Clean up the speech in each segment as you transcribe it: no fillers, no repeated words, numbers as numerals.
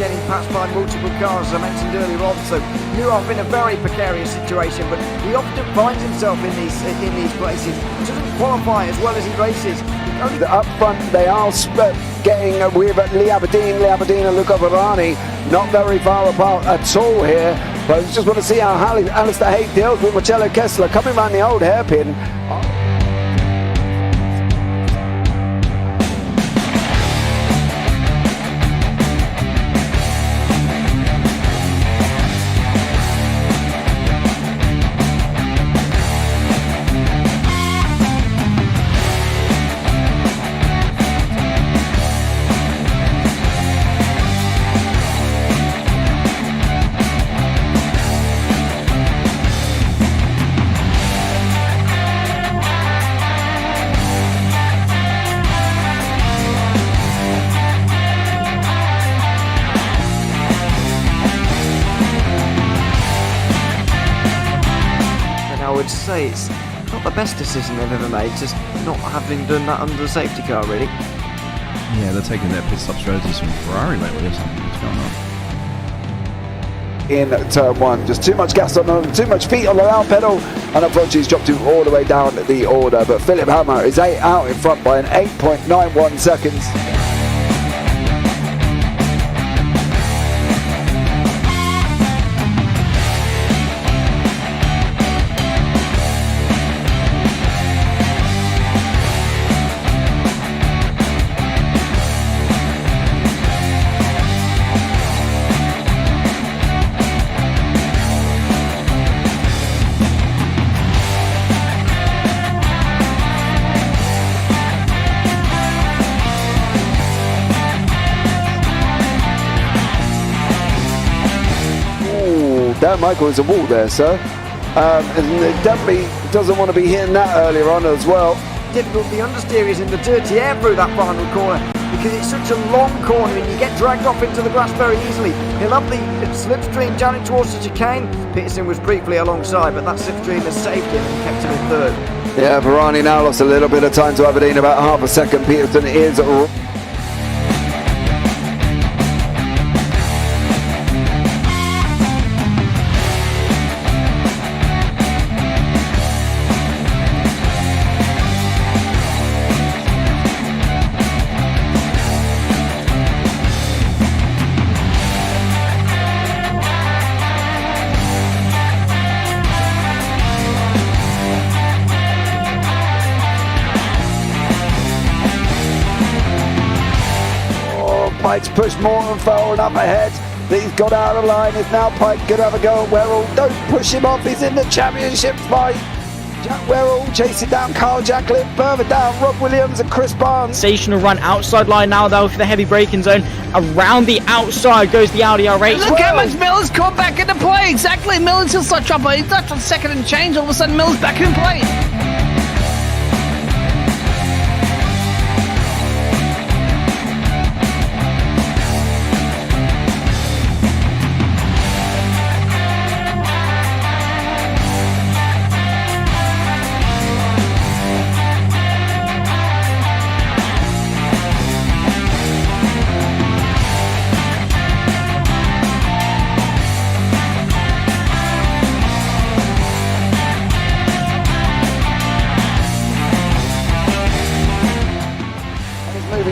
getting passed by multiple cars, as I mentioned earlier on. So Newhoff in a very precarious situation, but he often finds himself in these places. He doesn't qualify as well as he races. Up front, they are getting with Lee Aberdeen and Luca Varani, not very far apart at all here. But I just want to see how Alistair Haig deals with Marcello Kessler coming around the old hairpin. I would say it's not the best decision they've ever made, just not having done that under the safety car, really. Yeah, they're taking their pit stop strategies from Ferrari lately or something. What's going on? In turn one, just too much gas on them, too much feet on the down pedal, and unfortunately he's dropped him all the way down the order. But Philip Hammer is out in front by an 8.91 seconds. Dan Michael is a wall there, sir. And definitely doesn't want to be hitting that earlier on as well. Difficult, the understeer is in the dirty air through that final corner because it's such a long corner and you get dragged off into the grass very easily. He'll have the slipstream down in towards the chicane. Peterson was briefly alongside, but that slipstream has saved him and kept him in third. Yeah, Varani now lost a little bit of time to Aberdeen, about half a second. Peterson is Pike's pushed Morton forward up ahead. He's got out of line. It's now Pike going to have a go at Werrell. Don't push him off. He's in the championship fight. Jack Werrell chasing down Carl Jacklin. Further down, Rob Williams and Chris Barnes. Sensational run outside line now though for the heavy braking zone. Around the outside goes the Audi R8. Look how much Miller's caught back into play. Exactly. Miller's still such trouble. He's left on second and change. All of a sudden Miller's back in play.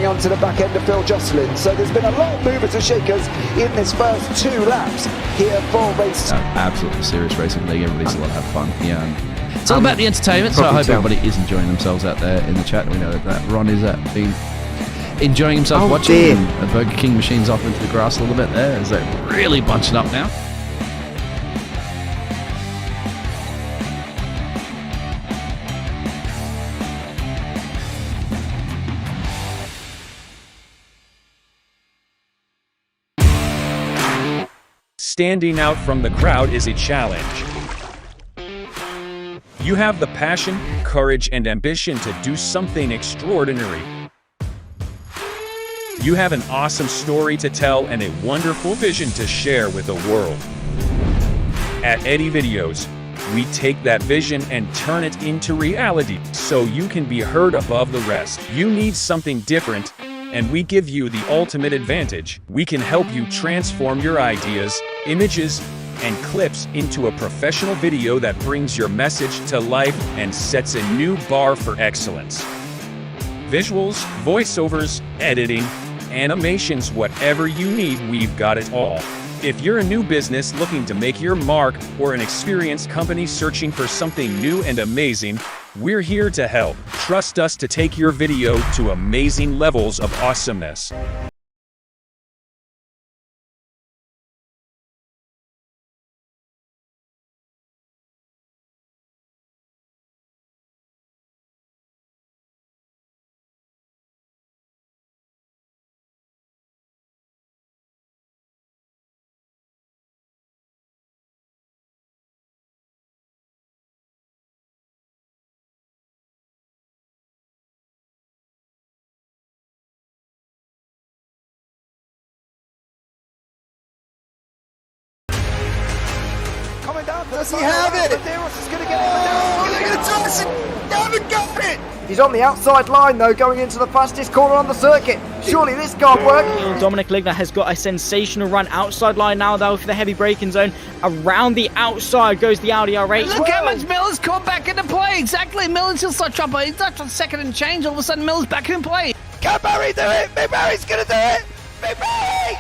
On to the back end of Phil Jocelyn. So there's been a lot of movers and shakers in this first 2 laps here for race. Absolutely serious racing league. Everybody's allowed to have fun. Yeah, it's all about the entertainment. So I hope everybody is enjoying themselves out there in the chat. We know that Ron is been enjoying himself watching. And Burger King machines off into the grass a little bit there as they're really bunching up now. Standing out from the crowd is a challenge. You have the passion, courage, and ambition to do something extraordinary. You have an awesome story to tell and a wonderful vision to share with the world. At Eddie Videos, we take that vision and turn it into reality so you can be heard above the rest. You need something different, and we give you the ultimate advantage. We can help you transform your ideas, images, and clips into a professional video that brings your message to life and sets a new bar for excellence. Visuals, voiceovers, editing, animations, whatever you need, we've got it all. If you're a new business looking to make your mark or an experienced company searching for something new and amazing, we're here to help. Trust us to take your video to amazing levels of awesomeness. Does he have it? Medeiros is going to get it. Oh, look at the toss! He haven't got it! He's on the outside line though, going into the fastest corner on the circuit. Surely this can't work. Dominic Ligner has got a sensational run outside line now though for the heavy braking zone. Around the outside goes the Audi R8. Look how much Miller's caught back into play. Exactly. Miller's still such trouble. He's not on second and change. All of a sudden, Miller's back in play. Can Barry do it? Big Barry's going to do it! Big Barry!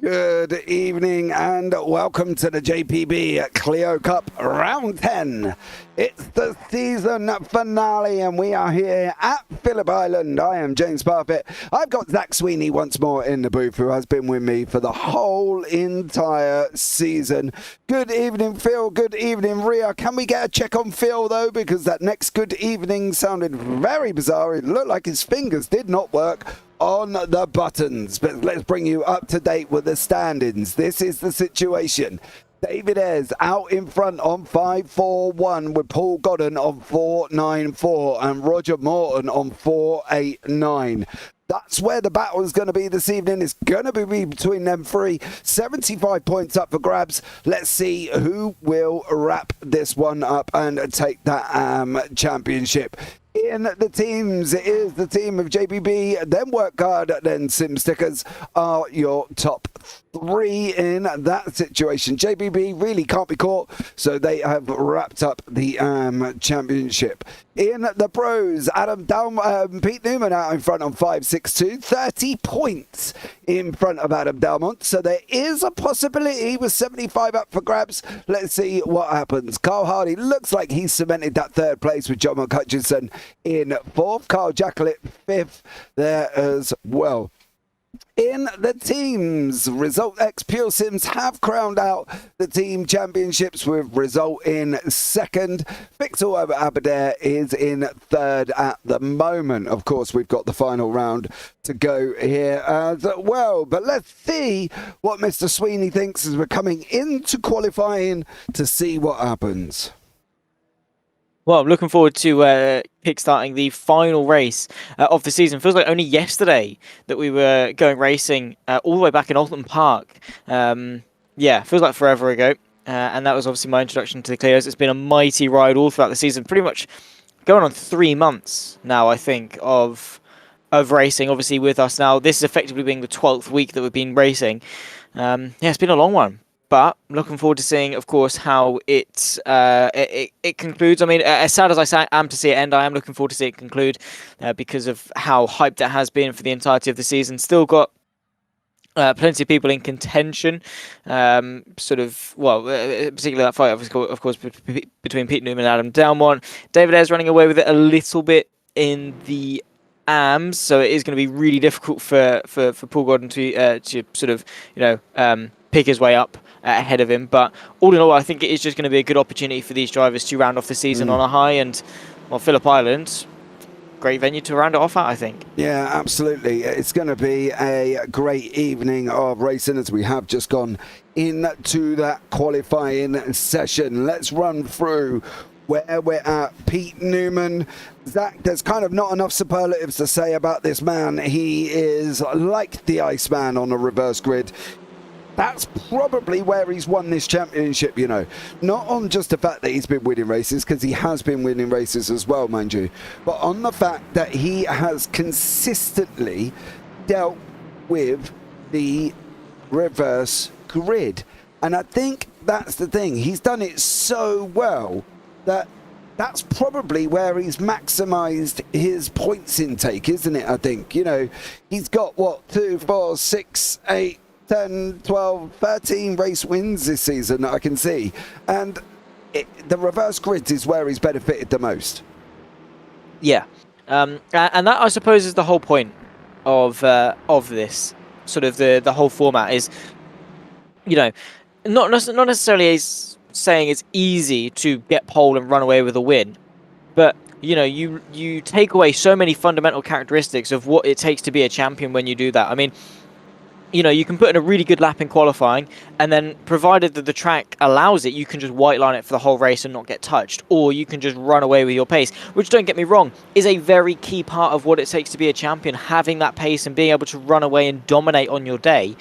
Good evening and welcome to the JPB Clio Cup Round 10. It's the season finale and we are here at Phillip Island. I am James Parfitt. I've got Zach Sweeney once more in the booth, who has been with me for the whole entire season. Good evening, Phil. Good evening, Ria. Can we get a check on Phil though? Because that next good evening sounded very bizarre. It looked like his fingers did not work on the buttons. But let's bring you up to date with the standings. This is the situation. David Ayres out in front on 541 with Paul Godden on 494 and Roger Morton on 489. That's where the battle is going to be this evening. It's going to be between them three. 75 points up for grabs. Let's see who will wrap this one up and take that championship. In the teams, it is the team of JPB, then Work Guard, then Sim Stickers are your top three in that situation. JPB really can't be caught, so they have wrapped up the championship. In the pros, Pete Newman out in front on 562, 30 points in front of Adam Dalmont. So there is a possibility with 75 up for grabs. Let's see what happens. Carl Hardy looks like he's cemented that third place with John McCutcheon in fourth. Carl Jacklett fifth there as well. In the teams, Result X Pure Sims have crowned out the team championships with Result in second. Victor Aberdare is in third at the moment. Of course, we've got the final round to go here as well. But let's see what Mr. Sweeney thinks as we're coming into qualifying to see what happens. Well, I'm looking forward to kickstarting the final race of the season. Feels like only yesterday that we were going racing all the way back in Oulton Park. Yeah, feels like forever ago. And that was obviously my introduction to the Clios. It's been a mighty ride all throughout the season. Pretty much going on 3 months now, I think, of racing. Obviously with us now, this is effectively being the 12th week that we've been racing. Yeah, it's been a long one. But I'm looking forward to seeing, of course, how it concludes. I mean, as sad as I am to see it end, I am looking forward to see it conclude because of how hyped it has been for the entirety of the season. Still got plenty of people in contention. Particularly that fight, of course, between Pete Newman and Adam Dalmont. David Ayres running away with it a little bit in the AMS, so it is going to be really difficult for Paul Gordon to sort of, pick his way up ahead of him. But all in all, I think it is just going to be a good opportunity for these drivers to round off the season on a high. And, well, Phillip Island, great venue to round it off at, I think. Yeah, absolutely. It's going to be a great evening of racing as we have just gone into that qualifying session. Let's run through where we're at. Pete Newman. Zach, there's kind of not enough superlatives to say about this man. He is like the Iceman on a reverse grid. that's probably where he's won this championship, you know. Not on just the fact that he's been winning races, because he has been winning races as well, mind you, but on the fact that he has consistently dealt with the reverse grid. And I think that's the thing. He's done it so well that that's probably where he's maximised his points intake, isn't it? I think, you know, he's got, what, 2, 4, 6, 8, 10, 12, 13 race wins this season, I can see. And the reverse grids is where he's benefited the most. Yeah. And that, I suppose, is the whole point of this. Sort of the whole format is, you know, not necessarily saying it's easy to get pole and run away with a win, but you know, you take away so many fundamental characteristics of what it takes to be a champion when you do that. I mean, you know, you can put in a really good lap in qualifying, and then provided that the track allows it, you can just white line it for the whole race and not get touched, or you can just run away with your pace, which, don't get me wrong, is a very key part of what it takes to be a champion, having that pace and being able to run away and dominate on your day.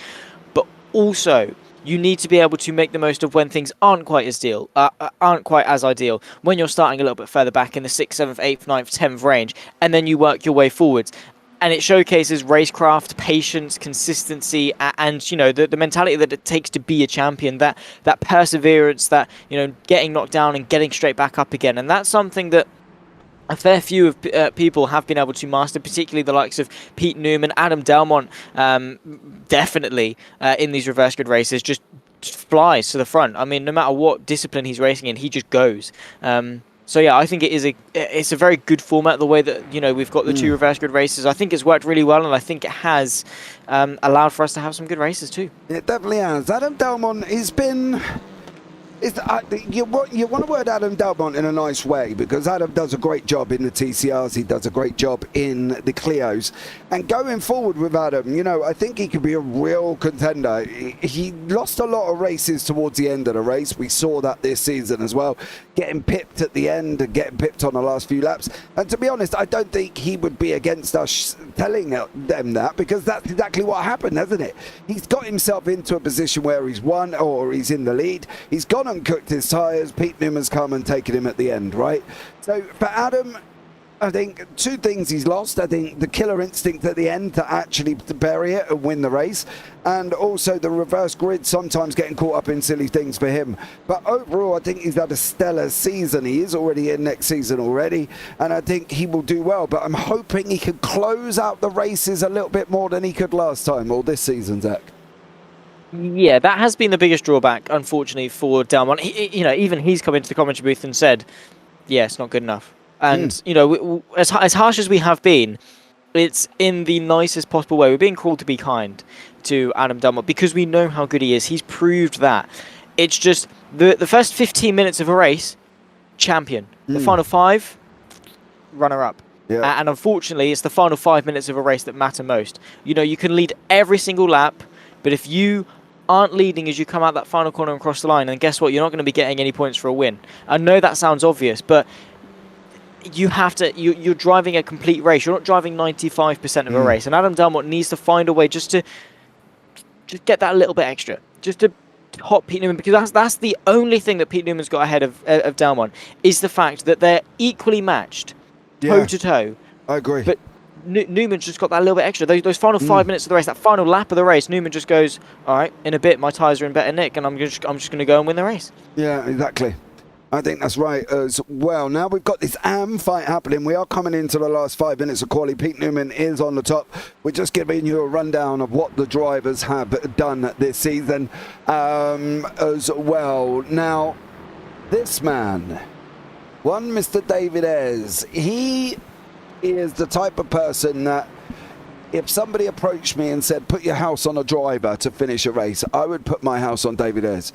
But also, you need to be able to make the most of when things aren't quite as ideal, when you're starting a little bit further back in the 6th, 7th, 8th, 9th, 10th range, and then you work your way forwards. And it showcases racecraft, patience, consistency, and you know, the mentality that it takes to be a champion, that perseverance, that, you know, getting knocked down and getting straight back up again. And that's something that a fair few of people have been able to master, particularly the likes of Pete Newman, Adam Delmont, definitely in these reverse grid races, just flies to the front. I mean, no matter what discipline he's racing in, he just goes. So yeah, I think it's a very good format, the way that, you know, we've got the two reverse grid races. I think it's worked really well, and I think it has allowed for us to have some good races too. It definitely has. Adam Delmont has been... you want to word Adam Delmont in a nice way, because Adam does a great job in the TCRs, he does a great job in the Clios, and going forward with Adam, you know, I think he could be a real contender. He lost a lot of races towards the end of the race. We saw that this season as well, getting pipped at the end and getting pipped on the last few laps. And to be honest, I don't think he would be against us telling them that, because that's exactly what happened, hasn't it? He's got himself into a position where he's won, or he's in the lead. He's gone and cooked his tyres. Pete Newman's come and taken him at the end, right? So for Adam, I think two things he's lost. I think the killer instinct at the end to actually bury it and win the race, and also the reverse grid sometimes getting caught up in silly things for him. But overall, I think he's had a stellar season. He is already in next season already, and I think he will do well. But I'm hoping he can close out the races a little bit more than he could last time or this season, Zach. Yeah, that has been the biggest drawback, unfortunately, for Delmont. You know, even he's come into the commentary booth and said, yeah, it's not good enough. And, you know, as harsh as we have been, it's in the nicest possible way. We're being called to be kind to Adam Delmont because we know how good he is. He's proved that. It's just the first 15 minutes of a race, champion. The final 5, runner-up. Yeah. And unfortunately, it's the final 5 minutes of a race that matter most. You know, you can lead every single lap, but if you aren't leading as you come out that final corner and cross the line, and guess what? You're not going to be getting any points for a win. I know that sounds obvious, but you have to. You're driving a complete race. You're not driving 95% of a race, and Adam Delmont needs to find a way just to get that little bit extra, just to top Pete Newman, because that's the only thing that Pete Newman's got ahead of Delmont, is the fact that they're equally matched, toe to toe. I agree. But Newman's just got that little bit extra. Those final 5 minutes of the race, that final lap of the race, Newman just goes, all right, in a bit, my tyres are in better nick, and I'm just going to go and win the race. Yeah, exactly. I think that's right as well. Now we've got this fight happening. We are coming into the last 5 minutes of quali. Pete Newman is on the top. We're just giving you a rundown of what the drivers have done this season as well. Now, this man, one Mr. David Ayres, he is the type of person that if somebody approached me and said, put your house on a driver to finish a race, I would put my house on David Ayres.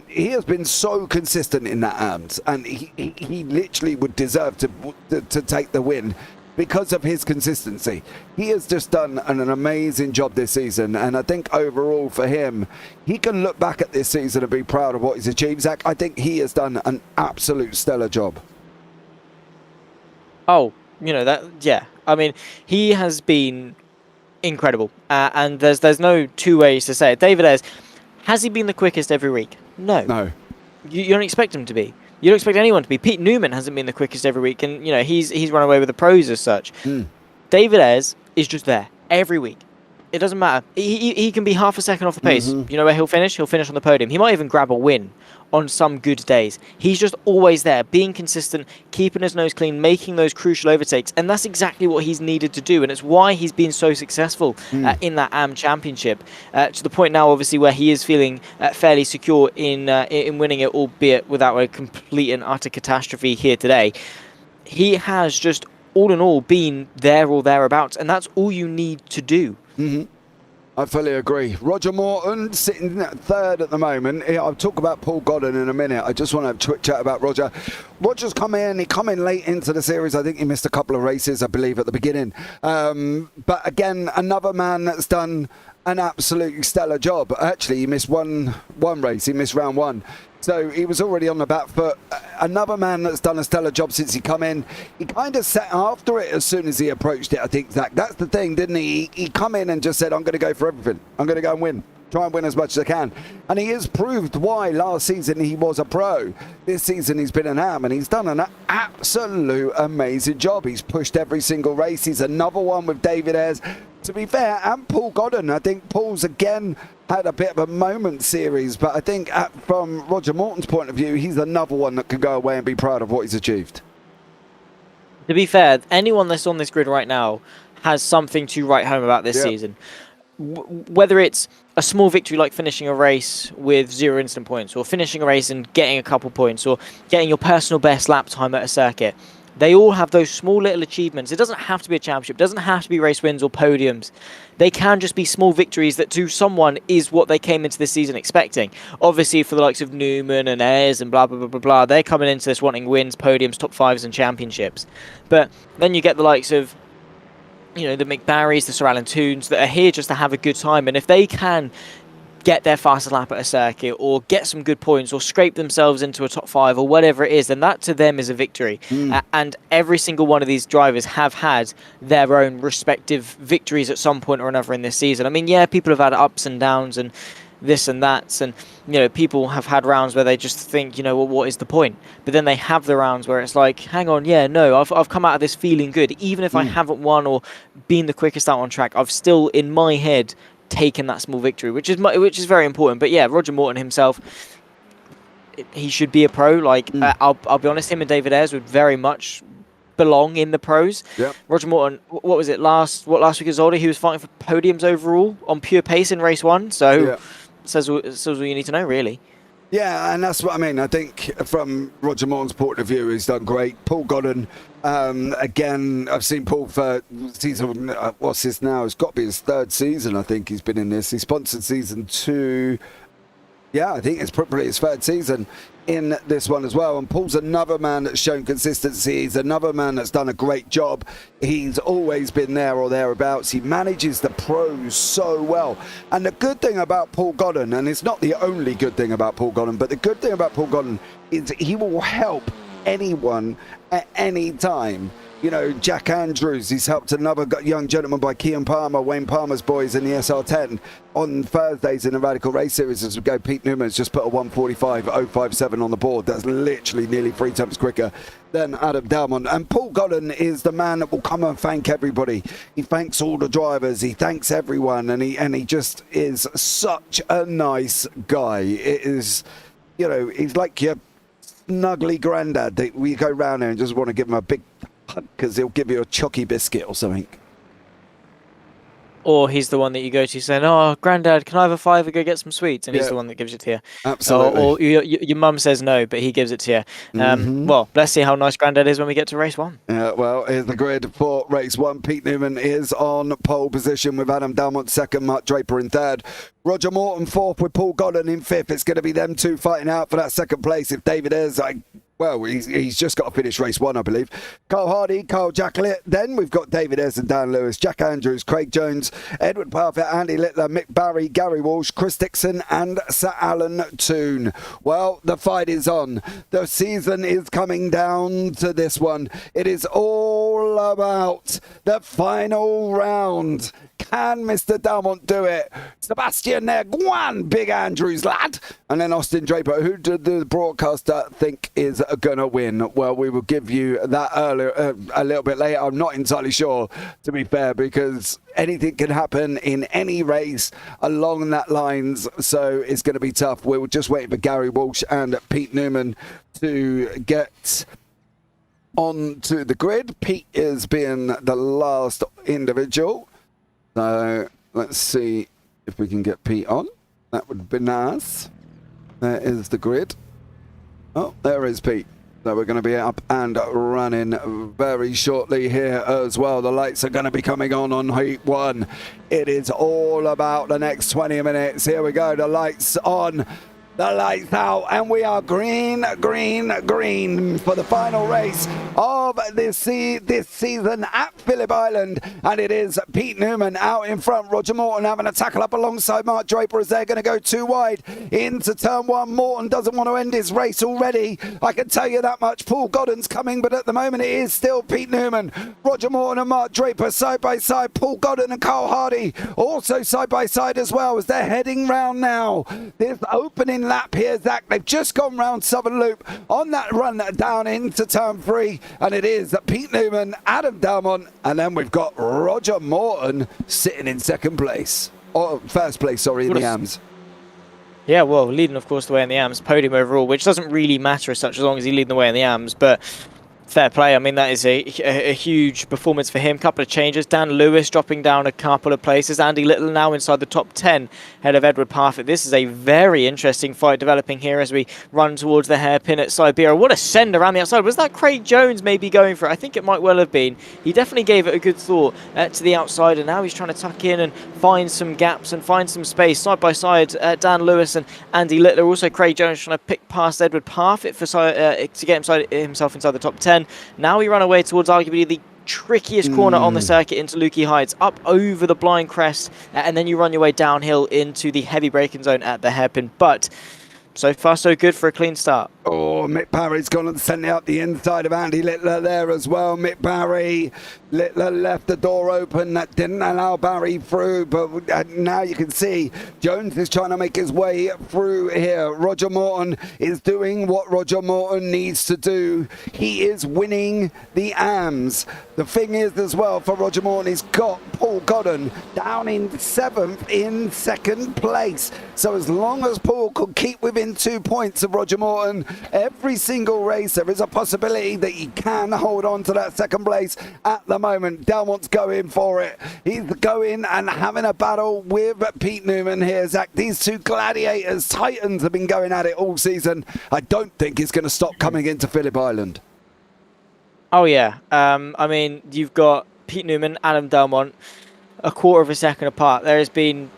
He has been so consistent in that arms, and he literally would deserve to take the win because of his consistency. He has just done an amazing job this season, and I think overall for him, he can look back at this season and be proud of what he's achieved. Zach, I think he has done an absolute stellar job. Oh, you know, that, yeah. I mean, he has been incredible, and there's no two ways to say it. David Ayres, Has he been the quickest every week? No. No. You don't expect him to be. You don't expect anyone to be. Pete Newman hasn't been the quickest every week, and he's run away with the pros as such. David Ayres is just there every week. It doesn't matter. He can be half a second off the pace. You know where he'll finish? He'll finish on the podium. He might even grab a win on some good days. He's just always there, being consistent, keeping his nose clean, making those crucial overtakes, and that's exactly what he's needed to do, and it's why he's been so successful in that AM Championship, to the point now, obviously, where he is feeling fairly secure in winning it, albeit without a complete and utter catastrophe here today. He has just, all in all, been there or thereabouts, and that's all you need to do. I fully agree. Roger Morton sitting at third at the moment. I'll talk about Paul Godden in a minute. I just want to have a quick chat about Roger. Roger's come in. He come in late into the series. I think he missed a couple of races, I believe, at the beginning. But again, another man that's done an absolutely stellar job. Actually, he missed one race. He missed round one. So he was already on the back foot. Another man that's done a stellar job since he come in. He kind of set after it as soon as he approached it, I think, Zach. That's the thing, didn't he? He come in and just said, I'm going to go for everything. I'm going to go and win. Try and win as much as I can. And he has proved why last season he was a pro. This season he's been an AM, and he's done an absolute amazing job. He's pushed every single race. He's another one with David Ayres. To be fair, and Paul Godden, I think Paul's again had a bit of a moment series, but I think from Roger Morton's point of view, he's another one that can go away and be proud of what he's achieved. To be fair, anyone that's on this grid right now has something to write home about this season. Whether it's a small victory like finishing a race with 0 instant points, or finishing a race and getting a couple points, or getting your personal best lap time at a circuit. They all have those small little achievements. It doesn't have to be a championship. It doesn't have to be race wins or podiums. They can just be small victories that to someone is what they came into this season expecting. Obviously, for the likes of Newman and Ayres and blah, blah, blah, blah, blah, they're coming into this wanting wins, podiums, top fives and championships. But then you get the likes of, the McBarrys, the Sir Alan Toons, that are here just to have a good time. And if they can get their fastest lap at a circuit, or get some good points, or scrape themselves into a top 5, or whatever it is, then that to them is a victory. And every single one of these drivers have had their own respective victories at some point or another in this season. I mean, yeah, people have had ups and downs and this and that, and people have had rounds where they just think, what is the point? But then they have the rounds where it's like, hang on, I've come out of this feeling good, even if I haven't won or been the quickest out on track. I've still in my head taken that small victory, which is very important. But yeah, Roger Morton himself, he should be a pro. I'll be honest, him and David Ayres would very much belong in the pros. Roger Morton, what was it last week at Zolder? He was fighting for podiums overall on pure pace in race 1. So says all you need to know, really. Yeah, and that's what I mean. I think from Roger Morton's point of view, he's done great. Paul Godden, again, I've seen Paul for season, what's this now? It's got to be his 3rd season, I think he's been in this. He sponsored season 2. Yeah, I think it's probably his 3rd season in this one as well. And Paul's another man that's shown consistency. He's another man that's done a great job. He's always been there or thereabouts. He manages the pros so well. And the good thing about Paul Godden, and it's not the only good thing about Paul Godden, but the good thing about Paul Godden is he will help anyone at any time. Jack Andrews, he's helped another young gentleman by Kean Palmer, Wayne Palmer's boys in the SR10 on Thursdays in the Radical Race Series as we go. Pete Newman's just put a 1:45.057 on the board. That's literally nearly 3 times quicker than Adam Dalmont. And Paul Godden is the man that will come and thank everybody. He thanks all the drivers. He thanks everyone. And he just is such a nice guy. It is, he's like your snuggly granddad that we go round there and just want to give him a big because he'll give you a chocky biscuit or something. Or he's the one that you go to saying, "Oh, Granddad, can I have a £5 to go get some sweets?" And he's the one that gives it to you. Absolutely. Or your mum says no, but he gives it to you. Well, let's see how nice Granddad is when we get to race 1. Well, here's the grid for race 1. Pete Newman is on pole position with Adam Dalmont 2nd, Mark Draper in 3rd. Roger Morton 4th with Paul Godden in 5th. It's going to be them two fighting out for that 2nd place. If David Ayres, he's just got to finish race 1, I believe. Carl Hardy, Carl Jacklett. Then we've got David Ayres and Dan Lewis, Jack Andrews, Craig Jones, Edward Parfitt, Andy Littler, Mick Barry, Gary Walsh, Chris Dixon and Sir Alan Toon. Well, the fight is on. The season is coming down to this one. It is all all about the final round. Can Mr. Dalmont do it? Sebastian there, Guan, Big Andrews lad. And then Austin Draper, who did the broadcaster think is going to win? Well, we will give you that earlier, a little bit later. I'm not entirely sure, to be fair, because anything can happen in any race along that lines. So it's going to be tough. We're just waiting for Gary Walsh and Pete Newman to get onto the grid. Pete is being the last individual. So let's see if we can get Pete on. That would be nice. There is the grid. Oh, there is Pete. So we're going to be up and running very shortly here as well. The lights are going to be coming on heat 1. It is all about the next 20 minutes. Here we go. The lights on. The lights out, and we are green, green, green for the final race of this season at Phillip Island. And it is Pete Newman out in front. Roger Morton having a tackle up alongside Mark Draper as they're going to go too wide into turn 1. Morton doesn't want to end his race already. I can tell you that much. Paul Godden's coming, but at the moment it is still Pete Newman. Roger Morton and Mark Draper side by side. Paul Godden and Carl Hardy also side by side as well as they're heading round now. This opening lap here, Zach. They've just gone round Southern Loop on that run down into turn 3, and it is Pete Newman, Adam Dalmont, and then we've got Roger Morton sitting in second place, or first place, sorry, in the AMS. Yeah, well, leading, of course, the way in the AMS, podium overall, which doesn't really matter as such as long as he's leading the way in the AMS, but fair play. I mean, that is a huge performance for him. Couple of changes. Dan Lewis dropping down a couple of places. Andy Little now inside the top 10 ahead of Edward Parfitt. This is a very interesting fight developing here as we run towards the hairpin at Siberia. What a send around the outside. Was that Craig Jones maybe going for it? I think it might well have been. He definitely gave it a good thought to the outside, and now he's trying to tuck in and find some gaps and find some space. Side by side, Dan Lewis and Andy Little. Also Craig Jones trying to pick past Edward Parfitt for to get himself inside the top 10. Now we run away towards arguably the trickiest corner on the circuit into Lukey Heights, up over the blind crest, and then you run your way downhill into the heavy braking zone at the hairpin. But so far, so good for a clean start. Oh, Mick Barry's gone and sent out the inside of Andy Littler there as well. Mick Barry, Littler left the door open. That didn't allow Barry through, but now you can see Jones is trying to make his way through here. Roger Morton is doing what Roger Morton needs to do. He is winning the AMS. The thing is as well for Roger Morton, he's got Paul Godden down in 7th in second place. So as long as Paul could keep within 2 points of Roger Morton, every single race there is a possibility that he can hold on to that second place. At the moment, Dalmont's going for it. He's going and having a battle with Pete Newman here, Zach. These two gladiators, titans, have been going at it all season. I don't think it's going to stop coming into Phillip Island. Oh yeah, I mean, you've got Pete Newman, Adam Dalmont, a quarter of a second apart. There has been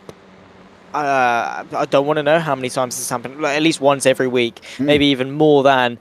I don't want to know how many times this has happened, like at least once every week, maybe even more than.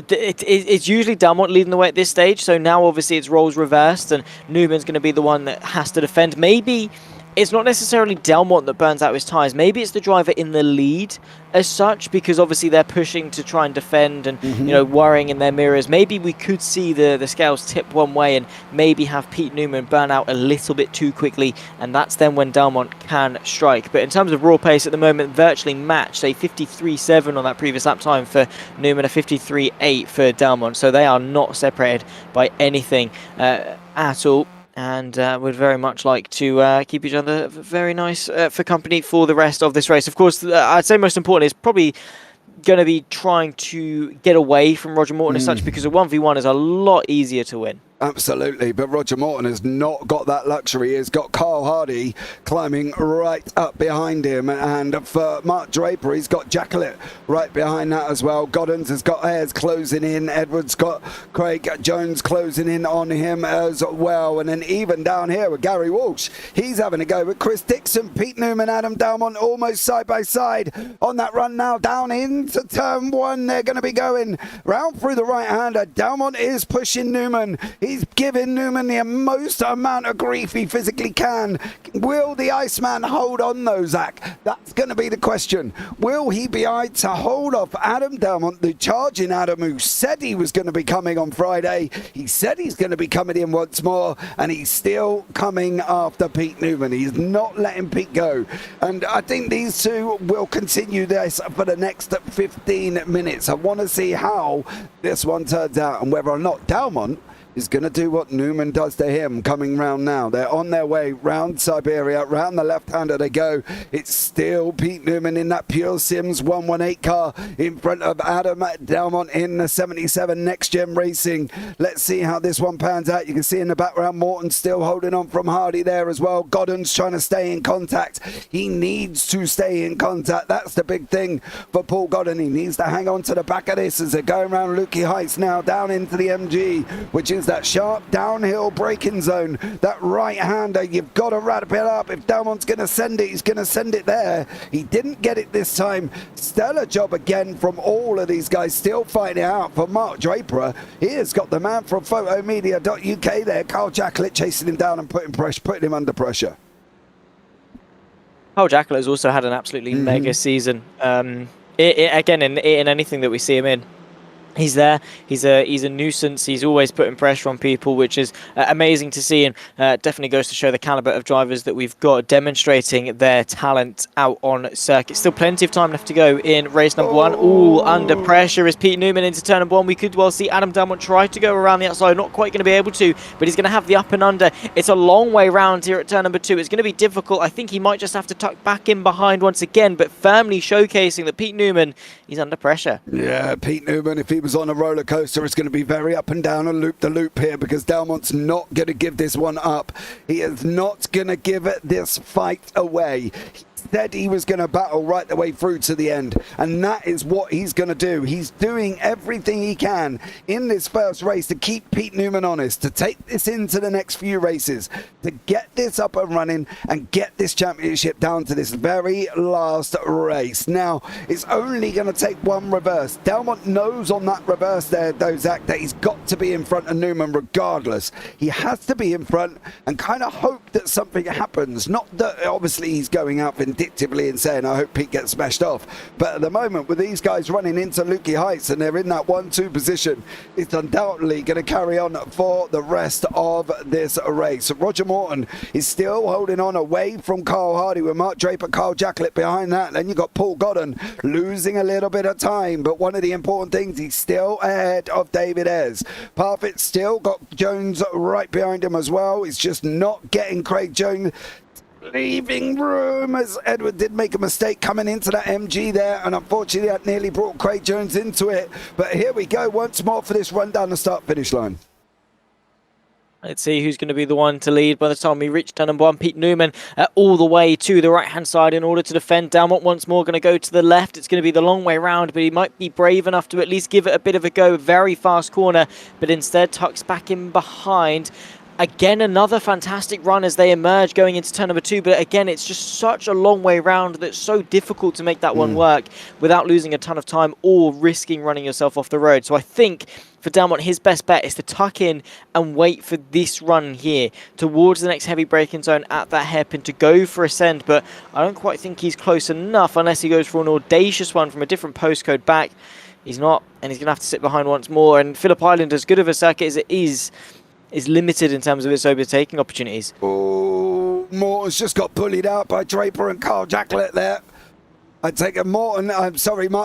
It's usually Dalmont leading the way at this stage, so now obviously it's roles reversed and Newman's going to be the one that has to defend. Maybe it's not necessarily Dalmont that burns out his tyres, maybe it's the driver in the lead as such, because obviously they're pushing to try and defend and you know, worrying in their mirrors. Maybe we could see the scales tip one way and maybe have Pete Newman burn out a little bit too quickly, and that's then when Dalmont can strike. But in terms of raw pace at the moment, virtually matched, a 53.7 on that previous lap time for Newman, a 53.8 for Dalmont, so they are not separated by anything at all. And would very much like to keep each other very nice for company for the rest of this race. Of course, I'd say most important is probably going to be trying to get away from Roger Morton as such, because a 1v1 is a lot easier to win. Absolutely, but Roger Morton has not got that luxury. He's got Carl Hardy climbing right up behind him, and for Mark Draper, he's got Jacqueline right behind that as well. Goddens has got Ayres closing in. Edwards got Craig Jones closing in on him as well. And then even down here with Gary Walsh, he's having a go with Chris Dixon, Pete Newman, Adam Dalmont almost side by side on that run now down into turn 1. They're going to be going round through the right-hander. Dalmont is pushing Newman. He's giving Newman the most amount of grief he physically can. Will the Iceman hold on though, Zach? That's going to be the question. Will he be able to hold off Adam Delmont, the charging Adam, who said he was going to be coming on Friday? He said he's going to be coming in once more, and he's still coming after Pete Newman. He's not letting Pete go. And I think these two will continue this for the next 15 minutes. I want to see how this one turns out and whether or not Delmont is going to do what Newman does to him coming round now. They're on their way round Siberia, round the left-hander they go. It's still Pete Newman in that Pure Sims 118 car in front of Adam Delmont in the 77 Next Gen Racing. Let's see how this one pans out. You can see in the background Morton still holding on from Hardy there as well. Godden's trying to stay in contact. He needs to stay in contact. That's the big thing for Paul Godden. He needs to hang on to the back of this as they're going around Lukey Heights now, down into the MG, which is that sharp downhill braking zone. That right-hander, you've got to wrap it up. If Delmont's going to send it, he's going to send it there. He didn't get it this time. Stellar job again from all of these guys, still fighting it out for Mark Draper. He has got the man from photomedia.uk there, Carl Jacklett, chasing him down and putting him under pressure. Carl Jacklett has also had an absolutely mega season. Again, in anything that we see him in, he's there. He's a nuisance. He's always putting pressure on people, which is amazing to see, and definitely goes to show the caliber of drivers that we've got demonstrating their talent out on circuit. Still plenty of time left to go in race number one. All under pressure is Pete Newman into turn number one. We could well see Adam Delmont try to go around the outside. Not quite going to be able to, but he's going to have the up and under. It's a long way round here at turn number two. It's going to be difficult. I think he might just have to tuck back in behind once again, but firmly showcasing that Pete Newman is under pressure. Yeah, Pete Newman, if he was on a roller coaster, it's going to be very up and down and loop the loop here, because Delmont's not going to give this one up. He is not going to give this fight away. Said he was going to battle right the way through to the end, and that is what he's going to do. He's doing everything he can in this first race to keep Pete Newman honest, to take this into the next few races, to get this up and running and get this championship down to this very last race. Now, it's only going to take one reverse. Delmont knows on that reverse there, though, Zach, that he's got to be in front of Newman regardless. He has to be in front and kind of hope that something happens. Not that obviously he's going out vindictively and saying, I hope Pete gets smashed off. But at the moment, with these guys running into Lukey Heights and they're in that 1-2 position, it's undoubtedly going to carry on for the rest of this race. Roger Morton is still holding on away from Carl Hardy with Mark Draper, Carl Jacklett behind that. Then you've got Paul Godden losing a little bit of time. But one of the important things, he's still ahead of David Ayres. Parfitt still got Jones right behind him as well. It's just not getting Craig Jones leaving room, as Edward did make a mistake coming into that MG there, and unfortunately that nearly brought Craig Jones into it. But here we go once more for this run down the start-finish line. Let's see who's going to be the one to lead by the time we reach turn number one. Pete Newman all the way to the right-hand side in order to defend. Delmont once more going to go to the left. It's going to be the long way round, but he might be brave enough to at least give it a bit of a go. Very fast corner, but instead tucks back in behind. Again, another fantastic run as they emerge going into turn number two. But again, it's just such a long way round that it's so difficult to make that one work without losing a ton of time or risking running yourself off the road. So I think for Delmont, his best bet is to tuck in and wait for this run here towards the next heavy braking zone at that hairpin to go for a send. But I don't quite think he's close enough unless he goes for an audacious one from a different postcode back. He's not, and he's going to have to sit behind once more. And Phillip Island, as good of a circuit as it is limited in terms of its overtaking opportunities. Oh, Morton's just got bullied out by Draper and Carl Jacklett there. I take a Mark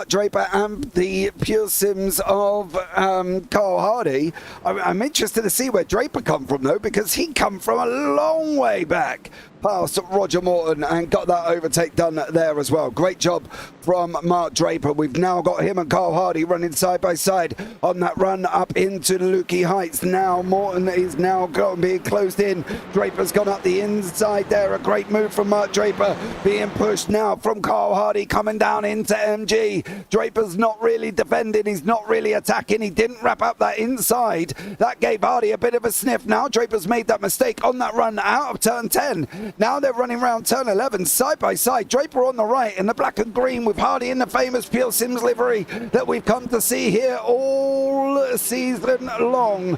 Draper and the Pure Sims of Carl Hardy. I'm interested to see where Draper come from, though, because he come from a long way back past Roger Morton and got that overtake done there as well. Great job from Mark Draper. We've now got him and Carl Hardy running side by side on that run up into the Lukey Heights. Now Morton is now going to be closed in. Draper's gone up the inside there. A great move from Mark Draper, being pushed now from Carl Hardy coming down into MG. Draper's not really defending. He's not really attacking. He didn't wrap up that inside. That gave Hardy a bit of a sniff. Now Draper's made that mistake on that run out of turn 10. Now they're running around turn 11 side by side. Draper on the right in the black and green with Hardy in the famous Pure Sims livery that we've come to see here all season long.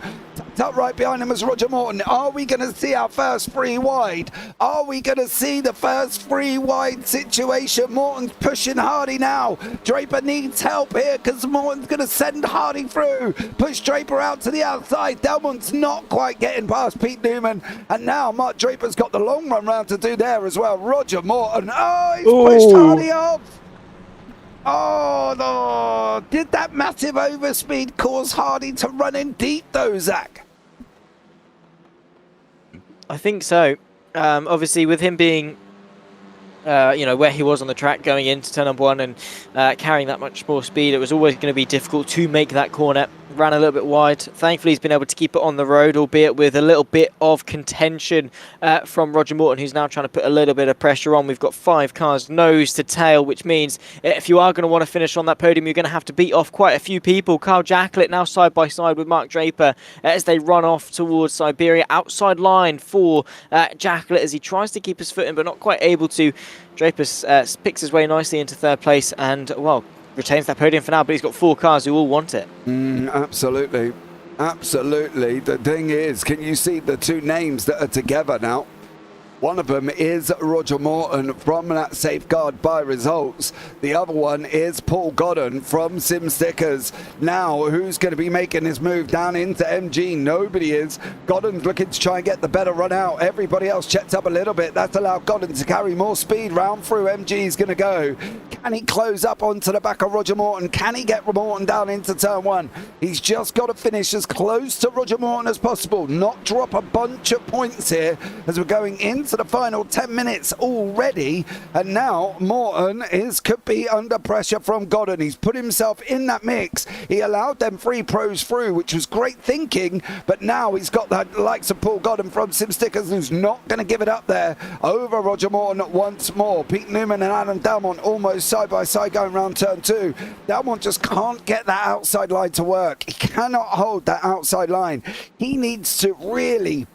Picked up right behind him as Roger Morton. Are we going to see our first free wide? Are we going to see the first free wide situation? Morton's pushing Hardy now. Draper needs help here because Morton's going to send Hardy through. Push Draper out to the outside. Delmont's not quite getting past Pete Newman. And now Mark Draper's got the long run round to do there as well. Roger Morton. Oh, he's pushed Hardy off. Oh, no. Did that massive overspeed cause Hardy to run in deep, though, Zach? I think so. Obviously, with him being, where he was on the track going into turn number 1 and carrying that much more speed, it was always going to be difficult to make that corner. Ran a little bit wide. Thankfully, he's been able to keep it on the road, albeit with a little bit of contention from Roger Morton, who's now trying to put a little bit of pressure on. We've got 5 cars nose to tail, which means if you are going to want to finish on that podium, you're going to have to beat off quite a few people. Kyle Jacklett now side by side with Mark Draper as they run off towards Siberia. Outside line for Jacklett as he tries to keep his foot in, but not quite able to. Draper picks his way nicely into 3rd place and, well, retains that podium for now, but he's got 4 cars who all want it. Absolutely. Absolutely. The thing is, can you see the 2 names that are together now? One of them is Roger Morton from that Safeguard by Results. The other one is Paul Godden from Sim Stickers. Now, who's going to be making his move down into MG? Nobody is. Godden's looking to try and get the better run out. Everybody else checked up a little bit. That's allowed Godden to carry more speed round through. MG is going to go. Can he close up onto the back of Roger Morton? Can he get Morton down into turn 1? He's just got to finish as close to Roger Morton as possible. Not drop a bunch of points here as we're going into the final 10 minutes already, and now Morton could be under pressure from Godden. He's put himself in that mix. He allowed them 3 pros through, which was great thinking, but now he's got the likes of Paul Godden from Sim Stickers, who's not going to give it up there over Roger Morton once more. Pete Newman and Adam Dalmont almost side by side going round turn 2. Dalmont just can't get that outside line to work. He cannot hold that outside line. He needs to really,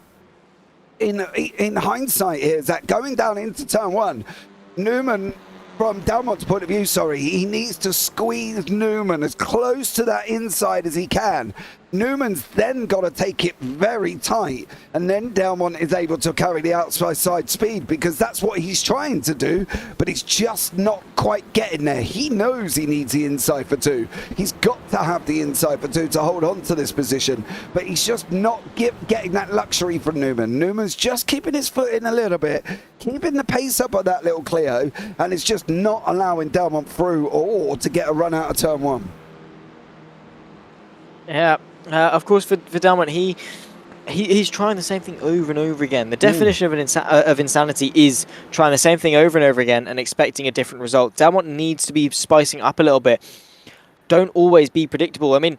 in hindsight here, is that going down into turn 1, Newman, from Dalmont's point of view, he needs to squeeze Newman as close to that inside as he can. Newman's then got to take it very tight, and then Dalmont is able to carry the outside side speed, because that's what he's trying to do, but he's just not quite getting there. He knows he needs the inside for 2. He's got to have the inside for 2 to hold on to this position, but he's just not getting that luxury from Newman. Newman's just keeping his foot in a little bit, keeping the pace up of that little Clio, and it's just not allowing Dalmont through or to get a run out of turn 1. Yeah. Of course, for Dalmont, he's trying the same thing over and over again. The definition of insanity is trying the same thing over and over again and expecting a different result. Dalmont needs to be spicing up a little bit. Don't always be predictable. I mean,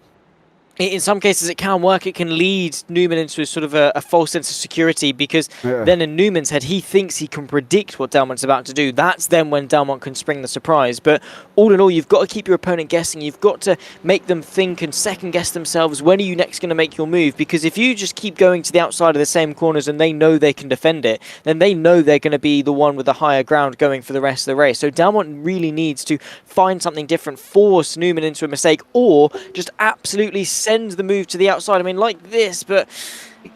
in some cases it can work. It can lead Newman into sort of a false sense of security, because then in Newman's head he thinks he can predict what Dalmont's about to do. That's then when Dalmont can spring the surprise. But all in all, you've got to keep your opponent guessing. You've got to make them think and second guess themselves. When are you next going to make your move? Because if you just keep going to the outside of the same corners and they know they can defend it, then they know they're going to be the one with the higher ground going for the rest of the race. So Dalmont really needs to find something different, force Newman into a mistake, or just absolutely send the move to the outside. I mean, like this, but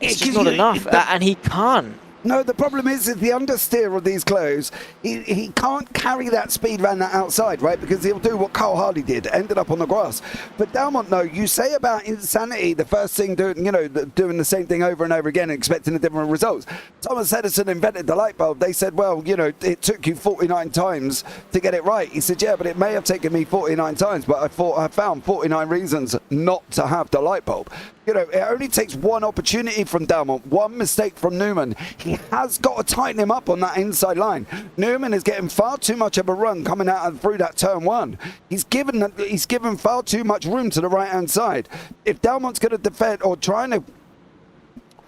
it's just not enough, and he can't. No, the problem is the understeer of these Clios. He can't carry that speed around that outside, right? Because he'll do what Carl Hardy did, ended up on the grass. But Dalmont, no, you say about insanity, the first thing doing the same thing over and over again and expecting a different results. Thomas Edison invented the light bulb. They said, well, it took you 49 times to get it right. He said, yeah, but it may have taken me 49 times, but I found 49 reasons not to have the light bulb. It only takes one opportunity from Dalmont, one mistake from Newman. He has got to tighten him up on that inside line. Newman is getting far too much of a run coming out and through that turn 1. He's given far too much room to the right-hand side. If Dalmont's going to defend or trying to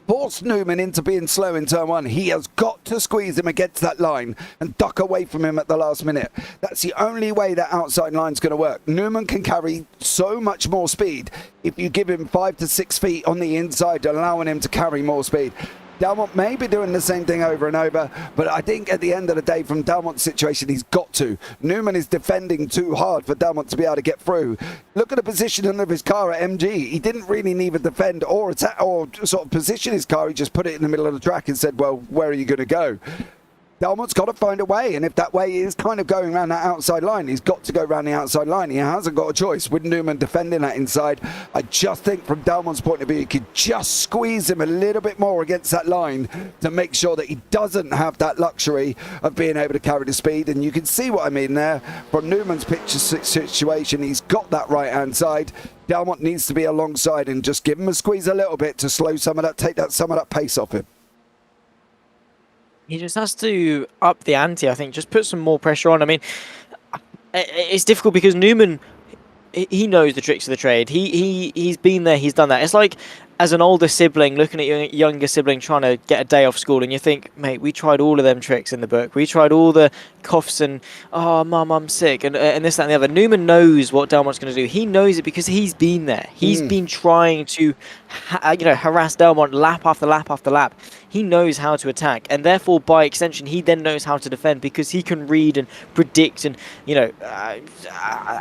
force Newman into being slow in turn 1, he has got to squeeze him against that line and duck away from him at the last minute. That's the only way that outside line's going to work. Newman can carry so much more speed if you give him 5 to 6 feet on the inside, allowing him to carry more speed. Delmont may be doing the same thing over and over, but I think at the end of the day, from Delmont's situation, he's got to. Newman is defending too hard for Delmont to be able to get through. Look at the positioning of his car at MG. He didn't really need to defend or attack or sort of position his car. He just put it in the middle of the track and said, well, where are you going to go? Delmont's got to find a way, and if that way is kind of going around that outside line, he's got to go around the outside line. He hasn't got a choice with Newman defending that inside. I just think from Delmont's point of view, he could just squeeze him a little bit more against that line to make sure that he doesn't have that luxury of being able to carry the speed. And you can see what I mean there. From Newman's picture situation, he's got that right-hand side. Delmont needs to be alongside and just give him a squeeze a little bit to slow some of that, take that some of that pace off him. He just has to up the ante, I think, just put some more pressure on. I mean, it's difficult because Newman, he knows the tricks of the trade. He's been there, he's done that. It's like as an older sibling looking at your younger sibling trying to get a day off school, and you think, mate, we tried all of them tricks in the book. We tried all the coughs and, oh, mum, I'm sick, and this, that, and the other. Newman knows what Delmont's going to do. He knows it because he's been there. He's been trying to, harass Delmont lap after lap after lap. He knows how to attack, and therefore, by extension, he then knows how to defend because he can read and predict and,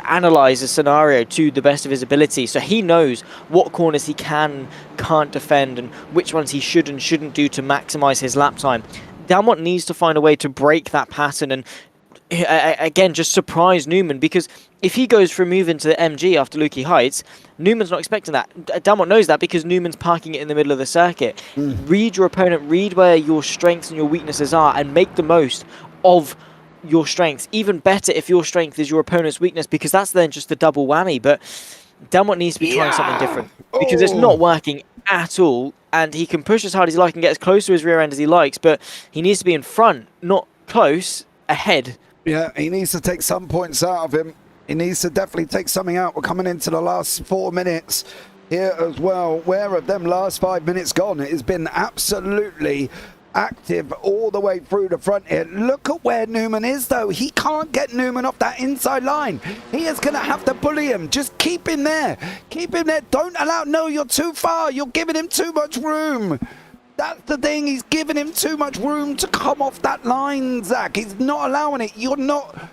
analyze a scenario to the best of his ability. So he knows what corners he can't defend and which ones he should and shouldn't do to maximize his lap time. Delmont needs to find a way to break that pattern and, again, just surprise Newman, because if he goes for a move into the MG after Lukey Heights, Newman's not expecting that. Delmont knows that because Newman's parking it in the middle of the circuit. Read your opponent, read where your strengths and your weaknesses are, and make the most of your strengths. Even better if your strength is your opponent's weakness, because that's then just a double whammy. But Delmont needs to be trying something different because it's not working at all, and he can push as hard as he likes and get as close to his rear end as he likes, but he needs to be in front, not close, ahead. Yeah, he needs to take some points out of him. He needs to definitely take something out. We're coming into the last 4 minutes here as well. Where have them last 5 minutes gone? It has been absolutely active all the way through the front here. Look at where Newman is, though. He can't get Newman off that inside line. He is going to have to bully him. Just keep him there. Keep him there. Don't allow... No, you're too far. You're giving him too much room. That's the thing. He's giving him too much room to come off that line, Zach. He's not allowing it. You're not...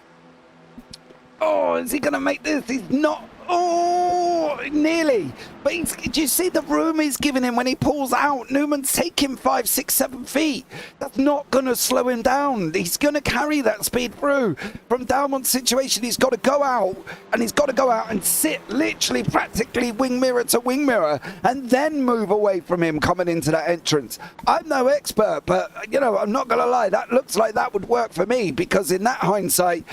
Oh, is he going to make this? He's not... Oh, nearly. But do you see the room he's giving him when he pulls out? Newman's taking 5, 6, 7 feet. That's not going to slow him down. He's going to carry that speed through. From Delmont's situation, he's got to go out, and he's got to go out and sit literally practically wing mirror to wing mirror and then move away from him coming into that entrance. I'm no expert, but, I'm not going to lie. That looks like that would work for me, because in that hindsight,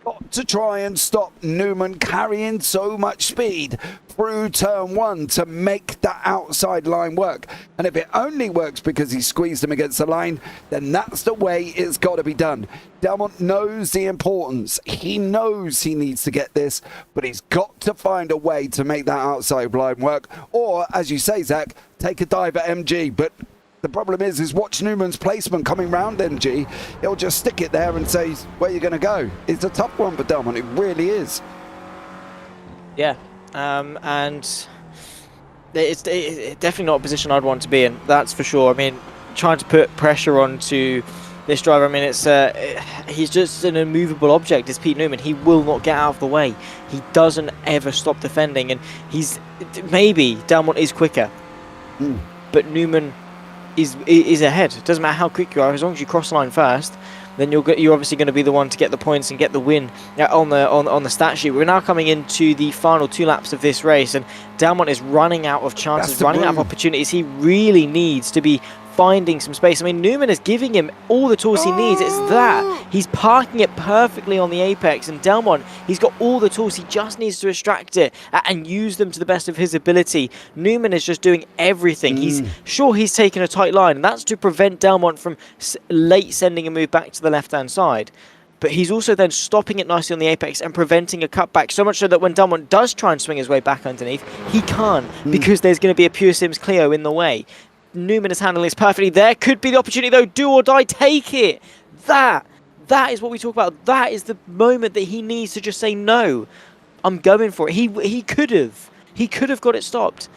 got to try and stop Newman carrying so much speed through turn 1 to make that outside line work. And if it only works because he squeezed him against the line, then that's the way it's got to be done. Delmont knows the importance. He knows he needs to get this, but he's got to find a way to make that outside line work. Or, as you say, Zach, take a dive at MG. But the problem is watch Newman's placement coming round MG. He'll just stick it there and say, where are you going to go? It's a tough one for Delmont. It really is. Yeah, and it's definitely not a position I'd want to be in, that's for sure. I mean, trying to put pressure onto this driver, I mean, he's just an immovable object, is Pete Newman. He will not get out of the way. He doesn't ever stop defending, and maybe Delmont is quicker, but Newman is ahead. It doesn't matter how quick you are, as long as you cross the line first, then you're obviously going to be the one to get the points and get the win on the stat sheet. We're now coming into the final 2 laps of this race, and Delmont is running out of chances, running out of opportunities. He really needs to be finding some space. I mean, Newman is giving him all the tools he needs. It's that he's parking it perfectly on the apex, and Delmont, he's got all the tools. He just needs to extract it and use them to the best of his ability. Newman is just doing everything. He's taking a tight line, and that's to prevent Delmont from late sending a move back to the left-hand side. But he's also then stopping it nicely on the apex and preventing a cutback, so much so that when Delmont does try and swing his way back underneath, he can't, because there's going to be a Pure Sims Clio in the way. Newman is handling this perfectly. There could be the opportunity, though. Do or die, take it. That is what we talk about. That is the moment that he needs to just say, no, I'm going for it. He could have got it stopped.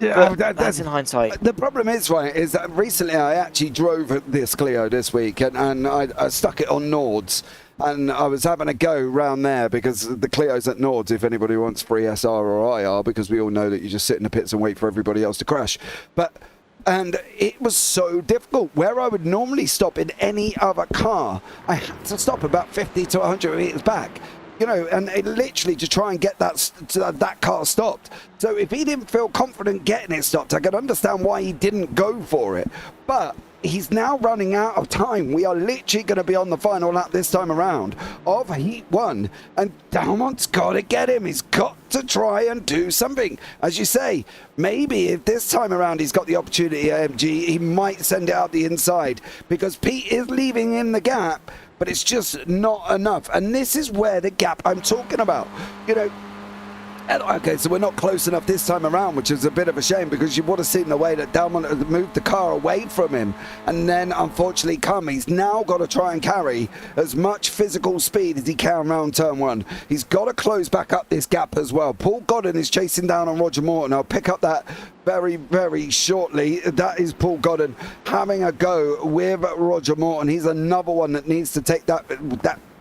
Yeah, that's in hindsight. The problem is, right, is that recently I actually drove this Clio this week, and I stuck it on Nords, and I was having a go round there because the Clio's at Nords if anybody wants free SR or IR, because we all know that you just sit in the pits and wait for everybody else to crash. And it was so difficult. Where I would normally stop in any other car, I had to stop about 50 to 100 meters back. You know, and it literally to try and get that car stopped. So if he didn't feel confident getting it stopped, I could understand why he didn't go for it. But he's now running out of time. We are literally going to be on the final lap this time around of Heat 1. And Dalmont's got to get him. He's got to try and do something. As you say, maybe if this time around he's got the opportunity at AMG, he might send it out the inside. Because Pete is leaving in the gap, but it's just not enough. And this is where the gap I'm talking about. You know, okay, so we're not close enough this time around, which is a bit of a shame, because you would have seen the way that Dalmont had moved the car away from him. And then, unfortunately, he's now got to try and carry as much physical speed as he can around turn 1. He's got to close back up this gap as well. Paul Godden is chasing down on Roger Morton. I'll pick up that very, very shortly. That is Paul Godden having a go with Roger Morton. He's another one that needs to take that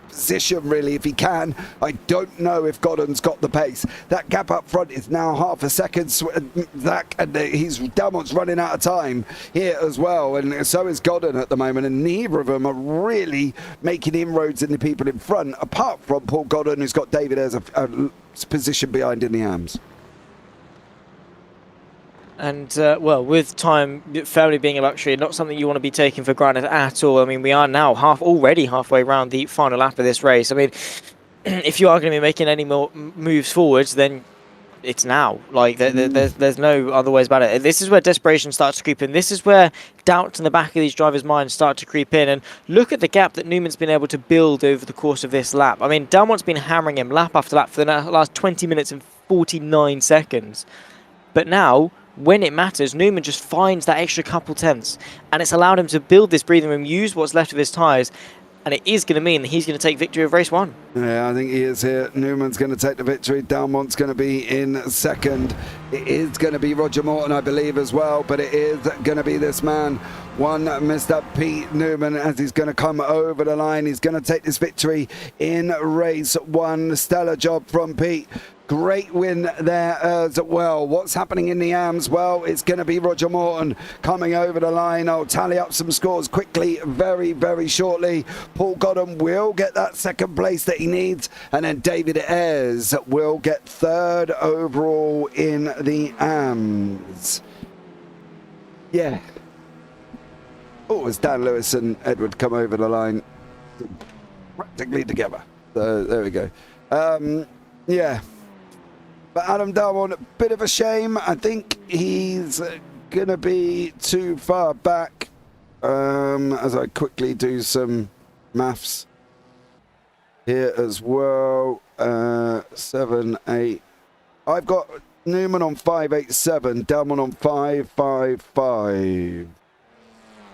position, really, if he can. I don't know if Godden's got the pace. That gap up front is now half a second, Zach, and Dalmont's running out of time here as well, and so is Godden at the moment, and neither of them are really making inroads in the people in front, apart from Paul Godden, who's got David as a position behind in the AMs. And, well, with time fairly being a luxury, not something you want to be taking for granted at all. I mean, we are now already halfway around the final lap of this race. I mean, if you are going to be making any more moves forwards, then it's now. Like, there's no other ways about it. This is where desperation starts to creep in. This is where doubts in the back of these drivers' minds start to creep in. And look at the gap that Newman's been able to build over the course of this lap. I mean, Dalmont's been hammering him lap after lap for the last 20 minutes and 49 seconds. But now, when it matters, Newman just finds that extra couple tenths, and it's allowed him to build this breathing room, use what's left of his tyres, and it is going to mean that he's going to take victory of race 1. Yeah, I think he is here. Newman's going to take the victory. Dalmont's going to be in second. It is going to be Roger Morton, I believe, as well, but it is going to be this man, Mr. Pete Newman, as he's going to come over the line. He's going to take this victory in race 1. Stellar job from Pete. Great win there as well. What's happening in the AMs? Well, it's going to be Roger Morton coming over the line. I'll tally up some scores quickly, very, very shortly. Paul Godden will get that second place that he needs. And then David Ayres will get third overall in the AMs. Yeah. Oh, as Dan Lewis and Edward come over the line practically together. So there we go. Yeah. But Adam Dalmont, a bit of a shame. I think he's going to be too far back as I quickly do some maths here as well. 7, 8. I've got Newman on 587, Dalmont on 555.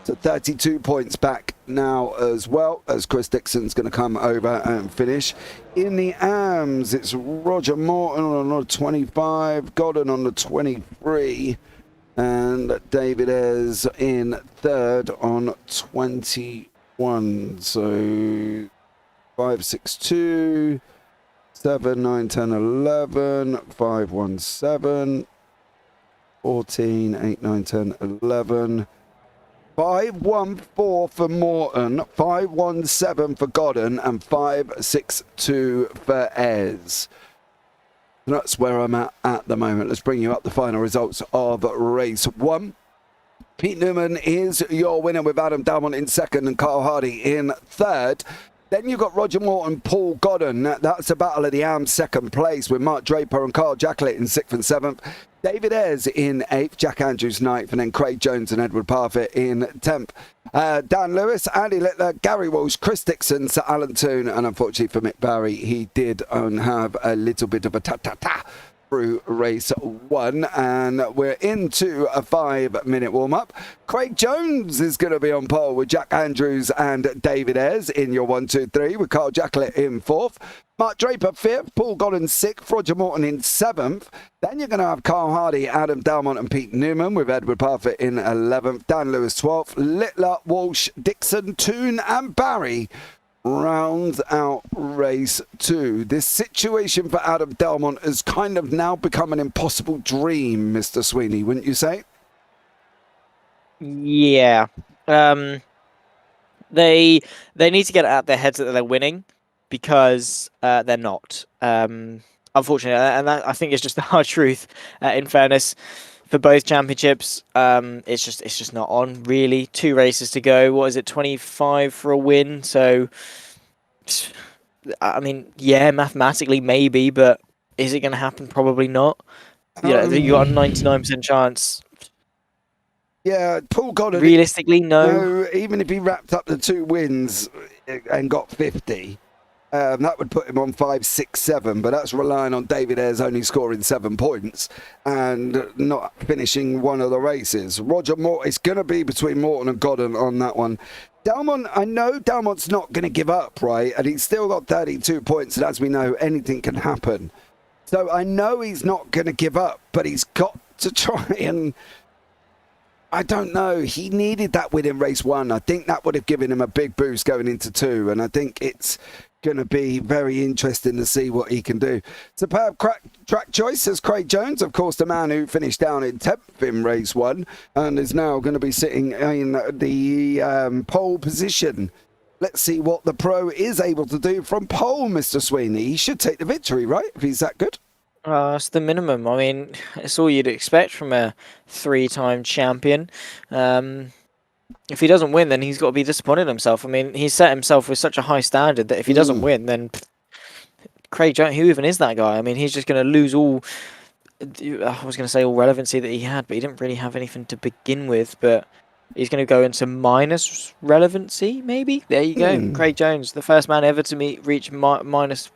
So 32 points back now as well, as Chris Dixon's going to come over and finish. In the AMs, it's Roger Morton on the 25, Godden on the 23, and David Ayres in third on 21. So 5, 6, 2, 7, 9, 10, 11, 5, 1, 7, 14, 8, 9, 10, 11. 5-1-4 for Morton, 5-1-7 for Godden, and 5-6-2 for Ayres. That's where I'm at the moment. Let's bring you up the final results of race 1. Pete Newman is your winner with Adam Dalmont in second and Carl Hardy in third. Then you've got Roger Morton, Paul Godden. That's a battle of the AM's second place with Mark Draper and Carl Jacklett in 6th and 7th. David Ayres in 8th, Jack Andrews 9th, and then Craig Jones and Edward Parfitt in 10th. Dan Lewis, Andy Littler, Gary Walsh, Chris Dixon, Sir Alan Toon, and unfortunately for Mick Barry, he did have a little bit of a ta-ta-ta through race 1, and we're into a 5-minute warm-up. Craig Jones is going to be on pole with Jack Andrews and David Ayres in your 1, 2, 3, with Carl Jacklett in 4th. Mark Draper 5th, Paul Godden 6th, Roger Morton in 7th. Then you're going to have Carl Hardy, Adam Dalmont and Pete Newman with Edward Parfitt in 11th. Dan Lewis 12th, Littler, Walsh, Dixon, Toon and Barry rounds out race 2. This situation for Adam Dalmont has kind of now become an impossible dream, Mr. Sweeney, wouldn't you say? Yeah. They need to get it out of their heads that they're winning, because they're not. Unfortunately, and that, I think, is just the hard truth. In fairness, for both championships, it's just not on, really. 2 races to go. What is it, 25 for a win? So, I mean, yeah, mathematically maybe, but is it going to happen? Probably not. Yeah, you got a 99% chance. Yeah, Paul Godden. Realistically, no. Even if he wrapped up the 2 wins and got 50, that would put him on 5, 6, 7, but that's relying on David Ayres only scoring 7 points and not finishing one of the races. Roger Morton, it's going to be between Morton and Godden on that one. Dalmont, I know Dalmont's not going to give up, right? And he's still got 32 points, and as we know, anything can happen. So I know he's not going to give up, but he's got to try and... I don't know. He needed that win in race 1. I think that would have given him a big boost going into 2, and I think it's going to be very interesting to see what he can do. Superb track choice as Craig Jones, of course, the man who finished down in 10th in race 1 and is now going to be sitting in the pole position. Let's see what the pro is able to do from pole, Mr. Sweeney. He should take the victory, right, if he's that good? It's the minimum. I mean, it's all you'd expect from a 3-time champion. If he doesn't win, then he's got to be disappointed in himself. I mean, he's set himself with such a high standard that if he doesn't win, then Craig Jones, who even is that guy? I mean, he's just going to lose all... I was going to say all relevancy that he had, but he didn't really have anything to begin with. But he's going to go into minus relevancy, maybe? There you go. Craig Jones, the first man ever to reach minus...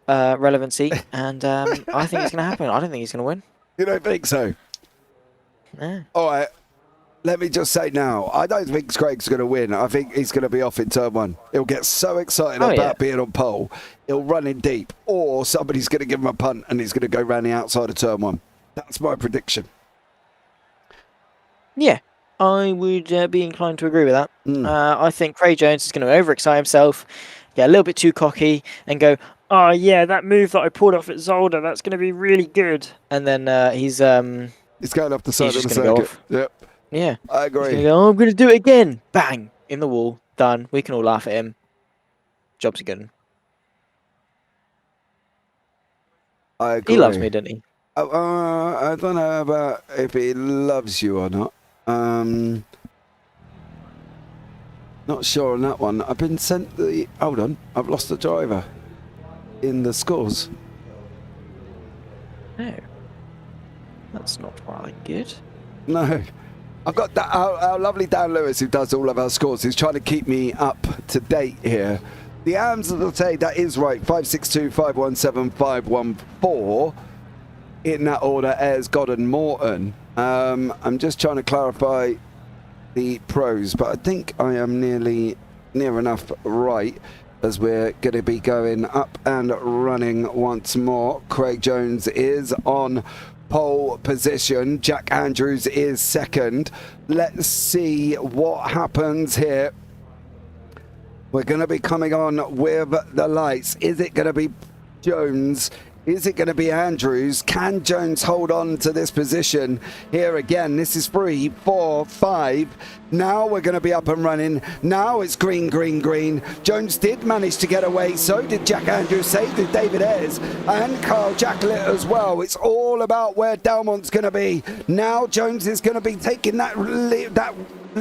relevancy, and I think it's going to happen. I don't think he's going to win. You don't think so? Yeah. All right, let me just say now, I don't think Craig's going to win. I think he's going to be off in turn 1. He'll get so excited about being on pole, he'll run in deep, or somebody's going to give him a punt and he's going to go round the outside of turn 1. That's my prediction. Yeah, I would be inclined to agree with that. I think Craig Jones is going to overexcite himself, get a little bit too cocky, and go, oh yeah, that move that I pulled off at Zolder, that's going to be really good. And then he's going off the side of the circuit. Yep. Yeah. I agree. He's going to go, oh, I'm going to do it again. Bang! In the wall. Done. We can all laugh at him. Job's a good one. I agree. He loves me, doesn't he? I don't know about if he loves you or not. Not sure on that one. I've been sent the... Hold on. I've lost the driver in the scores. No. That's not quite good. No. I've got that, our lovely Dan Lewis, who does all of our scores. He's trying to keep me up to date here. The AMs will say that is right. 562, 517, 514. In that order, Ayres, Godden, Morton. I'm just trying to clarify the pros, but I think I am near enough right, as we're going to be going up and running once more. Craig Jones is on pole position. Jack Andrews is second. Let's see what happens here. We're going to be coming on with the lights. Is it going to be Jones? Is it going to be Andrews? Can Jones hold on to this position? Here again, this is 3, 4, 5. Now we're going to be up and running. Now it's green, green, green. Jones did manage to get away. So did Jack Andrews. So did David Ayres and Carl Jacklett as well. It's all about where Dalmont's going to be. Now Jones is going to be taking that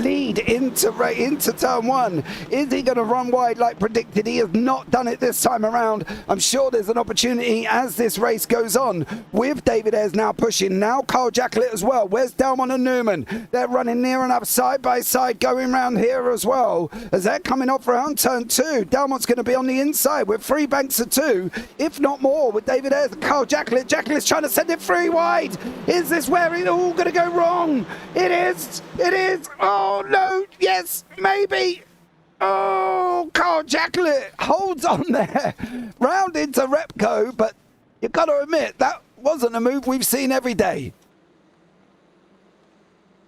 lead into turn one. Is he going to run wide like predicted? He has not done it this time around. I'm sure there's an opportunity as this race goes on with David Ayres now pushing. Now Carl Jacklett as well. Where's Delmont and Newman? They're running near enough side by side going round here as well as they're coming off around turn two. Delmont's going to be on the inside with 3 banks of 2, if not more, with David Ayres and Carl Jacklett. Jacklett's trying to send it 3 wide. Is this where it's all going to go wrong? It is. It is. Oh, no. Yes, maybe. Oh, Carl Jacklett holds on there. Round into Repco, but you've got to admit, that wasn't a move we've seen every day.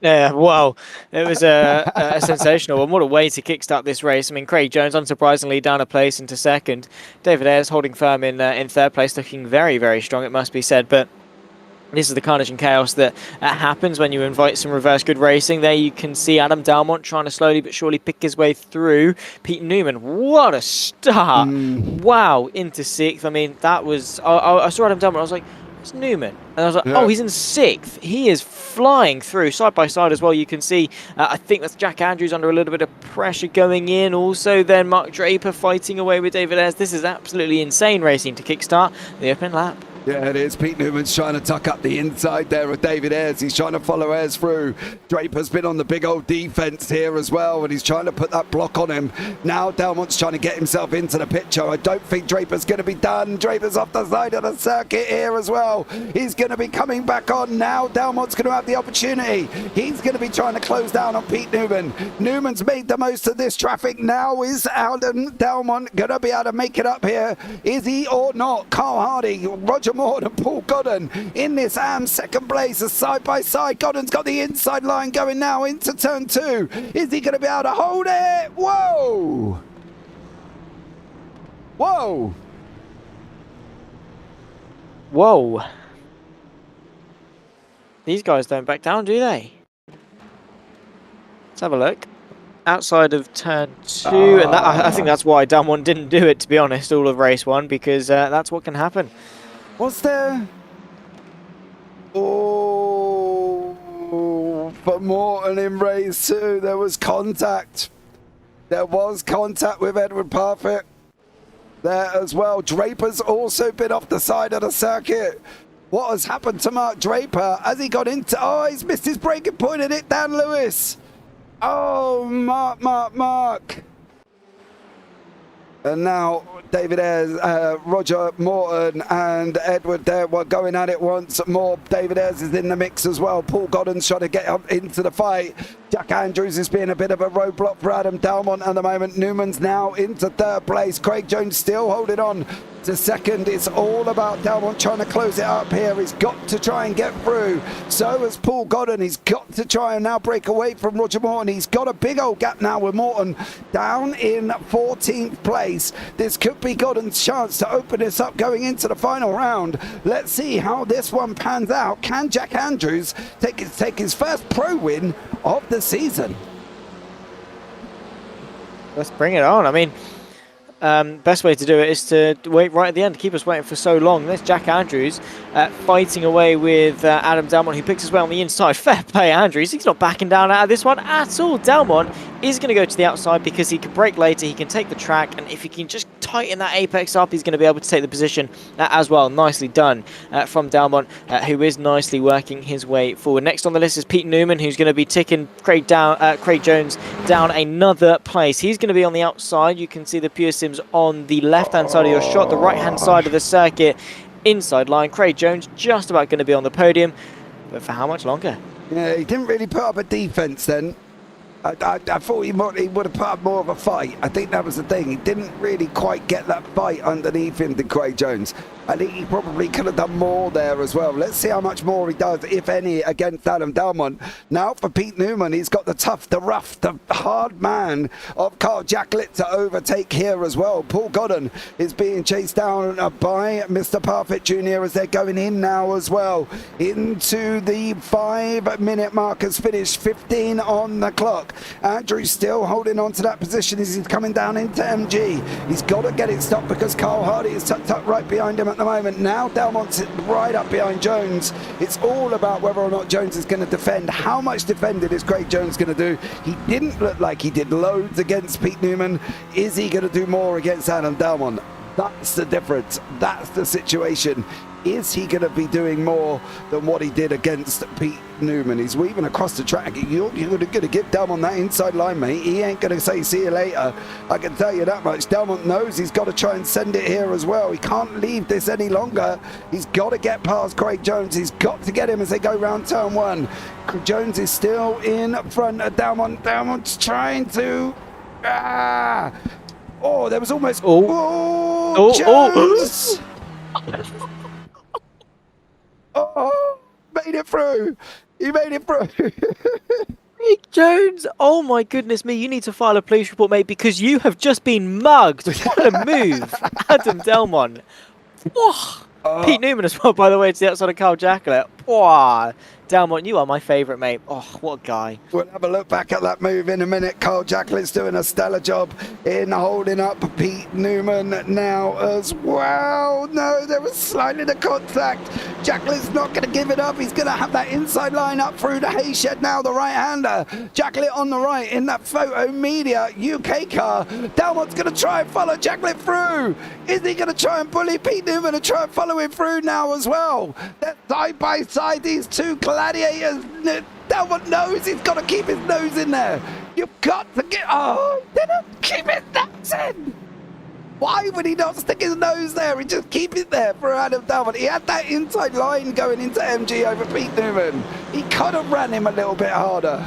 Yeah, well, it was a sensational one. What a way to kickstart this race. I mean, Craig Jones, unsurprisingly, down a place into second. David Ayres holding firm in third place, looking very, very strong, it must be said. But this is the carnage and chaos that happens when you invite some reverse good racing. There you can see Adam Dalmont trying to slowly but surely pick his way through. Pete Newman, what a start. Wow, into 6th. I mean, that was... I saw Adam Dalmont, I was like, it's Newman. And I was like, oh, he's in 6th. He is flying through side by side as well. You can see, I think that's Jack Andrews under a little bit of pressure going in. Also then Mark Draper fighting away with David Ayres. This is absolutely insane racing to kickstart the opening lap. Yeah, it is. Pete Newman's trying to tuck up the inside there of David Ayres. He's trying to follow Ayres through. Draper's been on the big old defense here as well, and he's trying to put that block on him. Now Delmont's trying to get himself into the picture. I don't think Draper's going to be done. Draper's off the side of the circuit here as well. He's going to be coming back on now. Delmont's going to have the opportunity. He's going to be trying to close down on Pete Newman. Newman's made the most of this traffic. Now is Adam Delmont going to be able to make it up here? Is he or not? Carl Hardy, Roger Moore and Paul Godden in this second place, a side by side. Godden's got the inside line going now into turn 2. Is he going to be able to hold it? Whoa! Whoa! Whoa. These guys don't back down, do they? Let's have a look. Outside of turn 2, and that, I think that's why Damwon didn't do it, to be honest, all of race 1, because that's what can happen. Was there? Oh, for Morton in race 2, there was contact. There was contact with Edward Parfitt there as well. Draper's also been off the side of the circuit. What has happened to Mark Draper? Has he got into... Oh, he's missed his braking point and hit Dan Lewis. Oh, Mark. And now David Ayres, Roger Morton and Edward there were going at it once more. David Ayres is in the mix as well. Paul Godden's trying to get up into the fight. Jack Andrews is being a bit of a roadblock for Adam Dalmont at the moment. Newman's now into third place. Craig Jones still holding on to second. It's all about Dalmont trying to close it up here. He's got to try and get through. So has Paul Godden. He's got to try and now break away from Roger Morton. He's got a big old gap now with Morton down in 14th place. This could be Godden's chance to open this up going into the final round. Let's see how this one pans out. Can Jack Andrews take his first pro win of the season? Let's bring it on. I mean, best way to do it is to wait right at the end, to keep us waiting for so long. There's Jack Andrews fighting away with Adam Dalmont, who picks his way on the inside. Fair play, Andrews. He's not backing down out of this one at all. Dalmont is going to go to the outside because he can brake later, he can take the track, and if he can just tighten that apex up, he's going to be able to take the position as well. Nicely done from Dalmont, who is nicely working his way forward. Next on the list is Pete Newman, who's going to be ticking Craig Jones down another place. He's going to be on the outside. You can see the Pure Sims on the left-hand side of your shot, the right-hand side of the circuit, inside line. Craig Jones just about going to be on the podium, but for how much longer? Yeah, he didn't really put up a defense then. I thought he would have put up more of a fight. I think that was the thing. He didn't really quite get that fight underneath him, did Craig Jones. I think he probably could have done more there as well. Let's see how much more he does, if any, against Adam Dalmont. Now for Pete Newman, he's got the tough, the rough, the hard man of Carl Jacklett to overtake here as well. Paul Godden is being chased down by Mr. Parfitt Jr. as they're going in now as well. Into the 5-minute mark has finished, 15 on the clock. Andrew's still holding on to that position as he's coming down into MG. He's got to get it stopped because Carl Hardy is tucked up right behind him at at the moment. Now Delmont's right up behind Jones. It's all about whether or not Jones is going to defend. How much defending is Craig Jones going to do? He didn't look like he did loads against Pete Newman. Is he going to do more against Adam Delmont? That's the difference. That's the situation. Is he going to be doing more than what he did against Pete Newman? He's weaving across the track. You're going to give Delmont that inside line, mate. He ain't going to say, see you later. I can tell you that much. Delmont knows he's got to try and send it here as well. He can't leave this any longer. He's got to get past Craig Jones. He's got to get him as they go round turn one. Jones is still in front of Delmont. Delmont's trying to... Oh, there was almost... Jones! Oh, made it through. He made it through. Craig Jones, oh my goodness me, you need to file a police report, mate, because you have just been mugged. What a move. Adam Delmont. Pete Newman as well, by the way, to the outside of Carl Jacklett. Wow. Delmont, you are my favourite, mate. Oh, what a guy. We'll have a look back at that move in a minute. Carl Jacklett's doing a stellar job in holding up Pete Newman now as well. No, there was slightly the contact. Jacklett's not going to give it up. He's going to have that inside line up through the hayshed now, the right-hander. Jacklett on the right in that Photo Media UK car. Delmont's going to try and follow Jacklett through. Is he going to try and bully Pete Newman and try and follow him through now as well? They're side by side, these two gladiators. Delmont knows he's got to keep his nose in there. You've got to get... Oh, didn't keep his nose in. Why would he not stick his nose there and just keep it there for Adam Delmont? He had that inside line going into MG over Pete Newman. He could have ran him a little bit harder.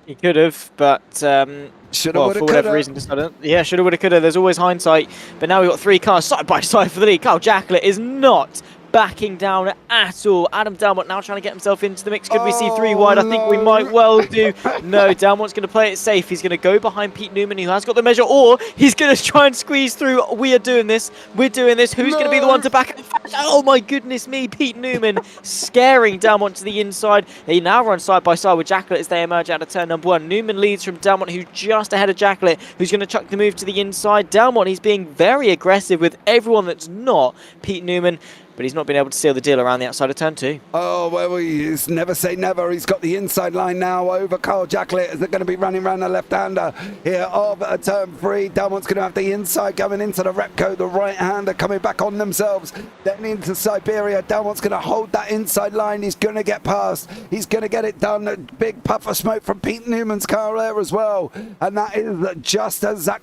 He could have, but shoulda, woulda, for whatever coulda. reason, decided. Yeah, shoulda, woulda, coulda. There's always hindsight. But now we've got three cars side by side for the lead. Carl Jacklett is not backing down at all. Adam Delmont now trying to get himself into the mix. Could we see three wide? I think we might well do. No, Delmont's going to play it safe. He's going to go behind Pete Newman, who has got the measure, or he's going to try and squeeze through. We are doing this. We're doing this. Who's going to be the one to back up? Oh my goodness me, Pete Newman scaring Delmont to the inside. He now runs side by side with Jacklett as they emerge out of turn number one. Newman leads from Delmont, who's just ahead of Jacklett, who's going to chuck the move to the inside. Delmont, he's being very aggressive with everyone that's not Pete Newman, but he's not been able to seal the deal around the outside of turn two. Oh, well, he's never say never. He's got the inside line now over Carl Jacklett as they're going to be running around the left-hander here of turn three. Delmont's going to have the inside going into the Repco, the right-hander coming back on themselves. Then into Siberia. Delmont's going to hold that inside line. He's going to get past. He's going to get it done. A big puff of smoke from Pete Newman's car there as well. And that is just as Zach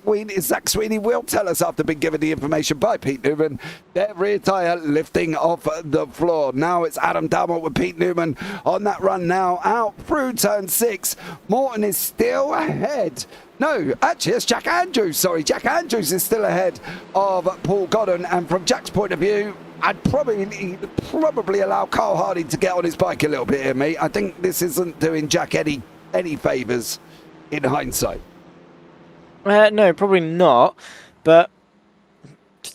Sweeney will tell us after being given the information by Pete Newman. Their rear tyre lifting off the floor. Now it's Adam Delmont with Pete Newman on that run now out through turn six. Morton is still ahead. No, actually it's Jack Andrews. Sorry, Jack Andrews is still ahead of Paul Godden, and from Jack's point of view, I'd probably allow Carl Hardy to get on his bike a little bit here, mate. I think this isn't doing Jack any favours in hindsight. No, probably not, but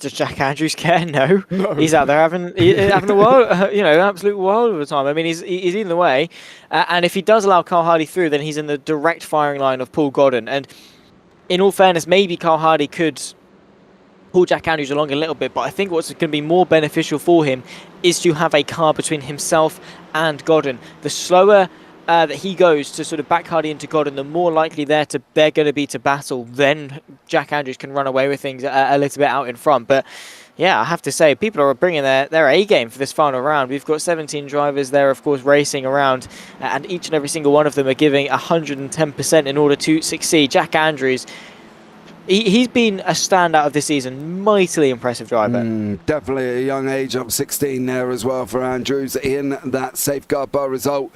does Jack Andrews care? No. He's out there having the world, absolute world of the time. I mean, he's in the way, and if he does allow Carl Hardy through, then he's in the direct firing line of Paul Godden. And in all fairness, maybe Carl Hardy could pull Jack Andrews along a little bit, but I think what's going to be more beneficial for him is to have a car between himself and Godden. The slower that he goes to sort of back Hardy into Godden, the more likely they're going to be to battle. Then Jack Andrews can run away with things a little bit out in front. But yeah, I have to say, people are bringing their A game for this final round. We've got 17 drivers there, of course, racing around, and each and every single one of them are giving 110% in order to succeed. Jack Andrews, he's been a standout of this season, mightily impressive driver. Definitely a young age of 16 there as well for Andrews in that safeguard bar result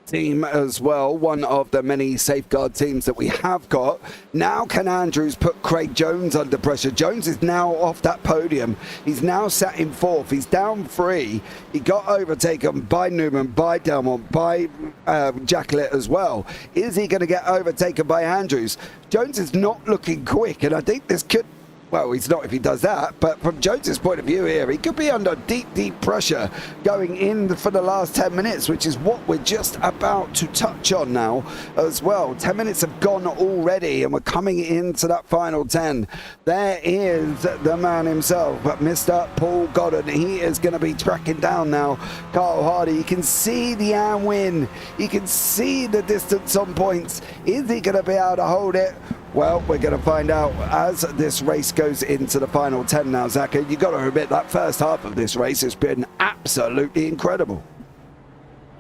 team as well, one of the many safeguard teams that we have got. Now can Andrews put Craig Jones under pressure? Jones is now off that podium. He's now sat in fourth. He's down 3. He got overtaken by Newman, by Delmont, by Jacklett as well. Is he going to get overtaken by Andrews? Jones is not looking quick, and I think this could Well, he's not if he does that, but from Jones's point of view here, he could be under deep pressure going in for the last 10 minutes, which is what we're just about to touch on now as well. 10 minutes have gone already, and we're coming into that final 10. There is the man himself, but Mr. Paul Godden. He is going to be tracking down now Carl Hardy. You can see the AM win. You can see the distance on points. Is he going to be able to hold it? Well, we're going to find out as this race goes into the final 10 now, Zach. And you've got to admit that first half of this race has been absolutely incredible.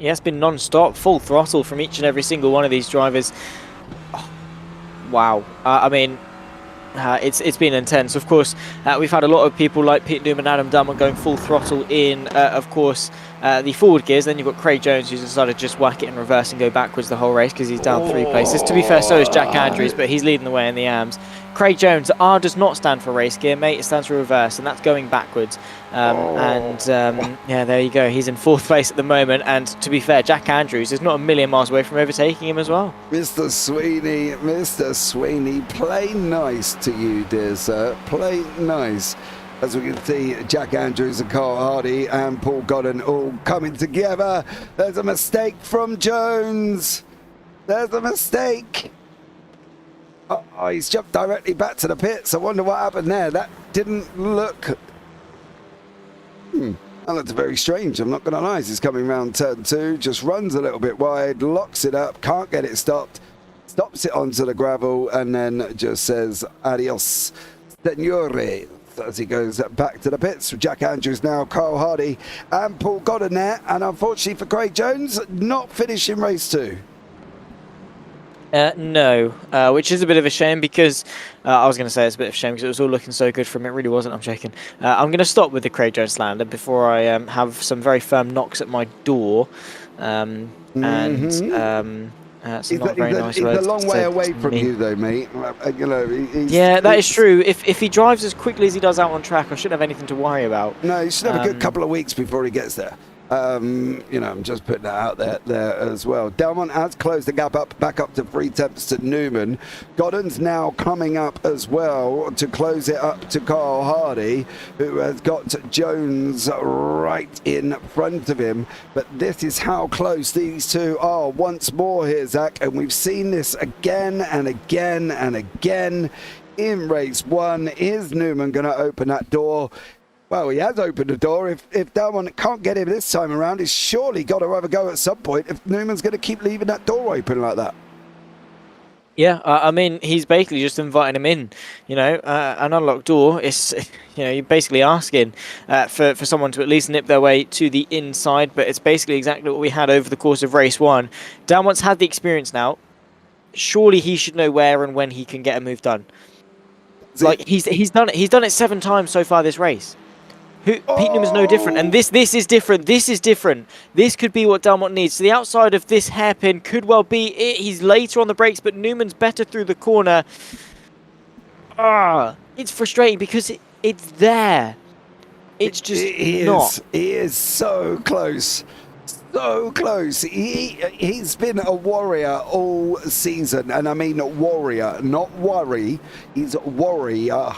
Yeah, it's been non-stop, full throttle from each and every single one of these drivers. Oh, wow. I mean, it's been intense. Of course, we've had a lot of people like Pete Newman and Adam Dunn going full throttle in, of course, the forward gears. Then you've got Craig Jones, who's decided to just whack it in reverse and go backwards the whole race because he's down 3 places. To be fair, so is Jack Andrews, but he's leading the way in the AMs. Craig Jones, R does not stand for race gear, mate. It stands for reverse, and that's going backwards. Yeah, there you go. He's in 4th place at the moment. And to be fair, Jack Andrews is not a million miles away from overtaking him as well. Mr. Sweeney, play nice to you, dear sir. Play nice. As we can see, Jack Andrews and Carl Hardy and Paul Godden all coming together. There's a mistake from Jones. There's a mistake. Oh, he's jumped directly back to the pits. I wonder what happened there. That didn't look... That looked very strange. I'm not going to lie. He's coming round turn 2, just runs a little bit wide, locks it up, can't get it stopped, stops it onto the gravel, and then just says, adios, senores, as he goes back to the pits. Jack Andrews now, Carl Hardy and Paul Godden there, and unfortunately for Craig Jones, not finishing race 2. No, which is a bit of a shame because I was going to say it's a bit of a shame because it was all looking so good for him. It really wasn't. I'm joking. I'm going to stop with the Craig Jones slander before I have some very firm knocks at my door. It's not very nice. He's a long way away from you, though, mate. You know, yeah, that is true. If he drives as quickly as he does out on track, I shouldn't have anything to worry about. No, he should have a good couple of weeks before he gets there. You know, I'm just putting that out there as well. Delmont has closed the gap back up to 3/10 to Newman. Godden's now coming up as well to close it up to Carl Hardy, who has got Jones right in front of him. But this is how close these two are once more here, Zach. And we've seen this again and again and again in race 1. Is Newman going to open that door? Well, he has opened the door. If Delmont can't get him this time around, he's surely got to have a go at some point if Newman's going to keep leaving that door open like that. Yeah, I mean, he's basically just inviting him in, you know, an unlocked door. It's, you know, you're basically asking for someone to at least nip their way to the inside, but it's basically exactly what we had over the course of race 1. Delmont's had the experience now. Surely he should know where and when he can get a move done. Like, he's done it. He's done it 7 times so far this race. Pete Newman's no different, and this is different. This is different. This could be what Delmont needs. So the outside of this hairpin could well be it. He's later on the brakes, but Newman's better through the corner. It's frustrating because it's there. It's just not. He is so close. So close. He's been a warrior all season, and I mean warrior, not worry. He's warrior,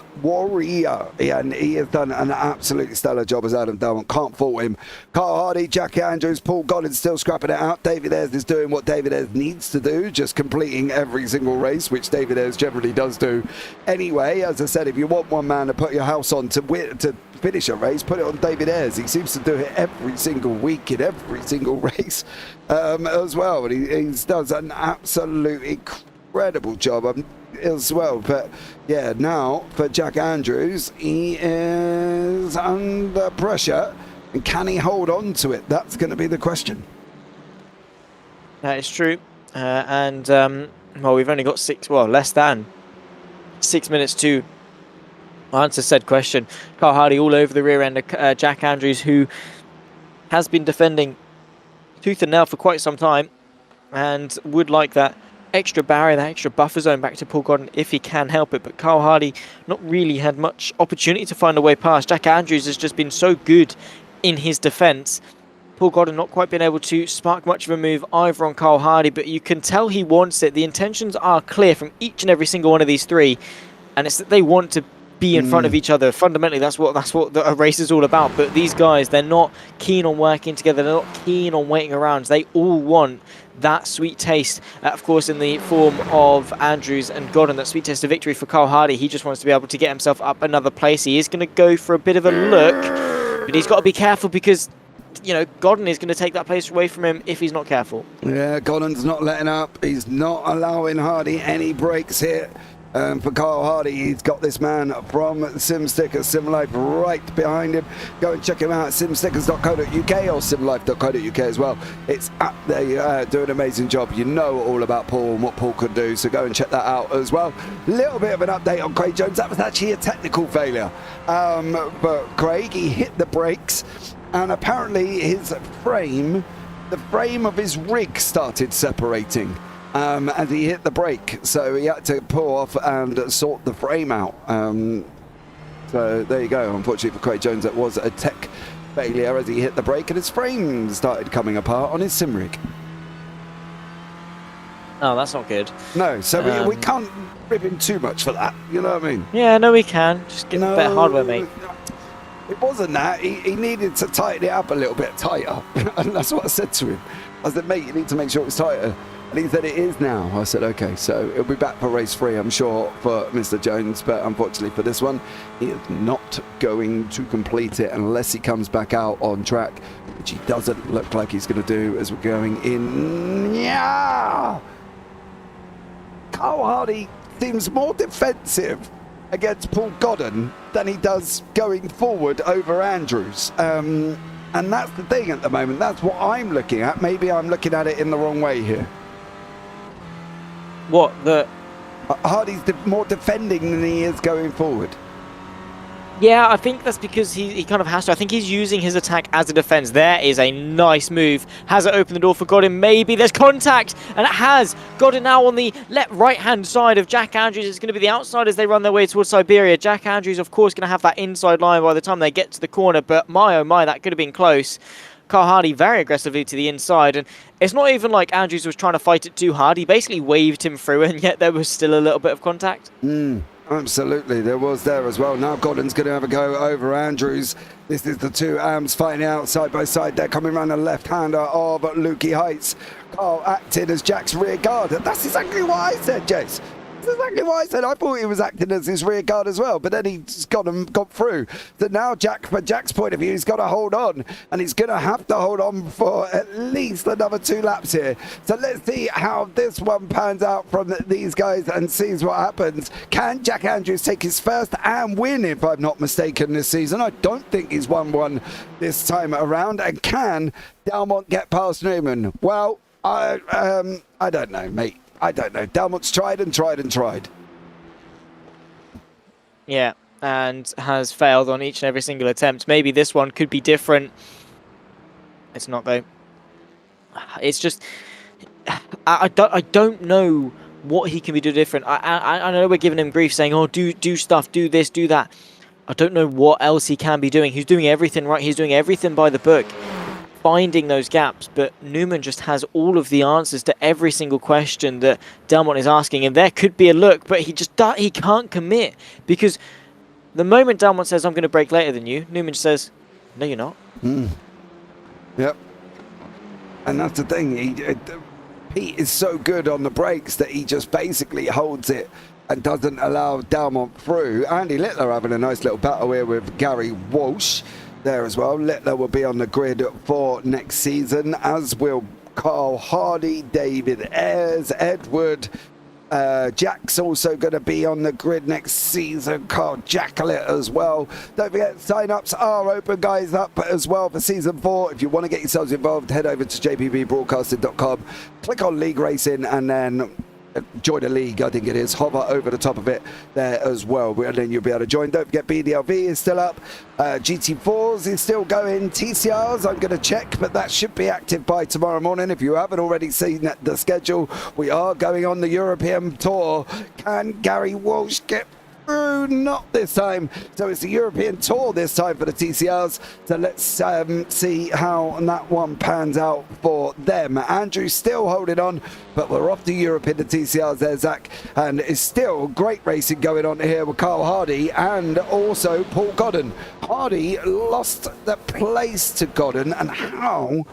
and he has done an absolutely stellar job as Adam Delmont. Can't fault him. Carl Hardy, Jack Andrews, Paul Godden still scrapping it out. David Ayres is doing what David Ayres needs to do, just completing every single race, which David Ayres generally does do. Anyway, as I said, if you want one man to put your house on to finish a race, put it on David Ayres. He seems to do it every single week in every single race as well, and he does an absolutely incredible job as well. But yeah, now for Jack Andrews, he is under pressure, and can he hold on to it? That's going to be the question. That is true, and well, we've only got less than 6 minutes to answer said question. Carl Hardy all over the rear end of Jack Andrews, who has been defending tooth and nail for quite some time and would like that extra barrier, that extra buffer zone back to Paul Godden if he can help it. But Carl Hardy not really had much opportunity to find a way past. Jack Andrews has just been so good in his defence. Paul Godden not quite been able to spark much of a move either on Carl Hardy, but you can tell he wants it. The intentions are clear from each and every single one of these three, and it's that they want to be in front of each other. Fundamentally, that's what a race is all about. But these guys, they're not keen on working together. They're not keen on waiting around. They all want that sweet taste, of course, in the form of Andrews and Godden, that sweet taste of victory for Kyle Hardy. He just wants to be able to get himself up another place. He is going to go for a bit of a look, but he's got to be careful because, you know, Godden is going to take that place away from him if he's not careful. Yeah, Godden's not letting up. He's not allowing Hardy any breaks here. For Kyle Hardy, he's got this man from SimStickers, SimLife, right behind him. Go and check him out at simstickers.co.uk or simlife.co.uk as well. It's up there, doing an amazing job. You know all about Paul and what Paul could do, so go and check that out as well. Little bit of an update on Craig Jones. That was actually a technical failure. But Craig, he hit the brakes, and apparently his frame, the frame of his rig started separating. As he hit the brake, so he had to pull off and sort the frame out. So there you go. Unfortunately for Craig Jones, that was a tech failure as he hit the brake and his frame started coming apart on his sim rig. Oh, that's not good. No, so we can't rib him too much for that, you know what I mean? Yeah, no, we can. Just get better hardware, mate. It wasn't that. He needed to tighten it up a little bit tighter. And that's what I said to him. I said, mate, you need to make sure it's tighter. And he said, it is now. I said, okay, so he'll be back for race 3, I'm sure, for Mr. Jones. But unfortunately for this one, he is not going to complete it unless he comes back out on track, which he doesn't look like he's going to do as we're going in. Yeah! Kyle Hardy seems more defensive against Paul Godden than he does going forward over Andrews. And that's the thing at the moment. That's what I'm looking at. Maybe I'm looking at it in the wrong way here. What? Hardy's more defending than he is going forward. Yeah, I think that's because he kind of has to. I think he's using his attack as a defense. There is a nice move. Has it opened the door for Godden? Maybe there's contact, and it has. Godden now on the right-hand side of Jack Andrews. It's going to be the outside as they run their way towards Siberia. Jack Andrews, of course, going to have that inside line by the time they get to the corner, but my oh my, that could have been close. Kyle Hardy very aggressively to the inside, and it's not even like Andrews was trying to fight it too hard. He basically waved him through, and yet there was still a little bit of contact. Absolutely, there was there as well. Now Godden's going to have a go over Andrews. This is the two AMs fighting out side by side. They're coming around the left-hander of Lukey Heights. Carl acting as Jack's rear guard. That's exactly what I said, Jace. That's exactly what I said. I thought he was acting as his rear guard as well, but then he's got through. So now from Jack's point of view, he's got to hold on, and he's going to have to hold on for at least another 2 laps here. So let's see how this one pans out from these guys and sees what happens. Can Jack Andrews take his first and win, if I'm not mistaken, this season? I don't think he's won one this time around. And can Dalmont get past Newman? Well, I don't know, mate. I don't know. Dalmont's tried and tried and tried. Yeah, and has failed on each and every single attempt. Maybe this one could be different. It's not, though. It's just... I don't know what he can be doing different. I know we're giving him grief saying, oh, do stuff, do this, do that. I don't know what else he can be doing. He's doing everything right. He's doing everything by the book, finding those gaps, but Newman just has all of the answers to every single question that Dalmont is asking, and there could be a look, but he can't commit, because the moment Dalmont says, I'm going to brake later than you, Newman just says, no, you're not. Yep. And that's the thing, Pete is so good on the brakes that he just basically holds it and doesn't allow Dalmont through. Andy Littler having a nice little battle here with Gary Walsh there as well. Littler will be on the grid for next season, as will Carl Hardy, David Ayres, Edward. Jack's also going to be on the grid next season. Carl Jacklett as well. Don't forget, sign-ups are open, guys, up as well for season 4. If you want to get yourselves involved, head over to JPBroadcasting.com, click on League Racing, and then join a league, I think it is. Hover over the top of it there as well, and then you'll be able to join. Don't forget, BDLV is still up. GT4s is still going. TCRs, I'm going to check, but that should be active by tomorrow morning. If you haven't already seen the schedule, we are going on the European Tour. Can Gary Walsh get Not this time. So it's the European Tour this time for the TCRs. So let's see how that one pans out for them. Andrew's still holding on, but we're off to Europe in the TCRs there, Zach. And it's still great racing going on here with Carl Hardy and also Paul Godden. Hardy lost the place to Godden, and how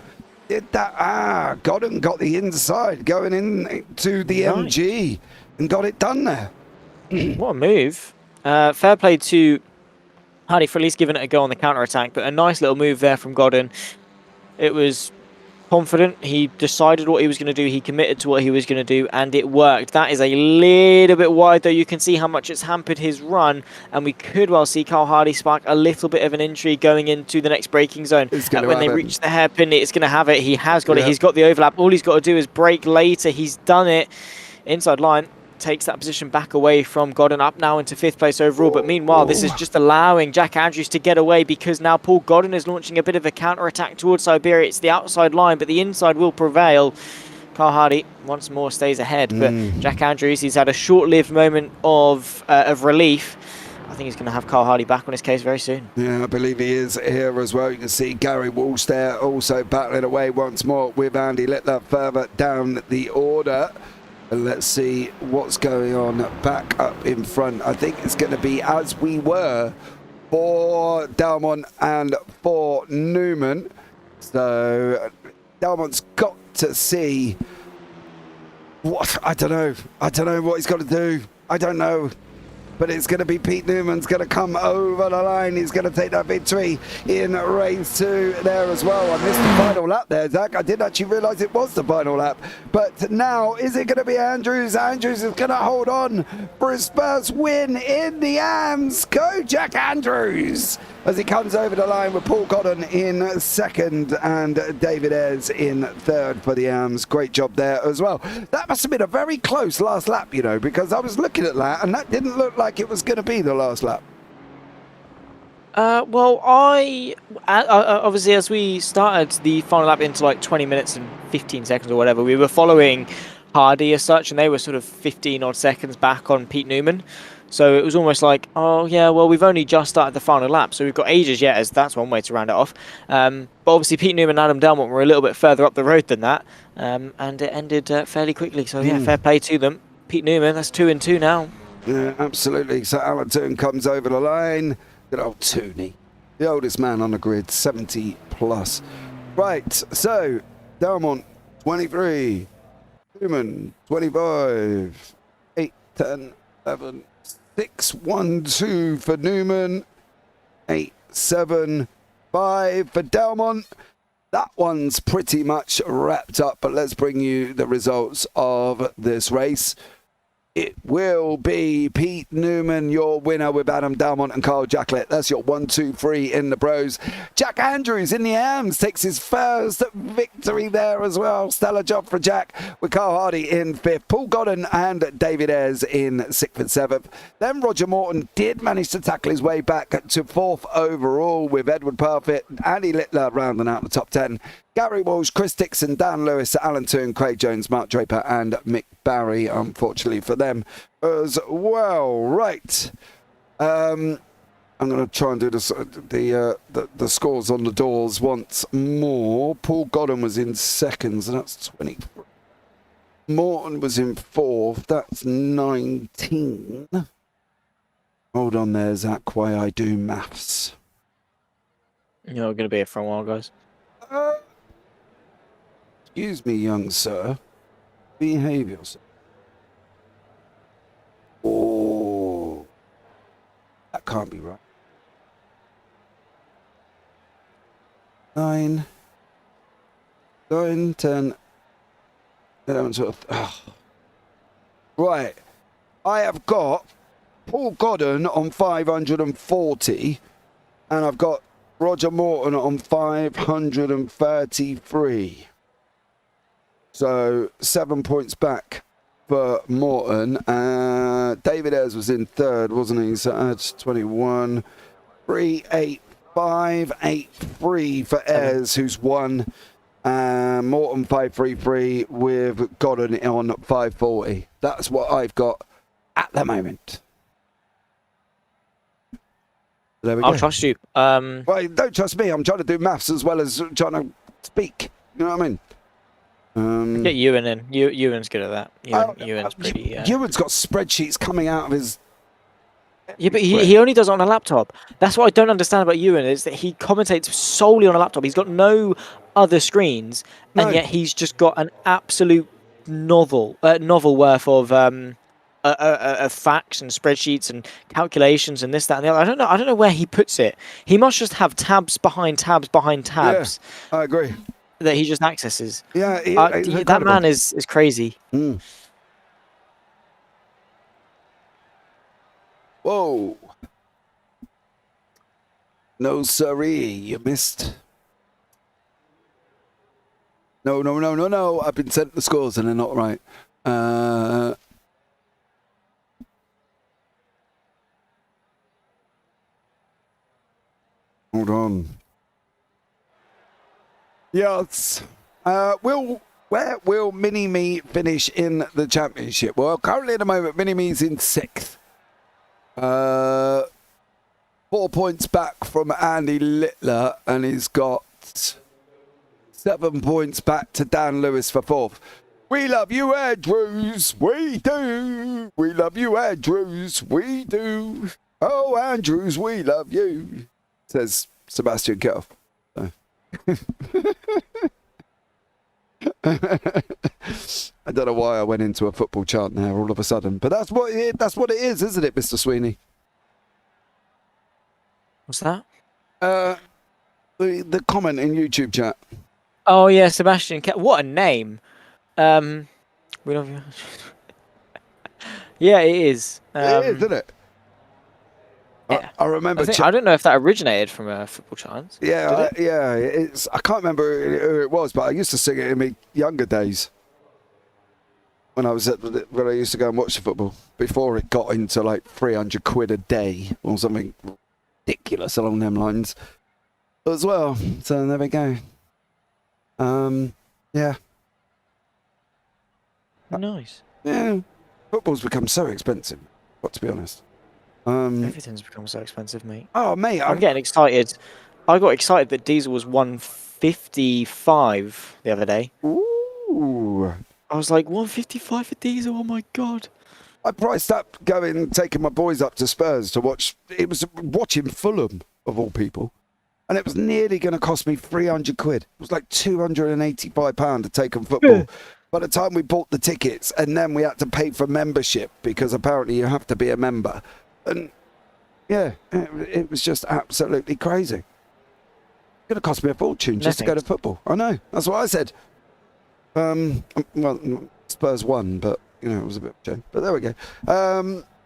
did that? Godden got the inside going into the MG and got it done there. What a move. Fair play to Hardy for at least giving it a go on the counter-attack, but a nice little move there from Godden. It was confident. He decided what he was going to do. He committed to what he was going to do, and it worked. That is a little bit wide, though. You can see how much it's hampered his run, and we could well see Carl Hardy spark a little bit of an intrigue going into the next braking zone. When they reach the hairpin, it's going to have it. He has got it. He's got the overlap. All he's got to do is brake later. He's done it. Inside line. Takes that position back away from Godden, up now into 5th place overall. But meanwhile, this is just allowing Jack Andrews to get away, because now Paul Godden is launching a bit of a counter-attack towards Siberia. It's the outside line, but the inside will prevail. Carl Hardy once more stays ahead, but Jack Andrews, he's had a short-lived moment of relief. I think he's going to have Carl Hardy back on his case very soon. Yeah, I believe he is here as well. You can see Gary Walsh there also battling away once more with Andy Littler further down the order. And let's see what's going on back up in front. I think it's going to be as we were for Dalmont and for Newman. So Dalmont's got to see what, I don't know what he's got to do. I don't know. But it's going to be Pete Newman's going to come over the line. He's going to take that victory in race 2 there as well. I missed the final lap there, Zach. I didn't actually realise it was the final lap. But now, is it going to be Andrews? Andrews is going to hold on for his first win in the AMS. Go, Jack Andrews! As he comes over the line with Paul Godden in 2nd and David Ayres in 3rd for the AMS. Great job there as well. That must have been a very close last lap, you know, because I was looking at that and that didn't look like it was going to be the last lap. Well, I obviously, as we started the final lap into like 20 minutes and 15 seconds or whatever, we were following Hardy as such, and they were sort of 15 odd seconds back on Pete Newman. So it was almost like, oh yeah, well, we've only just started the final lap, so we've got ages yet, as that's one way to round it off. But obviously Pete Newman and Adam Delmont were a little bit further up the road than that, and it ended fairly quickly. So yeah, fair play to them. Pete Newman, that's 2 and 2 now. Yeah, absolutely. So Alan Toon comes over the line. Good old Tooney, the oldest man on the grid, 70 plus. Right, so Delmont 23, Newman 25, 8, 10, 11, 6, 1, 2 for Newman, 8, 7, 5 for Delmont. That one's pretty much wrapped up, but let's bring you the results of this race. It will be Pete Newman, your winner, with Adam Delmont and Carl Jacklett. That's your 1, 2, 3 in the pros. Jack Andrews in the AMS takes his first victory there as well. Stellar job for Jack, with Carl Hardy in 5th. Paul Godden and David Ayres in 6th and 7th. Then Roger Morton did manage to tackle his way back to 4th overall, with Edward Parfitt, Andy Littler rounding out the top 10. Gary Walsh, Chris Dixon, Dan Lewis, Alan Toon, Craig Jones, Mark Draper and Mick Barry, unfortunately for them as well. Right. I'm going to try and do the scores on the doors once more. Paul Godden was in 2nd, so that's 20. Morton was in 4th, that's 19. Hold on there, Zach, while I do maths. You're going to be here for a while, guys. Excuse me, young sir. Behave yourself. Oh, that can't be right. 9, 10, 11, 12. Oh. Right. I have got Paul Godden on 540, and I've got Roger Morton on 533. So 7 points back for Morton. David Ayres was in 3rd, wasn't he? So that's 21. 3, 8, 5, 8, 3 for Ayres, who's won. Morton 533 with Godden on 540. That's what I've got at the moment. There we I'll go. trust you. Well, don't trust me. I'm trying to do maths as well as trying to speak. You know what I mean? Get Ewan in. Ewan's good at that. Ewan's pretty. Ewan's got spreadsheets coming out of his. Yeah, but he only does it on a laptop. That's what I don't understand about Ewan is that he commentates solely on a laptop. He's got no other screens, and yet he's just got an absolute novel worth of facts and spreadsheets and calculations and this, that, and the other. I don't know where he puts it. He must just have tabs behind tabs behind tabs. Yeah, I agree. That he just accesses. Yeah, that man is crazy. Mm. Whoa. No, sirree, you missed. No. I've been sent the scores and they're not right. Hold on. Yes. Where will Mini-Me finish in the championship? Well, currently at the moment, Mini-Me's in 6th. 4 points back from Andy Littler, and he's got 7 points back to Dan Lewis for 4th. We love you, Andrews. We do. We love you, Andrews. We do. Oh, Andrews, we love you, says Sebastian Kelf. I don't know why I went into a football chant now all of a sudden, but that's what it is, isn't it, Mr. Sweeney? What's that? The comment in YouTube chat. Oh yeah, Sebastian. What a name. We love you. Yeah, it is. It is, isn't it? Yeah. I remember. I don't know if that originated from a football chant. Yeah, yeah. I can't remember who it was, but I used to sing it in my younger days when I used to go and watch the football before it got into like 300 quid a day or something ridiculous along them lines as well. So there we go. Yeah. Nice. Yeah. Football's become so expensive. Got to be honest. Everything's become so expensive, mate. Oh, mate, I'm getting excited. I got excited that diesel was 155 the other day. Ooh. I was like, 155 for diesel? Oh my god. I priced up taking my boys up to Spurs to watch. It was watching Fulham, of all people. And it was nearly going to cost me 300 quid. It was like £285 to take them football. By the time we bought the tickets, and then we had to pay for membership because apparently you have to be a member. And yeah, it was just absolutely crazy. It's going to cost me a fortune just to go to football. I know. That's what I said. Well, Spurs won, but you know, it was a bit of a shame. But there we go.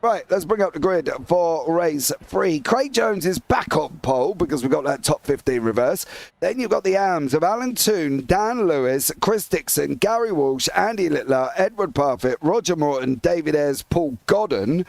Right, let's bring up the grid for race 3. Craig Jones is back on pole because we've got that top 15 reverse. Then you've got the arms of Alan Toon, Dan Lewis, Chris Dixon, Gary Walsh, Andy Littler, Edward Parfitt, Roger Morton, David Ayres, Paul Godden.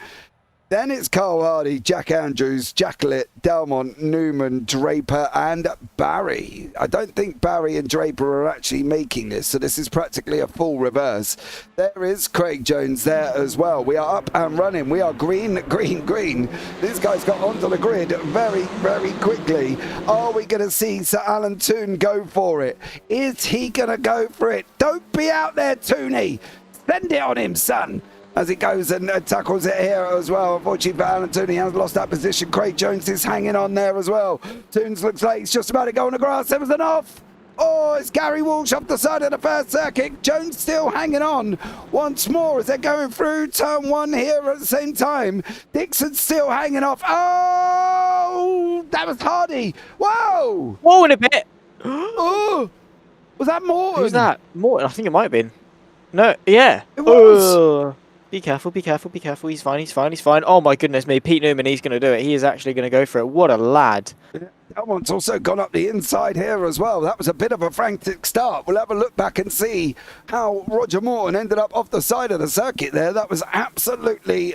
Then it's Carl Hardy, Jack Andrews, Jack Litt, Delmont, Newman, Draper, and Barry. I don't think Barry and Draper are actually making this, so this is practically a full reverse. There is Craig Jones there as well. We are up and running. We are green. This guy's got onto the grid very, very quickly. Are we going to see Sir Alan Toon go for it? Is he going to go for it? Don't be out there, Tooney. Send it on him, son. As he goes and tackles it here as well. Unfortunately for Alan Toon, he has lost that position. Craig Jones is hanging on there as well. Toons looks like he's just about to go on the grass. There was an off. Oh, it's Gary Walsh off the side of the first circuit. Jones still hanging on once more as they're going through turn 1 here at the same time. Dixon's still hanging off. Oh, that was Hardy. Whoa. Whoa, in a bit. Oh, was that Morton? Who's that? Morton? I think it might have been. No, yeah. It was. Be careful, be careful, be careful. He's fine, he's fine, he's fine. Oh my goodness me, Pete Newman, he's going to do it. He is actually going to go for it. What a lad. That one's also gone up the inside here as well. That was a bit of a frantic start. We'll have a look back and see how Roger Morton ended up off the side of the circuit there. That was absolutely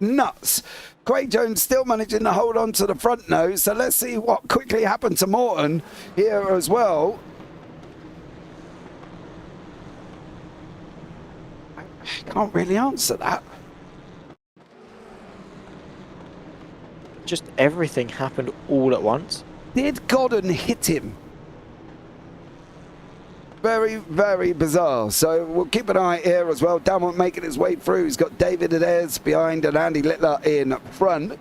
nuts. Craig Jones still managing to hold on to the front nose. So let's see what quickly happened to Morton here as well. Can't really answer that. just everything happened all at once. Did Godden hit him? Very, very bizarre. So we'll keep an eye here as well. Dalmont making his way through. He's got David Adair behind and Andy Littler in front.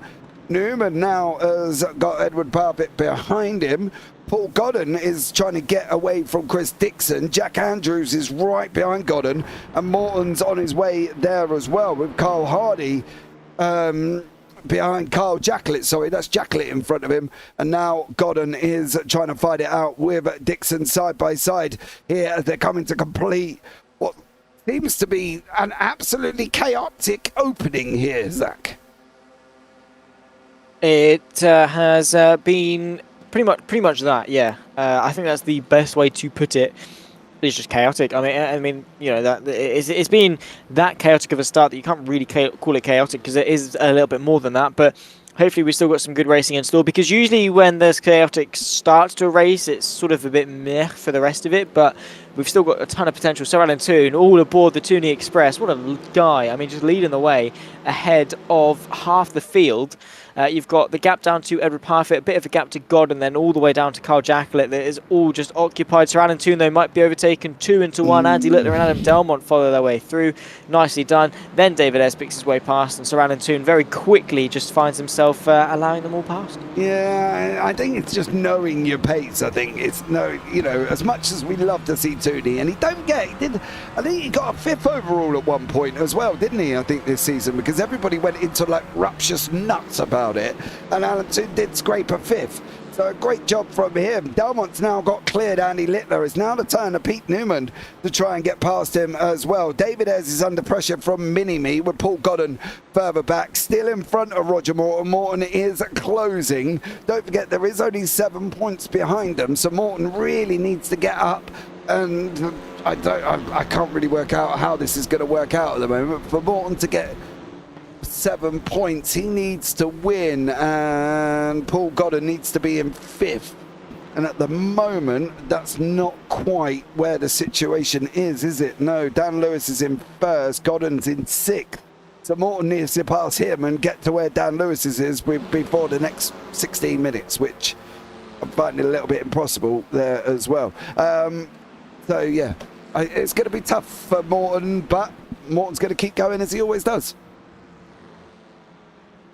Newman now has got Edward Parfitt behind him. Paul Godden is trying to get away from Chris Dixon. Jack Andrews is right behind Godden, and Morton's on his way there as well with Carl Hardy behind Carl Jacklett. Sorry, that's Jacklett in front of him. And now Godden is trying to fight it out with Dixon side by side here as they're coming to complete what seems to be an absolutely chaotic opening here, Zach. It has been pretty much that, yeah. I think that's the best way to put it. It's just chaotic. I mean, you know, that it's been that chaotic of a start that you can't really call it chaotic, because it is a little bit more than that. But hopefully we've still got some good racing in store, because usually when there's chaotic starts to a race, it's sort of a bit meh for the rest of it. But we've still got a ton of potential. So Alan Toon, all aboard the Toonie Express. What a guy. I mean, just leading the way ahead of half the field. You've got the gap down to Edward Parfitt, a bit of a gap to God, and then all the way down to Carl Jacklett. That is all just occupied. Sir Alan Toon, though, might be overtaken 2-1. Andy Littler and Adam Delmont follow their way through. Nicely done. Then David S picks his way past, and Sir Alan Toon very quickly just finds himself allowing them all past. Yeah, I think it's just knowing your pace. I think it's you know, as much as we love to see Toonie, and I think he got a 5th overall at one point as well, didn't he? I think this season, because everybody went into like rapturous nuts about it, and Alan Toon did scrape a 5th. So a great job from him. Delmont's now got cleared. Andy Littler is now the turn of Pete Newman to try and get past him as well. David Ayres is under pressure from Mini-Me with Paul Godden further back, still in front of Roger Morton. Morton is closing. Don't forget, there is only 7 points behind them, so Morton really needs to get up. And I can't really work out how this is going to work out at the moment. For Morton to get 7 points, he needs to win, and Paul Godden needs to be in 5th. And at the moment, that's not quite where the situation is it? No, Dan Lewis is in 1st, Godden's in 6th. So Morton needs to pass him and get to where Dan Lewis is before the next 16 minutes, which I'm finding a little bit impossible there as well. So yeah, it's going to be tough for Morton, but Morton's going to keep going as he always does.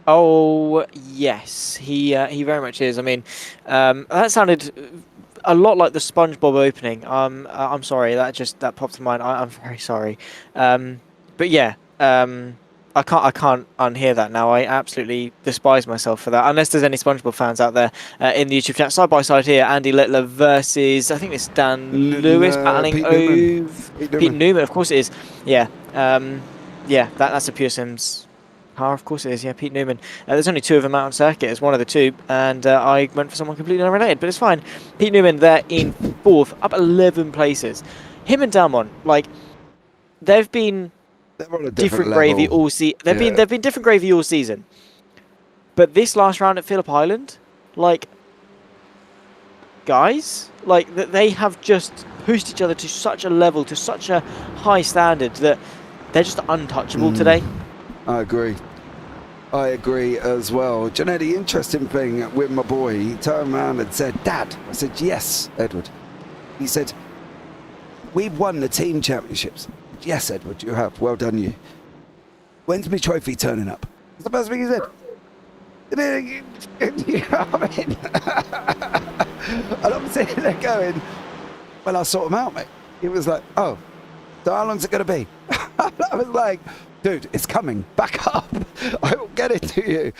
Oh yes, he very much is. I mean, that sounded a lot like the SpongeBob opening. I'm sorry, that popped to mind. I'm very sorry. But yeah, I can't unhear that now. I absolutely despise myself for that. Unless there's any SpongeBob fans out there in the YouTube chat. Side by side here, Andy Littler versus, I think it's Dan Lewis battling Pete Newman. Of course it is. Yeah, yeah. That's a Pure Sims car. Of course it is. Yeah, Pete Newman. There's only 2 of them out on circuit. It's one of the 2, and I went for someone completely unrelated, but it's fine. Pete Newman there in 4th, up 11 places. Him and Delmont, like, they've been different gravy all season. They've been different gravy all season. But this last round at Phillip Island, like, guys, like, they have just pushed each other to such a level, to such a high standard that they're just untouchable today. I agree as well. Do you know the interesting thing with my boy? He turned around and said, "Dad." I said, "Yes, Edward." He said, "We've won the team championships." "Yes, Edward, you have. Well done, you." "When's my trophy turning up?" That's the first thing he said. You know what I mean? And I'm sitting there going, "Well, I'll sort them out, mate." He was like, "Oh, so how long's it going to be?" I was like, "Dude, it's coming. Back up. I will get it to you.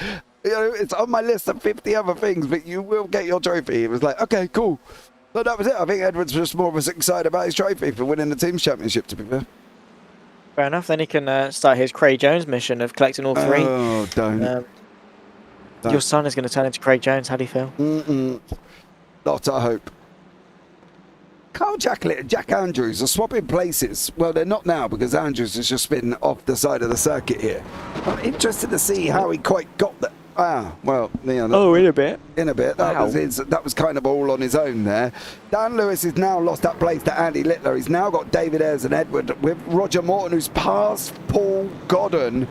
You know, it's on my list of 50 other things, but you will get your trophy." He was like, "Okay, cool." So that was it. I think Edward's just more of us excited about his trophy for winning the team's championship, to be fair. Fair enough. Then he can start his Craig Jones mission of collecting all 3. Oh, don't. Your son is going to turn into Craig Jones. How do you feel? Not, I hope. Carl Jacklett and Jack Andrews are swapping places. Well, they're not now, because Andrews has just been off the side of the circuit here. I'm interested to see how he quite got that. Well, you know, in a bit. In a bit. That was kind of all on his own there. Dan Lewis has now lost that place to Andy Littler. He's now got David Ayres and Edward with Roger Morton, who's passed Paul Godden.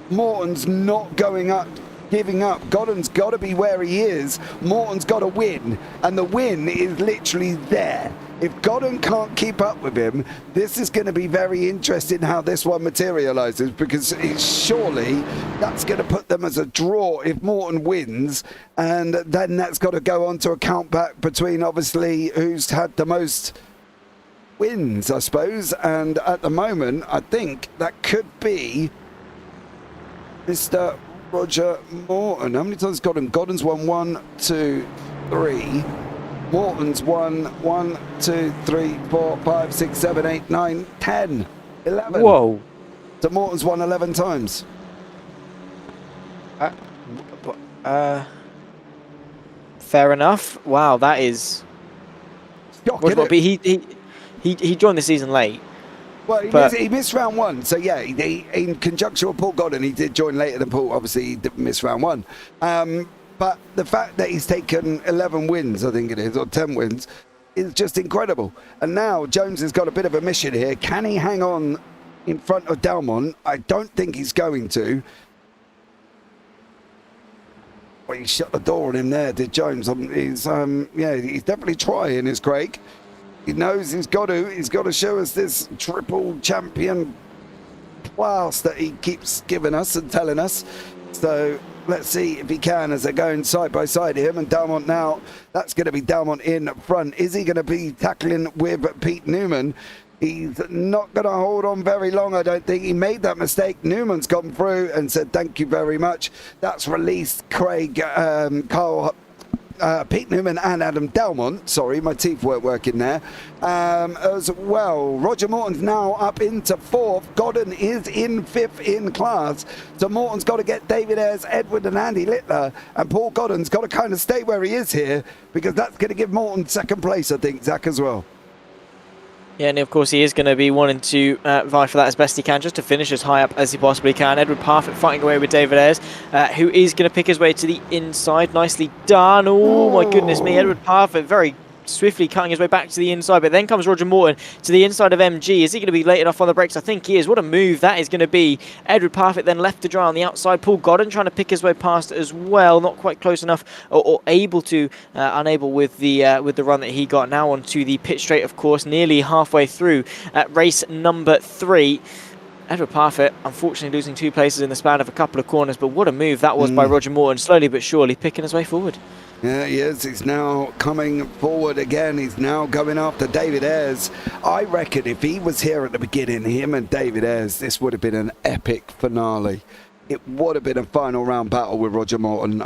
Morton's not going up giving up. Godden's got to be where he is. Morton's got to win, and the win is literally there. If Godden can't keep up with him, this is going to be very interesting how this one materialises, because surely that's going to put them as a draw if Morton wins, and then that's got to go on to a count back between obviously who's had the most wins, I suppose. And at the moment, I think that could be Mr. Roger Morton. How many times Godden? Godden's won 1, 2, 3. Morton's won 1, 2, 3, 4, 5, 6, 7, 8, 9, 10, 11. Whoa. So Morton's won 11 times. Fair enough. Wow, that is. Shocking, But he joined the season late. Well, he missed round 1, so yeah, in conjunction with Paul Godden, he did join later than Paul. Obviously, he did miss round 1. But the fact that he's taken 11 wins, I think it is, or 10 wins, is just incredible. And now Jones has got a bit of a mission here. Can he hang on in front of Dalmont? I don't think he's going to. Well, he shut the door on him there, did Jones. He's definitely trying, is Craig. He knows he's got to show us this triple champion class that he keeps giving us and telling us. So let's see if he can, as they're going side by side, him and Dalmont now. That's going to be Dalmont in front. Is he going to be tackling with Pete Newman? He's not going to hold on very long, I don't think. He made that mistake. Newman's gone through and said thank you very much. That's released Craig, Pete Newman and Adam Dalmont. Sorry, my teeth weren't working there. As well, Roger Morton's now up into 4th. Godden is in 5th in class. So Morton's got to get David Ayres, Edward and Andy Littler. And Paul Godden's got to kind of stay where he is here, because that's going to give Morton 2nd place, I think, Zach, as well. Yeah, and of course he is going to be wanting to vie for that as best he can, just to finish as high up as he possibly can. Edward Parfitt fighting away with David Ayres, who is going to pick his way to the inside. Nicely done. Oh, my goodness me. Edward Parfitt very swiftly cutting his way back to the inside, but then comes Roger Morton to the inside of MG. Is he going to be late enough on the brakes? I think he is. What a move that is going to be. Edward Parfitt then left to dry on the outside. Paul Godden trying to pick his way past as well, not quite close enough, or able to, unable with the run that he got. Now onto the pit straight, of course, nearly halfway through race number 3. Edward Parfitt, unfortunately losing 2 places in the span of a couple of corners, but what a move that was by Roger Morton, slowly but surely picking his way forward. Yeah, he is. He's now coming forward again. He's now going after David Ayres. I reckon if he was here at the beginning, him and David Ayres, this would have been an epic finale. It would have been a final round battle with Roger Morton.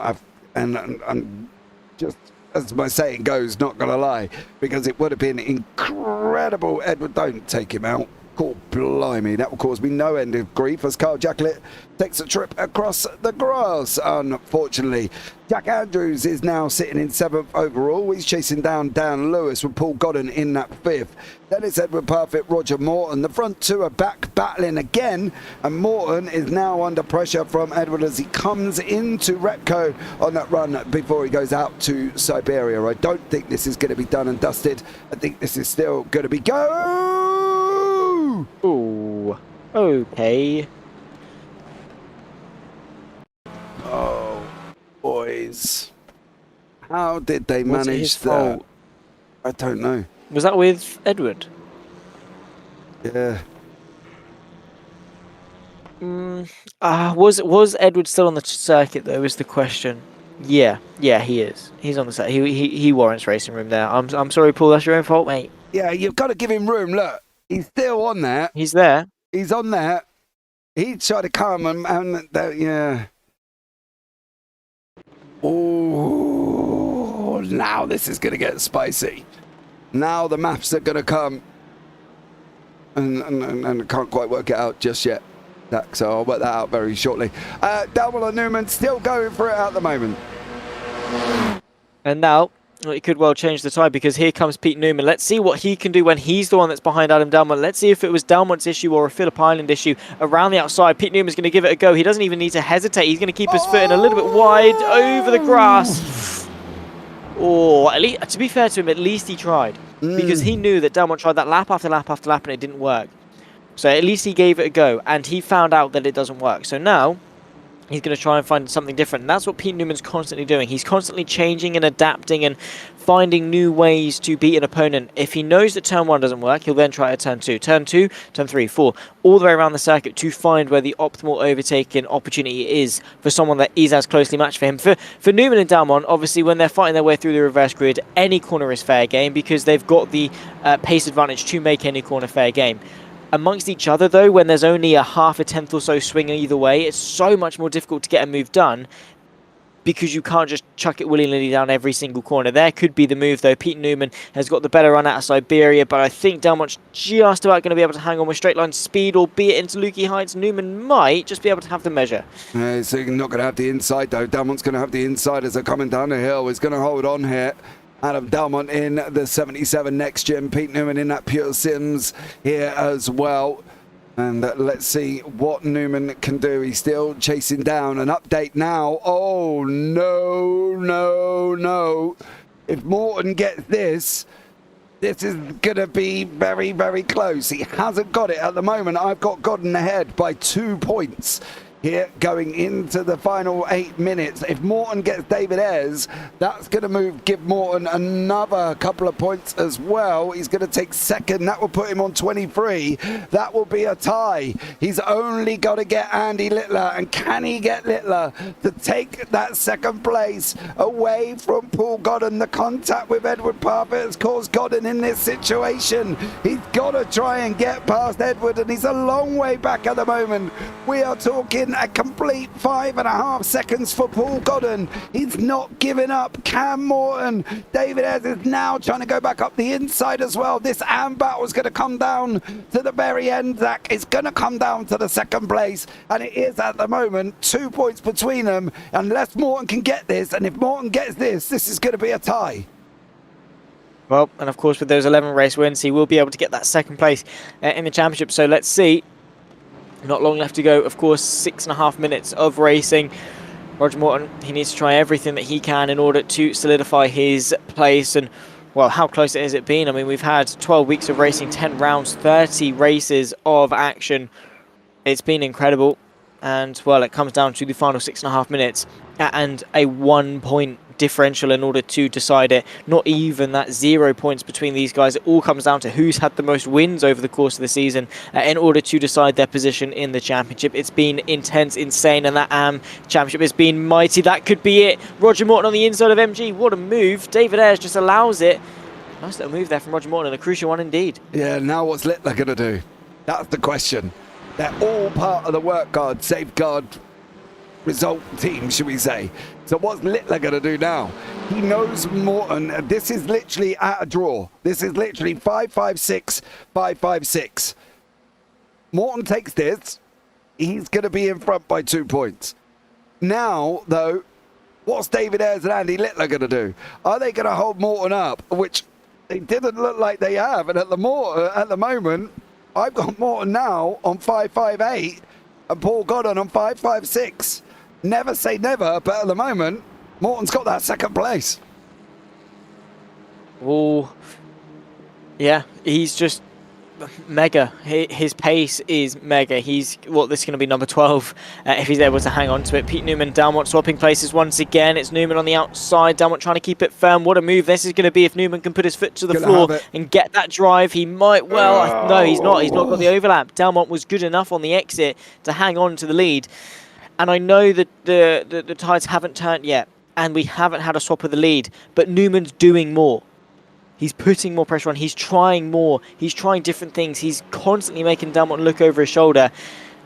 And just as my saying goes, not going to lie, because it would have been incredible. Edward, don't take him out. God blimey, that will cause me no end of grief as Carl Jacklett takes a trip across the grass, unfortunately. Jack Andrews is now sitting in 7th overall. He's chasing down Dan Lewis with Paul Godden in that 5th. Then it's Edward Parfitt, Roger Morton. The front 2 are back battling again, and Morton is now under pressure from Edward as he comes into Repco on that run before he goes out to Siberia. I don't think this is going to be done and dusted. I think this is still going to be go! Ooh, okay. Oh, boys. How did they manage that? I don't know. Was that with Edward? Yeah. Was Edward still on the circuit, though, is the question. Yeah, he is. He's on the circuit. He warrants racing room there. I'm sorry, Paul, that's your own fault, mate. Yeah, you've got to give him room. Look, he's still on there. He's there. He's on there. He tried to come and yeah. Oh, now this is going to get spicy. Now the maths are going to come. And I can't quite work it out just yet. So I'll work that out very shortly. Dalmont and Newman still going for it at the moment. And now it could well change the tide, because here comes Pete Newman. Let's see what he can do when he's the one that's behind Adam Dalmont. Let's see if it was Dalmont's issue or a Phillip Island issue around the outside. Pete Newman's going to give it a go. He doesn't even need to hesitate. He's going to keep his foot in a little bit wide over the grass. Oh, at least, to be fair to him, at least he tried. Because he knew that Dalmont tried that lap after lap after lap and it didn't work. So at least he gave it a go, and he found out that it doesn't work. So now he's going to try and find something different. And that's what Pete Newman's constantly doing. He's constantly changing and adapting and finding new ways to beat an opponent. If he knows that turn 1 doesn't work, he'll then try a turn 2, turn 3, 4, all the way around the circuit to find where the optimal overtaking opportunity is for someone that is as closely matched for him. For Newman and Dalmont, obviously, when they're fighting their way through the reverse grid, any corner is fair game because they've got the pace advantage to make any corner fair game. Amongst each other, though, when there's only a half a tenth or so swing either way, it's so much more difficult to get a move done because you can't just chuck it willy-nilly down every single corner. There could be the move, though. Pete Newman has got the better run out of Siberia, but I think Dalmont's just about going to be able to hang on with straight line speed, albeit into Lukey Heights. Newman might just be able to have the measure. So you're not going to have the inside, though. Dalmont's going to have the inside as they're coming down the hill. He's going to hold on here. Adam Dalmont in the 77 Next Gen. Pete Newman in that Pure Sims here as well. And let's see what Newman can do. He's still chasing down. An update now. Oh, no. If Morton gets this, this is going to be very, very close. He hasn't got it at the moment. I've got Godden ahead by 2 points here going into the final 8 minutes. If Morton gets David Ayres, that's going to give Morton another couple of points as well. He's going to take second. That will put him on 23. That will be a tie. He's only got to get Andy Littler. And can he get Littler to take that second place away from Paul Godden? The contact with Edward Parfitt has caused Godden in this situation. He's got to try and get past Edward, and he's a long way back at the moment. We are talking a complete 5.5 seconds for Paul Godden. He's not giving up. Cam Morton, David Ayres is now trying to go back up the inside as well. This AM battle is going to come down to the very end, Zach. It's going to come down to the second place, and it is at the moment 2 points between them. Unless Morton can get this, and if Morton gets this, this is going to be a tie. Well, and of course with those 11 race wins, he will be able to get that second place in the championship. So let's see. Not long left to go. Of course, 6.5 minutes of racing. Roger Morton, he needs to try everything that he can in order to solidify his place. And, well, how close has it been? I mean, we've had 12 weeks of racing, 10 rounds, 30 races of action. It's been incredible. And, well, it comes down to the final 6.5 minutes and a 1 point differential in order to decide it. Not even that 0 points between these guys. It all comes down to who's had the most wins over the course of the season in order to decide their position in the championship. It's been intense, insane, and that championship has been mighty. That could be it. Roger Morton on the inside of MG. What a move. David Ayres just allows it. Nice little move there from Roger Morton, and a crucial one indeed. Yeah, now what's Littler going to do? That's the question. They're all part of the work guard, safeguard result team, should we say. So what's Littler going to do now? He knows Morton. This is literally at a draw. This is literally 5-5-6, 5-5-6. Morton takes this. He's going to be in front by 2 points. Now, though, what's David Ayres and Andy Littler going to do? Are they going to hold Morton up? Which they didn't look like they have. And at the moment, I've got Morton now on 5-5-8 and Paul Godden on 5-5-6. Never say never, but at the moment, Morton's got that second place. Oh, yeah, he's just mega. His pace is mega. This is going to be number 12 if he's able to hang on to it. Pete Newman, Dalmont swapping places once again. It's Newman on the outside. Dalmont trying to keep it firm. What a move this is going to be if Newman can put his foot to the floor and get that drive. He might well. No, he's not. He's not got the overlap. Dalmont was good enough on the exit to hang on to the lead. And I know that the tides haven't turned yet, and we haven't had a swap of the lead, but Newman's doing more. He's putting more pressure on. He's trying more. He's trying different things. He's constantly making Dalmont look over his shoulder.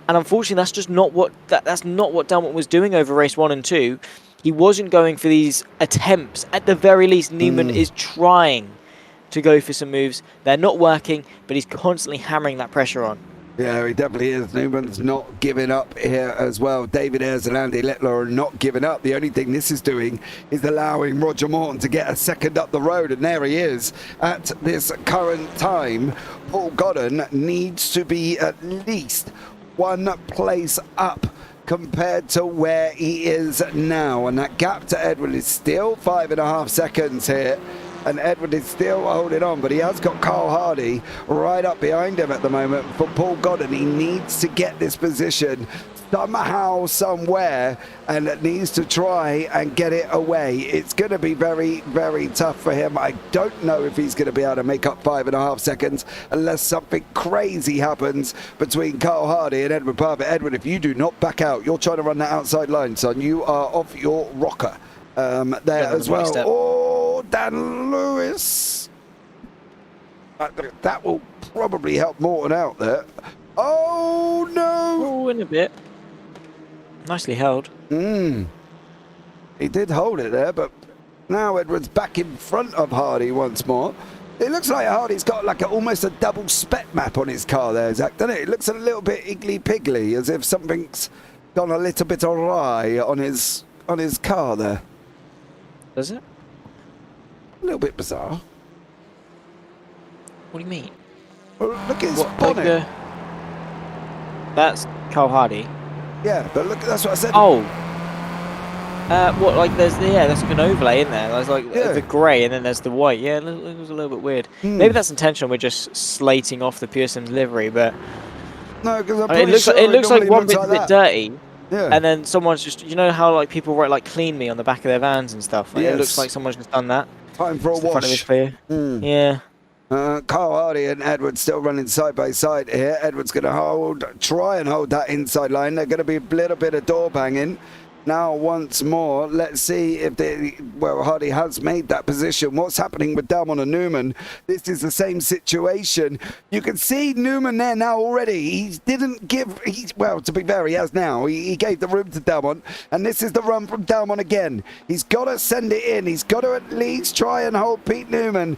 And unfortunately, that's just not what that's not what Dalmont was doing over race 1 and 2. He wasn't going for these attempts. At the very least, Newman is trying to go for some moves. They're not working, but he's constantly hammering that pressure on. Yeah, he definitely is. Newman's not giving up here as well. David Ayres and Andy Littler are not giving up. The only thing this is doing is allowing Roger Morton to get a second up the road, and there he is at this current time. Paul Godden needs to be at least 1 place up compared to where he is now, and that gap to Edward is still 5.5 seconds here. and Edward is still holding on, but he has got Carl Hardy right up behind him at the moment for Paul Godden. He needs to get this position somehow, somewhere, and needs to try and get it away. It's going to be very, very tough for him. I don't know if he's going to be able to make up 5.5 seconds unless something crazy happens between Carl Hardy and Edward Parfitt. Edward, if you do not back out, you're trying to run that outside line, son. You are off your rocker there as well. Oh, Dan Lewis. That will probably help Morton out there. Oh, no. Oh, in a bit. Nicely held. He did hold it there, but now Edward's back in front of Hardy once more. It looks like Hardy's got like almost a double spec map on his car there, Zach, doesn't it? It looks a little bit iggly-piggly, as if something's gone a little bit awry on his car there. Does it? A little bit bizarre. What do you mean? Well, look at his What, bonnet. That's Carl Hardy. Yeah, but look, that's what I said. Oh. What, like there's like an overlay in there. There's like the grey and then there's the white. Yeah, it was a little bit weird. Maybe that's intentional. We're just slating off the Pearson livery, but No, because it looks like one bit's a bit dirty. Yeah. And then someone's just, you know how like people write like "clean me" on the back of their vans and stuff. Like, Yes. It looks like someone's just done that. Time for a The front of his wash. Clio. Yeah. Carl Hardy and Edward still running side by side here. Edward's going to try and hold that inside line. They're going to be a little bit of door banging. Now once more, let's see if Hardy has made that position. What's happening with Dalmon and Newman? This is the same situation. You can see Newman there now already. He didn't give, well, to be fair, he has now. He gave the room to Dalmon, and this is the run from Dalmon again. He's got to send it in. He's got to at least try and hold Pete Newman.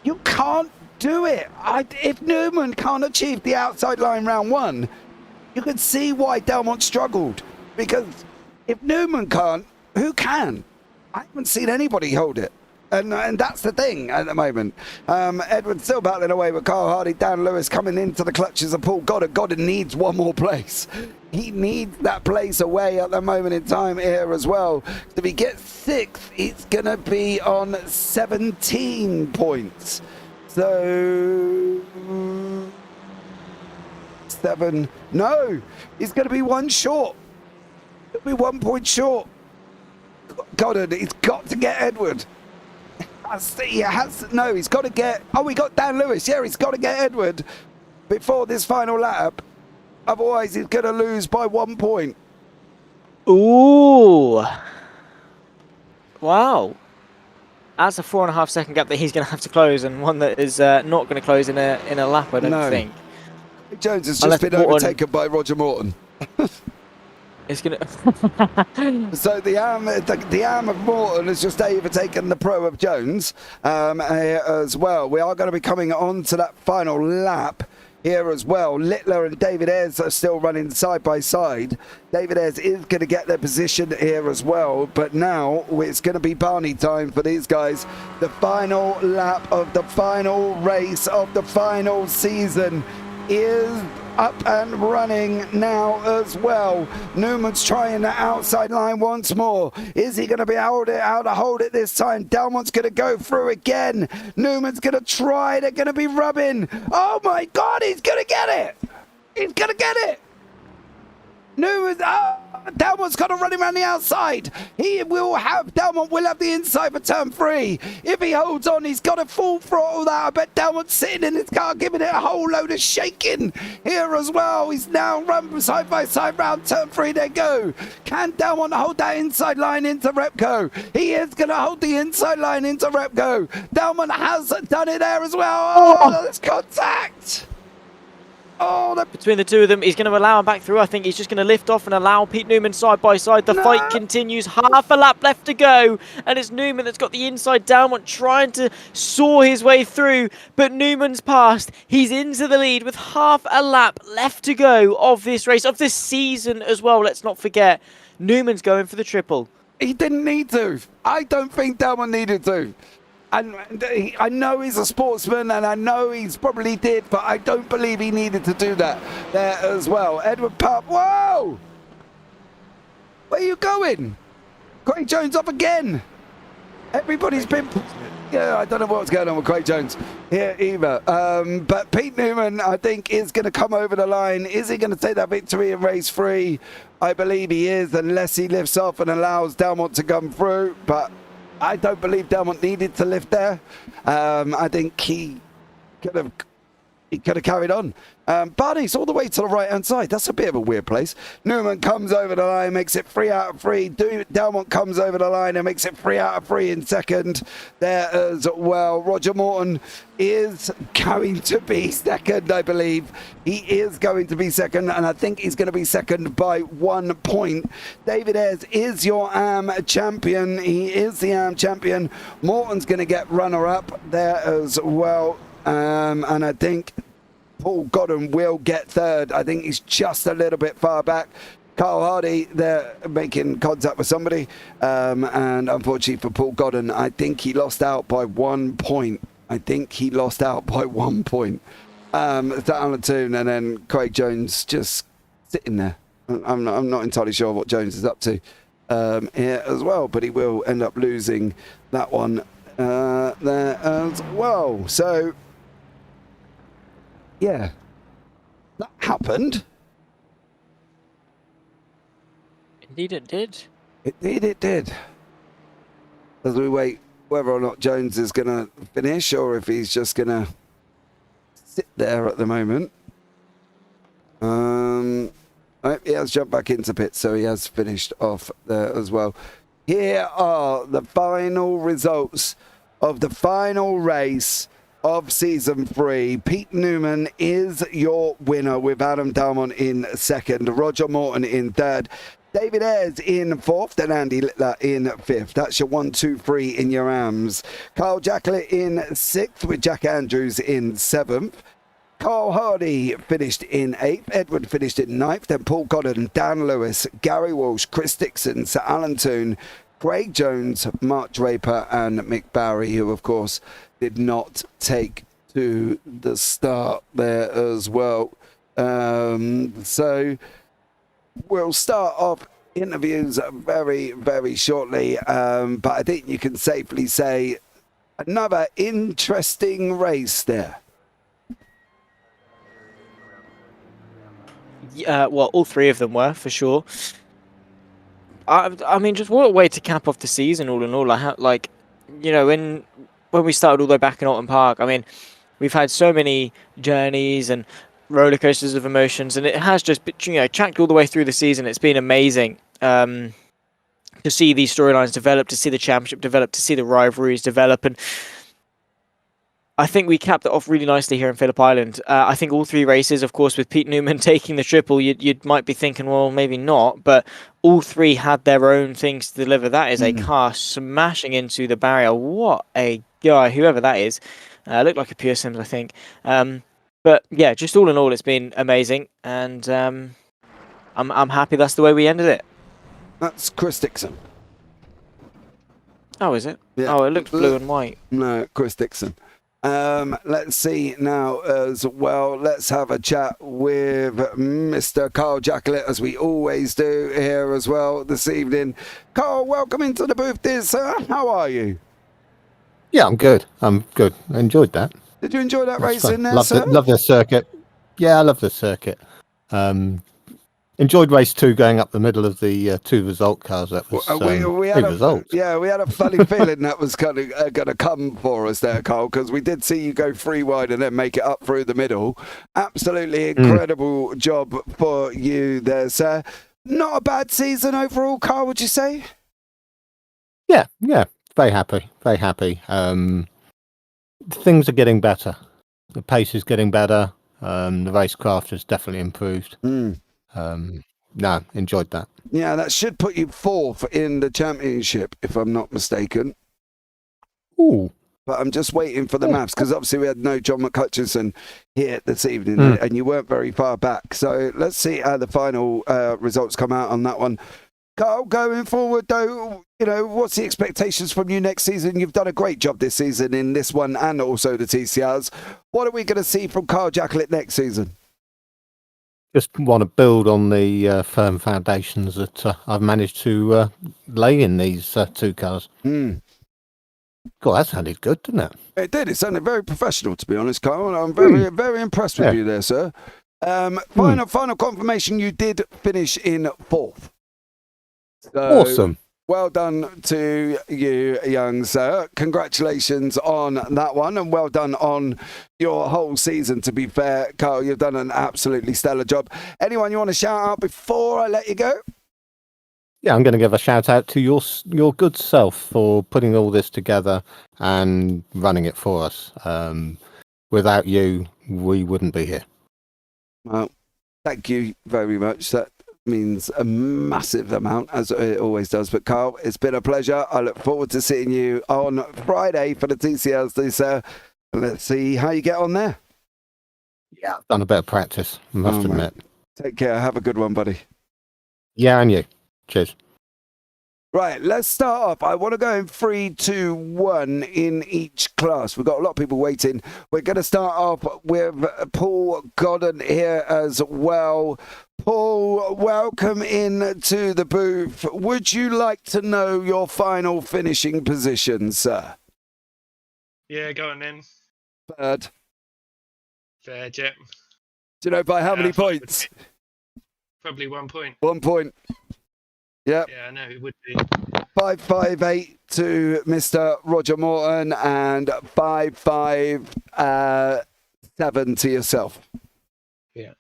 You can't do it. If Newman can't achieve the outside line round one, you can see why Dalmont struggled. Because if Newman can't, who can? I haven't seen anybody hold it. And that's the thing at the moment. Edward's still battling away with Carl Hardy. Dan Lewis coming into the clutches of Paul Goddard. Goddard needs one more place. He needs that place away at the moment in time here as well. If he gets 6th, it's going to be on 17 points. So 7. No, he's going to be 1 short. He'll be 1 point short. Goddard, he's got to get Edward. He's got to get... Oh, we got Dan Lewis. Yeah, he's got to get Edward before this final lap. Otherwise, he's going to lose by 1 point. Ooh. Wow. That's a 4.5 second gap that he's going to have to close, and one that is not going to close in a lap, I don't think. Jones has just been overtaken by Roger Morton. It's going to... So the arm of Morton has just overtaken the pro of Jones as well. We are going to be coming on to that final lap here as well. Littler and David Ayres are still running side by side. David Ayres is going to get their position here as well, but now it's going to be Barney time for these guys. The final lap of the final race of the final season is up and running now as well. Newman's trying the outside line once more. Is he going to be able to hold it this time? Dalmont's going to go through again. Newman's going to try. They're going to be rubbing. Oh my God, he's going to get it. He's going to get it. Newman's... Dalmont's got to run him around the outside. Dalmont will have the inside for turn 3. If he holds on, he's got to full throttle that. I bet Dalmont's sitting in his car giving it a whole load of shaking here as well. He's now run side by side round turn 3. They go. Can Dalmont hold that inside line into Repco? He is going to hold the inside line into Repco. Dalmont has done it there as well. Oh, there's contact. Between the two of them, he's going to allow him back through. I think he's just going to lift off and allow Pete Newman side by side. The fight continues. Half a lap left to go. And it's Newman that's got the inside downward, trying to saw his way through. But Newman's passed. He's into the lead with half a lap left to go of this race, of this season as well. Let's not forget, Newman's going for the triple. He didn't need to. I don't think Dalmont needed to. And I know he's a sportsman, and I know he's probably did, but I don't believe he needed to do that there as well. Edward Pup, whoa! Where are you going? Craig Jones off again. Everybody's been... Yeah, I don't know what's going on with Craig Jones here either. But Pete Newman, I think, is going to come over the line. Is he going to take that victory in race 3? I believe he is, unless he lifts off and allows Delmont to come through. But I don't believe Delmont needed to lift there. I think he could have carried on. Barney's all the way to the right-hand side. That's a bit of a weird place. Newman comes over the line, makes it 3 out of 3. Delmont comes over the line and makes it 3 out of 3 in second there as well. Roger Morton is going to be second, I believe. He is going to be second, and I think he's going to be second by 1 point. David Ayres is your AM champion. He is the AM champion. Morton's going to get runner-up there as well. And I think Paul Godden will get third. I think he's just a little bit far back. Carl Hardy, they're making contact with somebody. And unfortunately for Paul Godden, I think he lost out by 1 point. It's Alan Toon and then Craig Jones just sitting there. I'm not entirely sure what Jones is up to here as well, but he will end up losing that one there as well. So, yeah, that happened. Indeed it did. Indeed it did. As we wait whether or not Jones is going to finish or if he's just going to sit there at the moment. He has jumped back into pit, so he has finished off there as well. Here are the final results of the final race of season 3. Pete Newman is your winner with Adam Dalmont in second, Roger Morton in third, David Ayres in fourth, and Andy Littler in fifth. That's your 1, 2, 3 in your AMs. Carl Jacklett in sixth with Jack Andrews in seventh. Carl Hardy finished in 8th, Edward finished in 9th, then Paul Godden, Dan Lewis, Gary Walsh, Chris Dixon, Sir Alan Toon, Craig Jones, Mark Draper and Mick Barry, who of course did not take to the start there as well. So we'll start off interviews very, very shortly, but I think you can safely say another interesting race there. Well, all three of them were, for sure. I mean, just what a way to cap off the season, all in all. When we started all the way back in Oulton Park, I mean, we've had so many journeys and roller coasters of emotions, and it has just, tracked all the way through the season. It's been amazing to see these storylines develop, to see the championship develop, to see the rivalries develop, and I think we capped it off really nicely here in Phillip Island. I think all three races, of course, with Pete Newman taking the triple, you might be thinking, well, maybe not, but all three had their own things to deliver. That is a car smashing into the barrier. What a guy, whoever that is. Looked like a pure Sims, I think. But yeah, just all in all, it's been amazing, and I'm happy that's the way we ended it. That's Chris Dixon. Oh, is it? Yeah. Oh, it looked blue and white. No, Chris Dixon. Let's see now as well. Let's have a chat with Mr. Carl Jacklett, as we always do here as well this evening. Carl, welcome into the booth, dear sir. How are you? Yeah, I'm good. I enjoyed that. Did you enjoy that race in there, love sir? Love the circuit. Yeah, I love the circuit. Enjoyed race 2 going up the middle of the 2 result cars. That was we had results. Yeah, we had a funny feeling that was kind of going to come for us there, Carl, because we did see you go 3 wide and then make it up through the middle. Absolutely incredible job for you there, sir. Not a bad season overall, Carl, would you say? Yeah. Very happy. Things are getting better. The pace is getting better. The racecraft has definitely improved. No, enjoyed that. Yeah, that should put you 4th in the championship, if I'm not mistaken. Ooh. But I'm just waiting for the maps, because obviously we had no John McCutcheon here this evening, and you weren't very far back. So let's see how the final results come out on that one. Carl, going forward, though, what's the expectations from you next season? You've done a great job this season in this one and also the TCRs. What are we going to see from Carl Jacklett next season? Just want to build on the firm foundations that I've managed to lay in these 2 cars. God, that sounded good, didn't it? It did. It sounded very professional, to be honest, Kyle. I'm very impressed with you there, sir. Final confirmation, you did finish in 4th. So, Awesome. well done to you, young sir. Congratulations on that one, and well done on your whole season, to be fair. Kyle, you've done an absolutely stellar job. Anyone you want to shout out before I let you go? Yeah, I'm going to give a shout out to your good self for putting all this together and running it for us. Without you, we wouldn't be here. Well, thank you very much. That means a massive amount, as it always does. But Carl, it's been a pleasure. I look forward to seeing you on Friday for the TCLs, sir. Let's see how you get on there. Yeah, I've done a bit of practice, must admit. Take care. Have a good one, buddy. Yeah, and you. Cheers. Right, let's start off. I want to go in 3, 2, 1 in each class. We've got a lot of people waiting. We're going to start off with Paul Godden here as well. Paul, welcome in to the booth. Would you like to know your final finishing position, sir? Yeah, go on then. Third. Third, yeah. Do you know by how many points? Probably 1 point. 1 point. Yep. Yeah, I know it would be. 558 to Mr. Roger Morton and 557 to yourself. Yeah,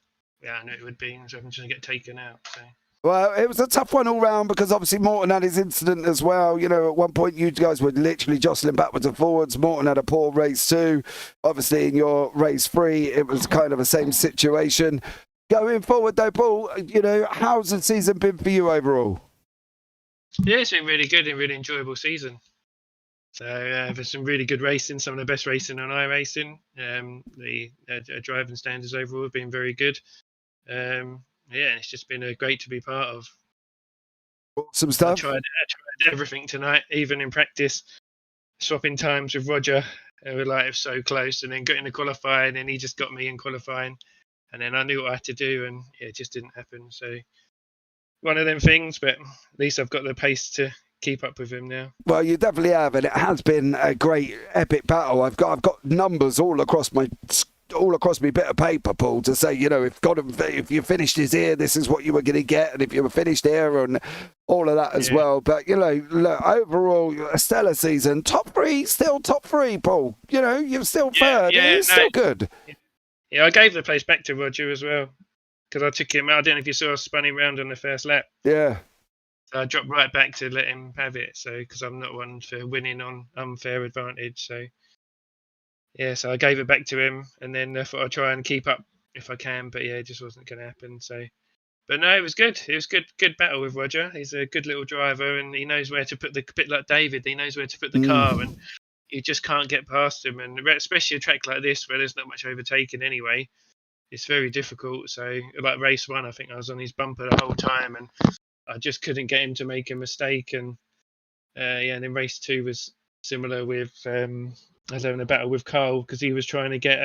I know it would be. So I'm just going to get taken out. So. Well, it was a tough one all round because obviously Morton had his incident as well. You know, at one point you guys were literally jostling backwards and forwards. Morton had a poor race too. Obviously in your race 3, it was kind of the same situation. Going forward though, Paul, you know, how's the season been for you overall? Yeah, it's been really good and really enjoyable season. So there's some really good racing, some of the best racing on iRacing. The driving standards overall have been very good. Yeah, it's just been great to be part of. Awesome stuff. I tried everything tonight, even in practice, swapping times with Roger. We were like so close, and then getting to qualifying, and he just got me in qualifying, and then I knew what I had to do, and yeah, it just didn't happen. So one of them things, but at least I've got the pace to keep up with him now. Well, you definitely have, and it has been a great epic battle. I've got numbers all across my bit of paper, Paul, to say, you know, if you finished his here, this is what you were going to get, and if you were finished here, and all of that as well. But you know, look, overall, a stellar season. Top 3, still top 3, Paul. You know, you're still third. Yeah, it's still good. Yeah, I gave the place back to Roger as well. Because I took him, I don't know if you saw, I spun him round on the first lap. Yeah. So I dropped right back to let him have it. So, because I'm not one for winning on unfair advantage. So, yeah, so I gave it back to him. And then I thought I'd try and keep up if I can. But yeah, it just wasn't going to happen. So, but no, it was good. It was good battle with Roger. He's a good little driver and he knows where to put a bit like David, he knows where to put the car. And you just can't get past him. And especially a track like this where there's not much overtaking anyway. It's very difficult. So, like race 1, I think I was on his bumper the whole time, and I just couldn't get him to make a mistake. And and then race 2 was similar with I was having a battle with Carl because he was trying to get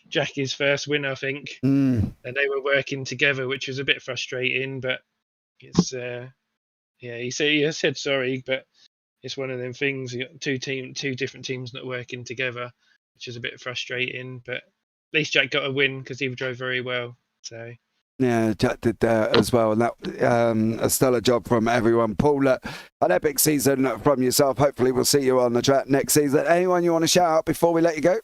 Jackie's first win, I think, and they were working together, which was a bit frustrating. But it's he said sorry, but it's one of them things. You got two different teams not working together, which is a bit frustrating, but. At least Jack got a win because he drove very well. So yeah, Jack did as well, and that a stellar job from everyone. Paul, an epic season from yourself. Hopefully, we'll see you on the track next season. Anyone you want to shout out before we let you go?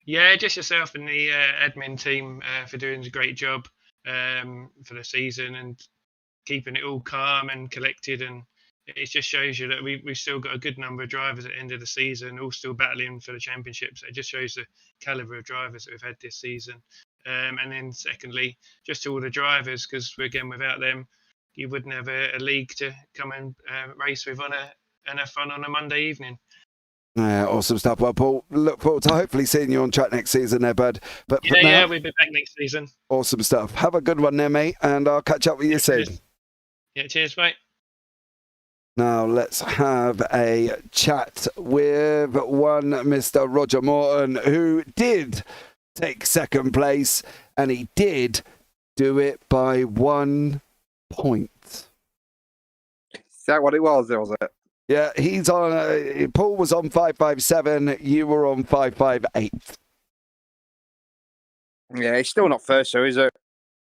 Yeah, just yourself and the admin team for doing a great job for the season and keeping it all calm and collected. And it just shows you that we've still got a good number of drivers at the end of the season, all still battling for the championships. It just shows the calibre of drivers that we've had this season. And then secondly, just to all the drivers, because again, without them, you wouldn't have a league to come and race with and have fun on a Monday evening. Yeah, awesome stuff. Well, Paul, look forward to hopefully seeing you on track next season there, bud. But yeah, we'll be back next season. Awesome stuff. Have a good one there, mate, and I'll catch up with you soon. Yeah, cheers, mate. Now let's have a chat with one Mr. Roger Morton, who did take second place, and he did do it by 1 point. Is that what it was it? Yeah, he's on. Paul was on 557. You were on 558. Yeah, it's still not first, so is it?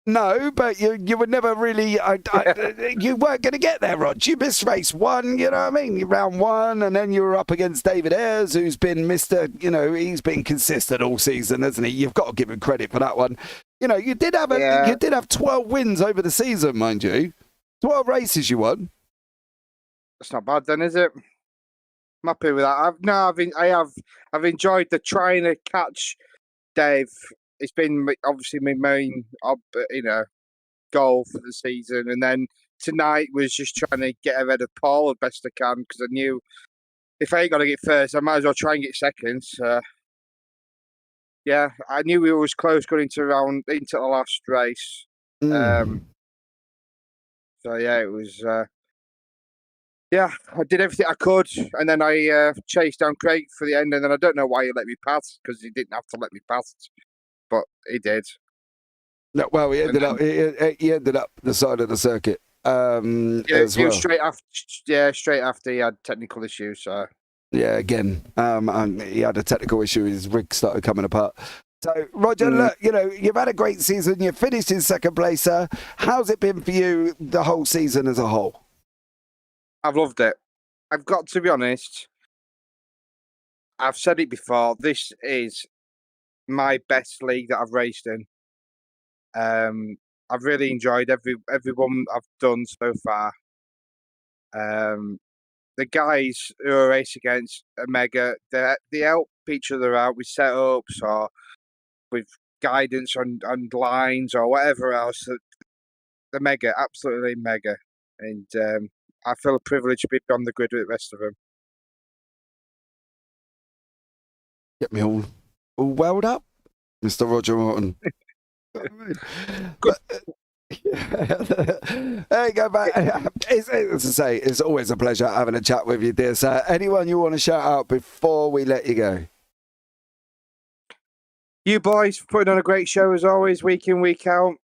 No, but you were never really. You weren't going to get there, Rog. You missed race one. You know what I mean? You round one, and then you were up against David Ayres, who's been Mr. You know, he's been consistent all season, hasn't he? You've got to give him credit for that one. You know, you did have 12 wins over the season, mind you. 12 races you won. That's not bad, then, is it? I'm happy with that. I've enjoyed the trying to catch Dave. It's been obviously my main, goal for the season, and then tonight was just trying to get ahead of Paul as best I can, because I knew if I ain't got to get first, I might as well try and get second. Yeah, I knew we were close going into the last race. So yeah, it was. Yeah, I did everything I could, and then I chased down Craig for the end, and then I don't know why he let me pass, because he didn't have to let me pass, but he did. No, well, he ended up the side of the circuit. As well. Straight after he had technical issues. So yeah, again, he had a technical issue. His rig started coming apart. So, Roger, look, you know, you've had a great season. You finished in second place, sir. How's it been for you the whole season as a whole? I've loved it. I've got to be honest. I've said it before. This is my best league that I've raced in. I've really enjoyed every one I've done so far. The guys who I race against are mega. They help each other out with setups or with guidance on lines or whatever else. They're mega, absolutely mega. And I feel privileged to be on the grid with the rest of them. Get me all welled up, Mr. Roger Oulton. There you go, mate. As I say, it's always a pleasure having a chat with you, dear sir. Anyone you want to shout out before we let you go? You boys putting on a great show as always, week in, week out.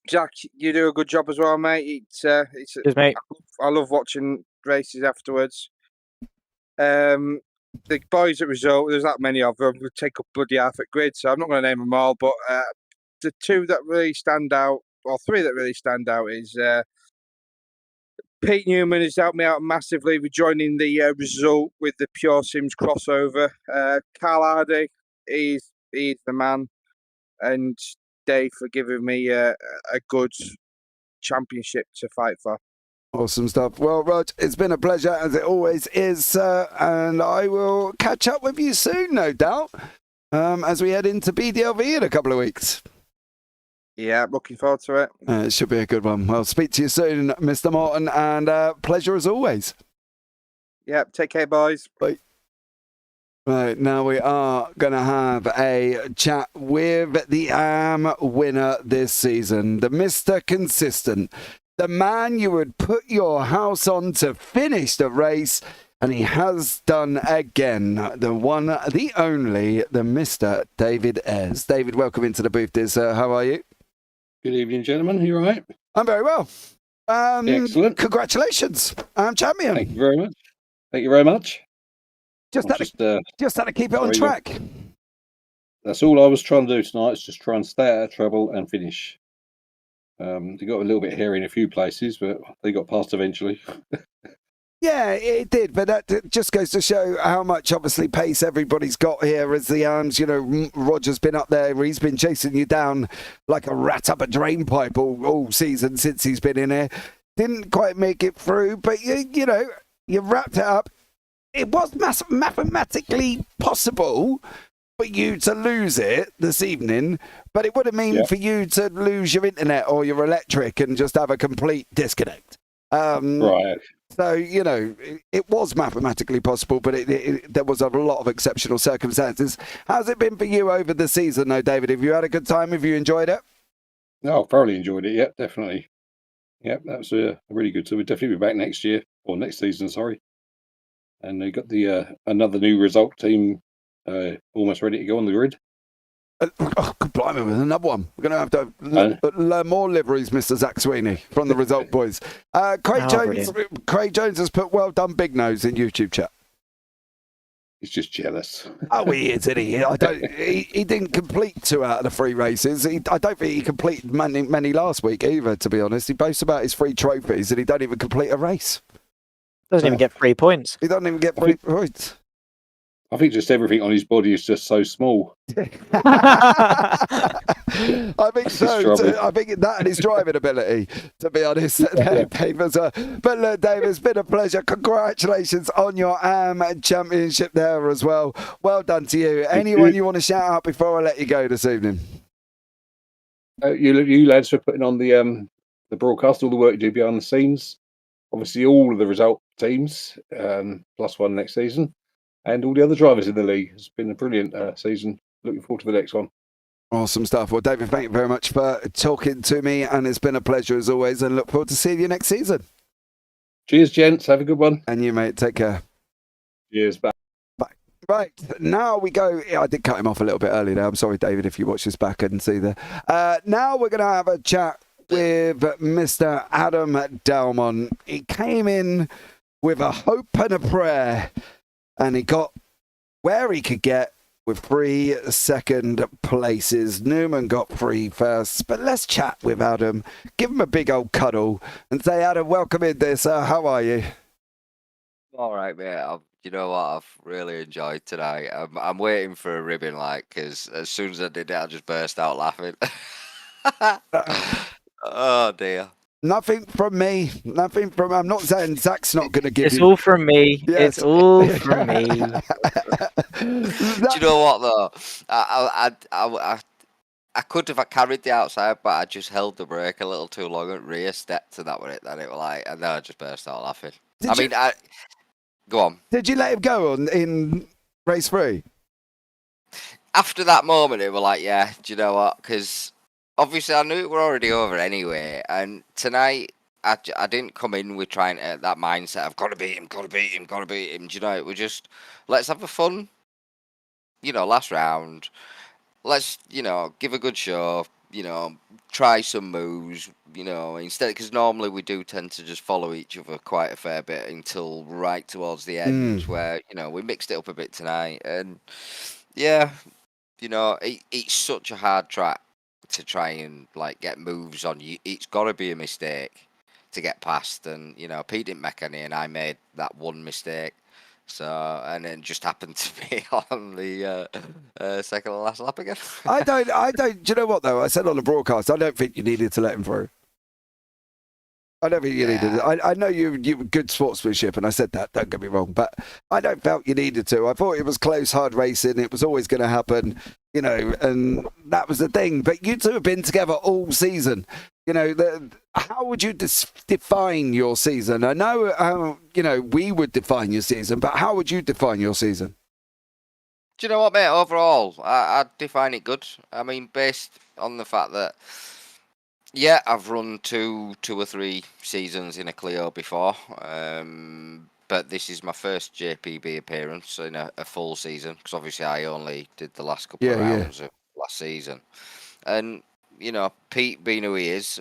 Jack, you do a good job as well, mate. Cheers, mate. I love watching races afterwards. The boys at Result, there's that many of them, would take up bloody half at grid, so I'm not going to name them all, but the two that really stand out, or three that really stand out, is Pete Newman has helped me out massively with joining the Result with the Pure Sims crossover. Carl Hardy, he's the man, and Dave for giving me a good championship to fight for. Awesome stuff. Well, Rog, it's been a pleasure, as it always is, sir, and I will catch up with you soon, no doubt, as we head into BDLV in a couple of weeks. Yeah, looking forward to it. It should be a good one. Well, speak to you soon, Mr. Morton, and pleasure as always. Yeah, take care, boys. Bye. Right, now we are going to have a chat with the AM winner this season, the Mr. Consistent, the man you would put your house on to finish the race, and he has done again. The one, the only, the Mr. David Ayres. David, welcome into the booth, dear sir. How are you? Good evening, gentlemen. You all right? I'm very well. Excellent. Congratulations. I'm champion. Thank you very much. Thank you very much. Just had to keep it on track. That's all I was trying to do tonight, is just try and stay out of trouble and finish. They got a little bit hairy in a few places, but they got past eventually. Yeah, it did, but that just goes to show how much, obviously, pace everybody's got here as the arms. You know, Roger's been up there. He's been chasing you down like a rat up a drain pipe all season since he's been in here. Didn't quite make it through, but, you know, you wrapped it up. It was mathematically possible for you to lose it this evening, but it would have meant for you to lose your internet or your electric and just have a complete disconnect. Right. So, you know, it was mathematically possible, but there was a lot of exceptional circumstances. How's it been for you over the season, though, David? Have you had a good time? Have you enjoyed it? No, thoroughly enjoyed it. Yep, definitely. Yep, that was a really good. So we'll definitely be back next year, or next season, sorry. And they got the another new Result team almost ready to go on the grid. Oh, blimey, with another one. We're going to have to learn more liveries, Mr. Zach Sweeney, from the Result Boys. Craig Jones has put well done, Big Nose, in YouTube chat. He's just jealous. Oh, he is, isn't he? He didn't complete 2 out of the 3 races. I don't think he completed many last week either, to be honest. He boasts about his 3 trophies and he don't even complete a race. Doesn't even get 3 points. He doesn't even get 3 points. I think just everything on his body is just so small. I think so. I think that and his driving ability, to be honest. Dave, but look, Dave, it's been a pleasure. Congratulations on your AM championship there as well. Well done to you. Anyone you want to shout out before I let you go this evening? You lads for putting on the broadcast, all the work you do behind the scenes. Obviously, all of the result teams, plus one next season. And all the other drivers in the league. It's been a brilliant season. Looking forward to the next one. Awesome stuff. Well, David, thank you very much for talking to me, and it's been a pleasure as always, and look forward to seeing you next season. Cheers, gents. Have a good one. And you, mate. Take care. Cheers. Bye. Bye. Right, now we go. I did cut him off a little bit early there. I'm sorry, David, if you watch this back and see that. Now we're going to have a chat with Mr. Adam Dalmont. He came in with a hope and a prayer, and he got where he could get with 3 second places. Newman got 3 firsts, but let's chat with Adam. Give him a big old cuddle and say, Adam, welcome in there, sir. How are you? All right, mate. You know what? I've really enjoyed tonight. I'm waiting for a ribbon, because as soon as I did it, I just burst out laughing. Oh dear. Nothing from me. Nothing from. I'm not saying Zach's not going to give It's you. all from me. Yes. It's all from me. Do you know what though? I could have carried the outside, but I just held the brake a little too long at rear, stepped, and that was it. Then it was like, and then I just burst out laughing. Go on. Did you let him go in race 3? After that moment, it was like, yeah. Do you know what? Because obviously, I knew it were already over anyway. And tonight, I didn't come in with trying to that mindset of got to beat him. Do you know? It was just let's have a fun. Last round. Let's give a good show. Try some moves. Instead, because normally we do tend to just follow each other quite a fair bit until right towards the end, where we mixed it up a bit tonight. And yeah, it's such a hard track to try and get moves on you. It's got to be a mistake to get past, and Pete didn't make any, and I made that one mistake. So, and then just happened to be on the second to last lap again. I don't. Do you know what though? I said on the broadcast, I don't think you needed to let him through. I don't think you needed it. I know you were good sportsmanship, and I said that, don't get me wrong, but I don't felt you needed to. I thought it was close, hard racing. It was always going to happen, and that was the thing. But you two have been together all season. How would you define your season? I know, we would define your season, but how would you define your season? Do you know what, mate? Overall, I'd define it good. I mean, based on the fact that, yeah, I've run two or three seasons in a Clio before, but this is my first JPB appearance in a full season, because obviously I only did the last couple of rounds of last season. And, Pete being who he is,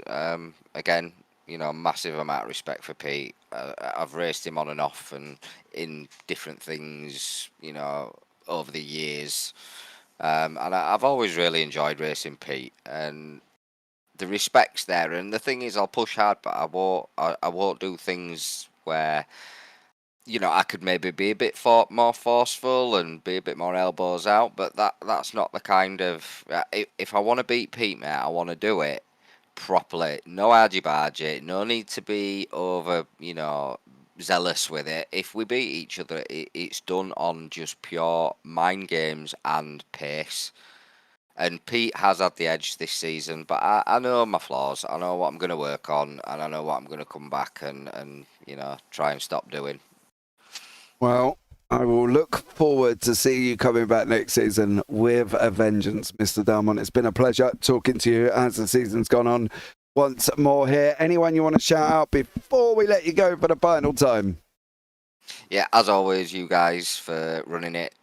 again, massive amount of respect for Pete. I've raced him on and off and in different things, over the years. And I've always really enjoyed racing Pete, and the respect's there. And the thing is, I'll push hard, but I won't do things where, I could maybe be a bit more forceful and be a bit more elbows out, but that's not the kind of... If I want to beat Pete, mate, I want to do it properly. No argy-bargy, no need to be over, zealous with it. If we beat each other, it's done on just pure mind games and pace. And Pete has had the edge this season, but I know my flaws. I know what I'm going to work on, and I know what I'm going to come back and try and stop doing. Well, I will look forward to seeing you coming back next season with a vengeance, Mr. Dalmont. It's been a pleasure talking to you as the season's gone on. Once more here. Anyone you want to shout out before we let you go for the final time? Yeah, as always, you guys for running it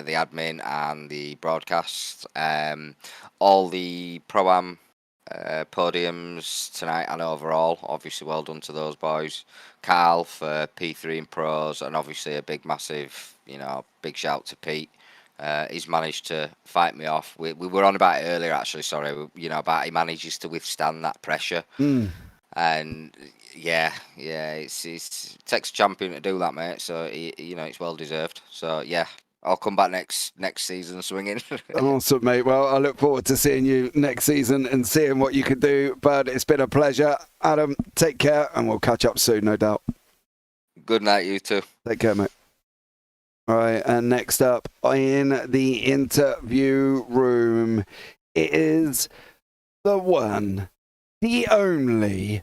the admin and the broadcast. All the Pro-Am podiums tonight and overall, obviously well done to those boys. Carl for P3 and Pros, and obviously a big, massive, big shout to Pete. He's managed to fight me off. We were on about it earlier, actually, sorry, about he manages to withstand that pressure. And it takes a champion to do that, mate. So it's well deserved. So yeah, I'll come back next season swinging. Awesome, mate. Well, I look forward to seeing you next season and seeing what you can do. But it's been a pleasure, Adam. Take care, and we'll catch up soon, no doubt. Good night, you too. Take care, mate. All right, and next up in the interview room is the one, the only,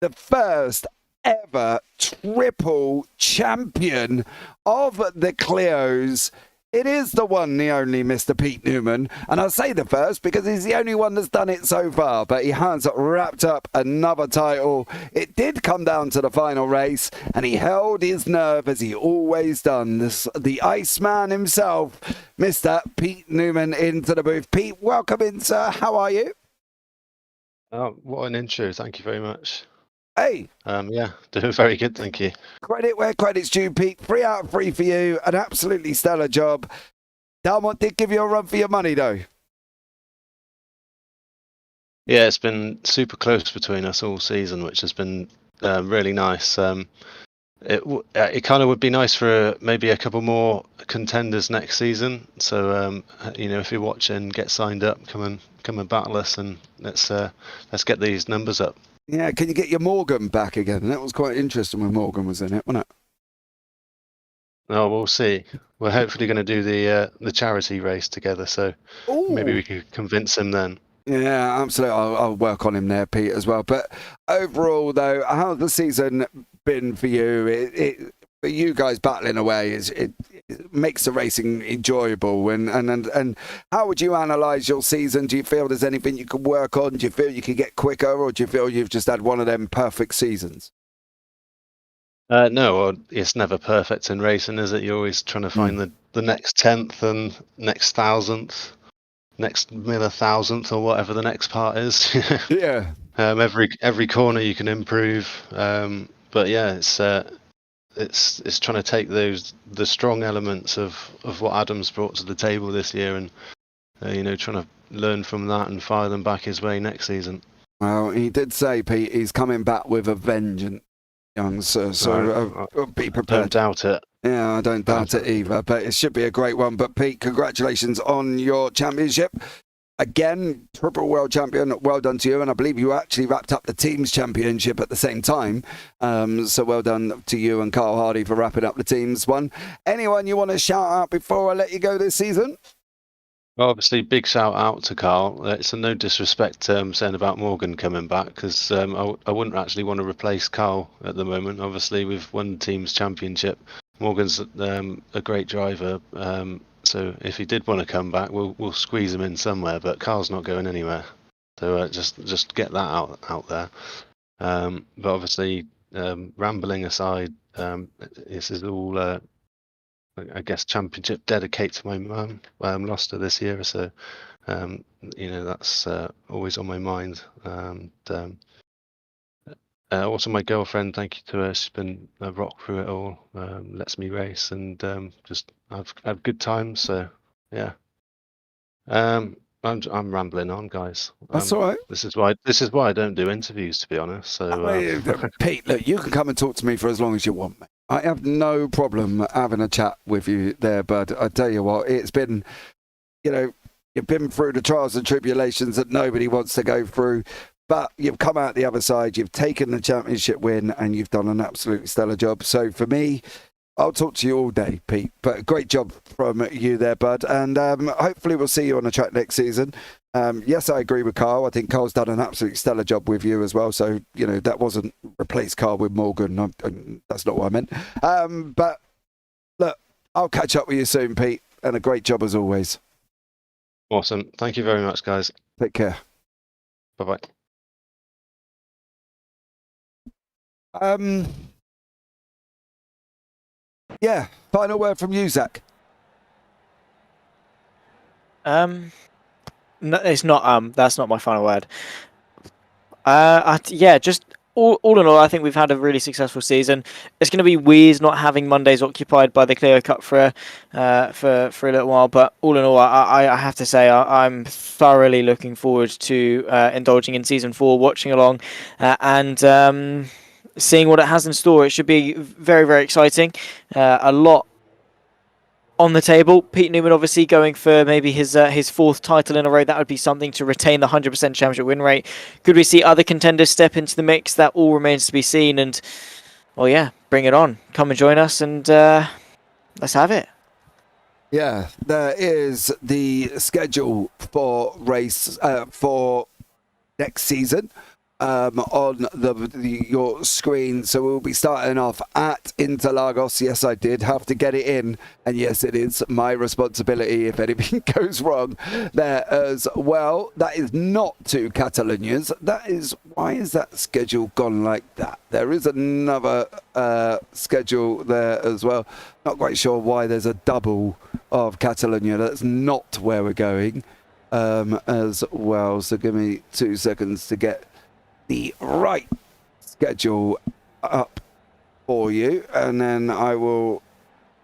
the first ever triple champion of the Clios. It is the one, the only Mr. Pete Newman. And I say the first because he's the only one that's done it so far. But he has wrapped up another title. It did come down to the final race, and he held his nerve as he always done. The Iceman himself, Mr. Pete Newman, into the booth. Pete, welcome in, sir. How are you? What an intro. Thank you very much. Hey. Yeah, doing very good, thank you. Credit where credit's due, Pete. 3 out of 3 for you. An absolutely stellar job. Dalmont did give you a run for your money, though. Yeah, it's been super close between us all season, which has been really nice. It kind of would be nice for maybe a couple more contenders next season. So if you're watching, get signed up, come and battle us, and let's get these numbers up. Yeah, can you get your Morgan back again? That was quite interesting when Morgan was in it, wasn't it? Oh, we'll see. We're hopefully going to do the charity race together, so maybe we could convince him then. Yeah, absolutely. I'll work on him there, Pete, as well. But overall, though, how's the season been for you? For you guys battling away, it makes the racing enjoyable. And how would you analyse your season? Do you feel there's anything you could work on? Do you feel you could get quicker, or do you feel you've just had one of them perfect seasons? No, it's never perfect in racing, is it? You're always trying to find the next 10th and next 1,000th, next 1,000th, or whatever the next part is. Yeah. Every corner you can improve. But yeah, it's trying to take the strong elements of what Adam's brought to the table this year, and trying to learn from that and fire them back his way next season. Well, he did say, Pete, he's coming back with a vengeance, young sir. So be prepared. Don't doubt it. Yeah, I don't doubt it either. But it should be a great one. But Pete, congratulations on your championship. Again, triple world champion, well done to you. And I believe you actually wrapped up the team's championship at the same time. So well done to you and Carl Hardy for wrapping up the team's one. Anyone you want to shout out before I let you go this season? Well, obviously, big shout out to Carl. It's a no disrespect saying about Morgan coming back, because I wouldn't actually want to replace Carl at the moment. Obviously, we've won the team's championship. Morgan's a great driver. So if he did want to come back, we'll squeeze him in somewhere. But Carl's not going anywhere. So just get that out there. But obviously, rambling aside, this is all I guess championship dedicated to my mum. Lost her this year, so that's always on my mind. And also my girlfriend, thank you to her. She's been a rock through it all. Lets me race and just have good times. So yeah, I'm rambling on, guys. That's all right. This is why I don't do interviews, to be honest. So Pete, look, you can come and talk to me for as long as you want, mate. I have no problem having a chat with you there, bud. I tell you what, it's been, you've been through the trials and tribulations that nobody wants to go through. But you've come out the other side, you've taken the championship win, and you've done an absolutely stellar job. So for me, I'll talk to you all day, Pete. But great job from you there, bud. And hopefully we'll see you on the track next season. Yes, I agree with Carl. I think Carl's done an absolutely stellar job with you as well. So, that wasn't replace Carl with Morgan. That's not what I meant. But look, I'll catch up with you soon, Pete. And a great job as always. Awesome. Thank you very much, guys. Take care. Bye-bye. Yeah, final word from you, Zach. No, it's not. That's not my final word. Just all in all, I think we've had a really successful season. It's going to be weird not having Mondays occupied by the Clio Cup for a little while, but all in all, I have to say I'm thoroughly looking forward to indulging in season 4, watching along, and seeing what it has in store. It should be very, very exciting. A lot on the table. Pete Newman obviously going for maybe his 4th title in a row. That would be something to retain the 100% championship win rate. Could we see other contenders step into the mix? That all remains to be seen. And, well, yeah, bring it on. Come and join us and let's have it. Yeah, there is the schedule for race for next season on your screen. So we'll be starting off at Interlagos. Yes, I did have to get it in, and yes, it is my responsibility if anything goes wrong there as well. That is not to Catalonia's. That is, why is that schedule gone like that? There is another schedule there as well. Not quite sure why there's a double of Catalonia. That's not where we're going as well. So give me 2 seconds to get the right schedule up for you, and then I will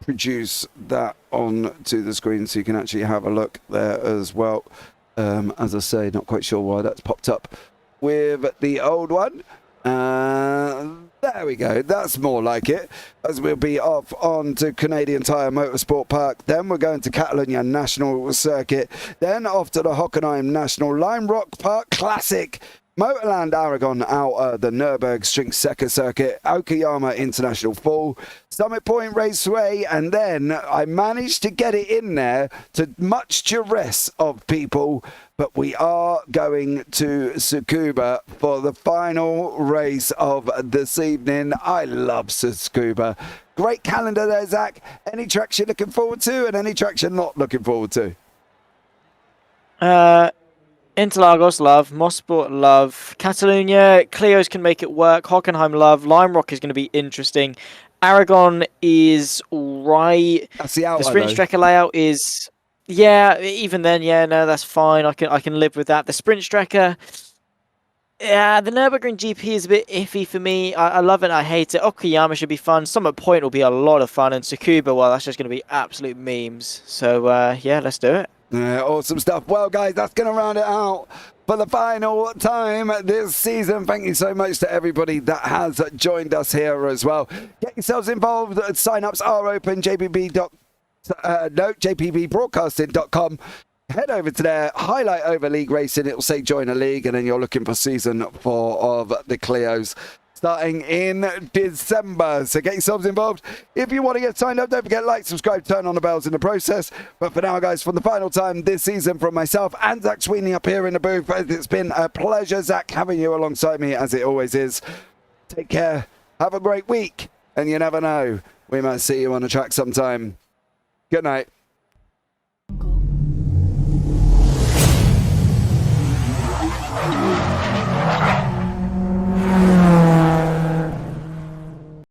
produce that onto the screen so you can actually have a look there as well. As I say, not quite sure why that's popped up with the old one. There we go, that's more like it, as we'll be off on to Canadian Tire Motorsport Park. Then we're going to Catalonia National Circuit, then off to the Hockenheim National Lime Rock Park Classic, Motorland Aragon out the Nürburgring Seca Circuit, Okayama International Fall, Summit Point Raceway, and then I managed to get it in there to much duress of people, but we are going to Tsukuba for the final race of this evening. I love Tsukuba. Great calendar there, Zach. Any tracks you're looking forward to and any tracks you're not looking forward to? Interlagos, love. Mosport, love. Catalonia, Clios can make it work. Hockenheim, love. Lime Rock is going to be interesting. Aragon is alright. That's the outer, the sprint though. Strecker layout is, yeah, even then, yeah, no, that's fine. I can live with that. The sprint Strecker, yeah, the Nürburgring GP is a bit iffy for me. I love it, I hate it. Okayama should be fun. Summit Point will be a lot of fun, and Tsukuba, well, that's just going to be absolute memes. So, yeah, let's do it. Yeah, awesome stuff. Well, guys, that's going to round it out for the final time this season. Thank you so much to everybody that has joined us here as well. Get yourselves involved. Sign-ups are open. JPBroadcasting.com. Head over to there, highlight over league racing. It'll say join a league, and then you're looking for season 4 of the Clios, starting in December. So get yourselves involved. If you want to get signed up, don't forget, like, subscribe, turn on the bells in the process. But for now, guys, for the final time this season, from myself and Zach Sweeney up here in the booth, it's been a pleasure, Zach, having you alongside me, as it always is. Take care. Have a great week. And you never know, we might see you on the track sometime. Good night.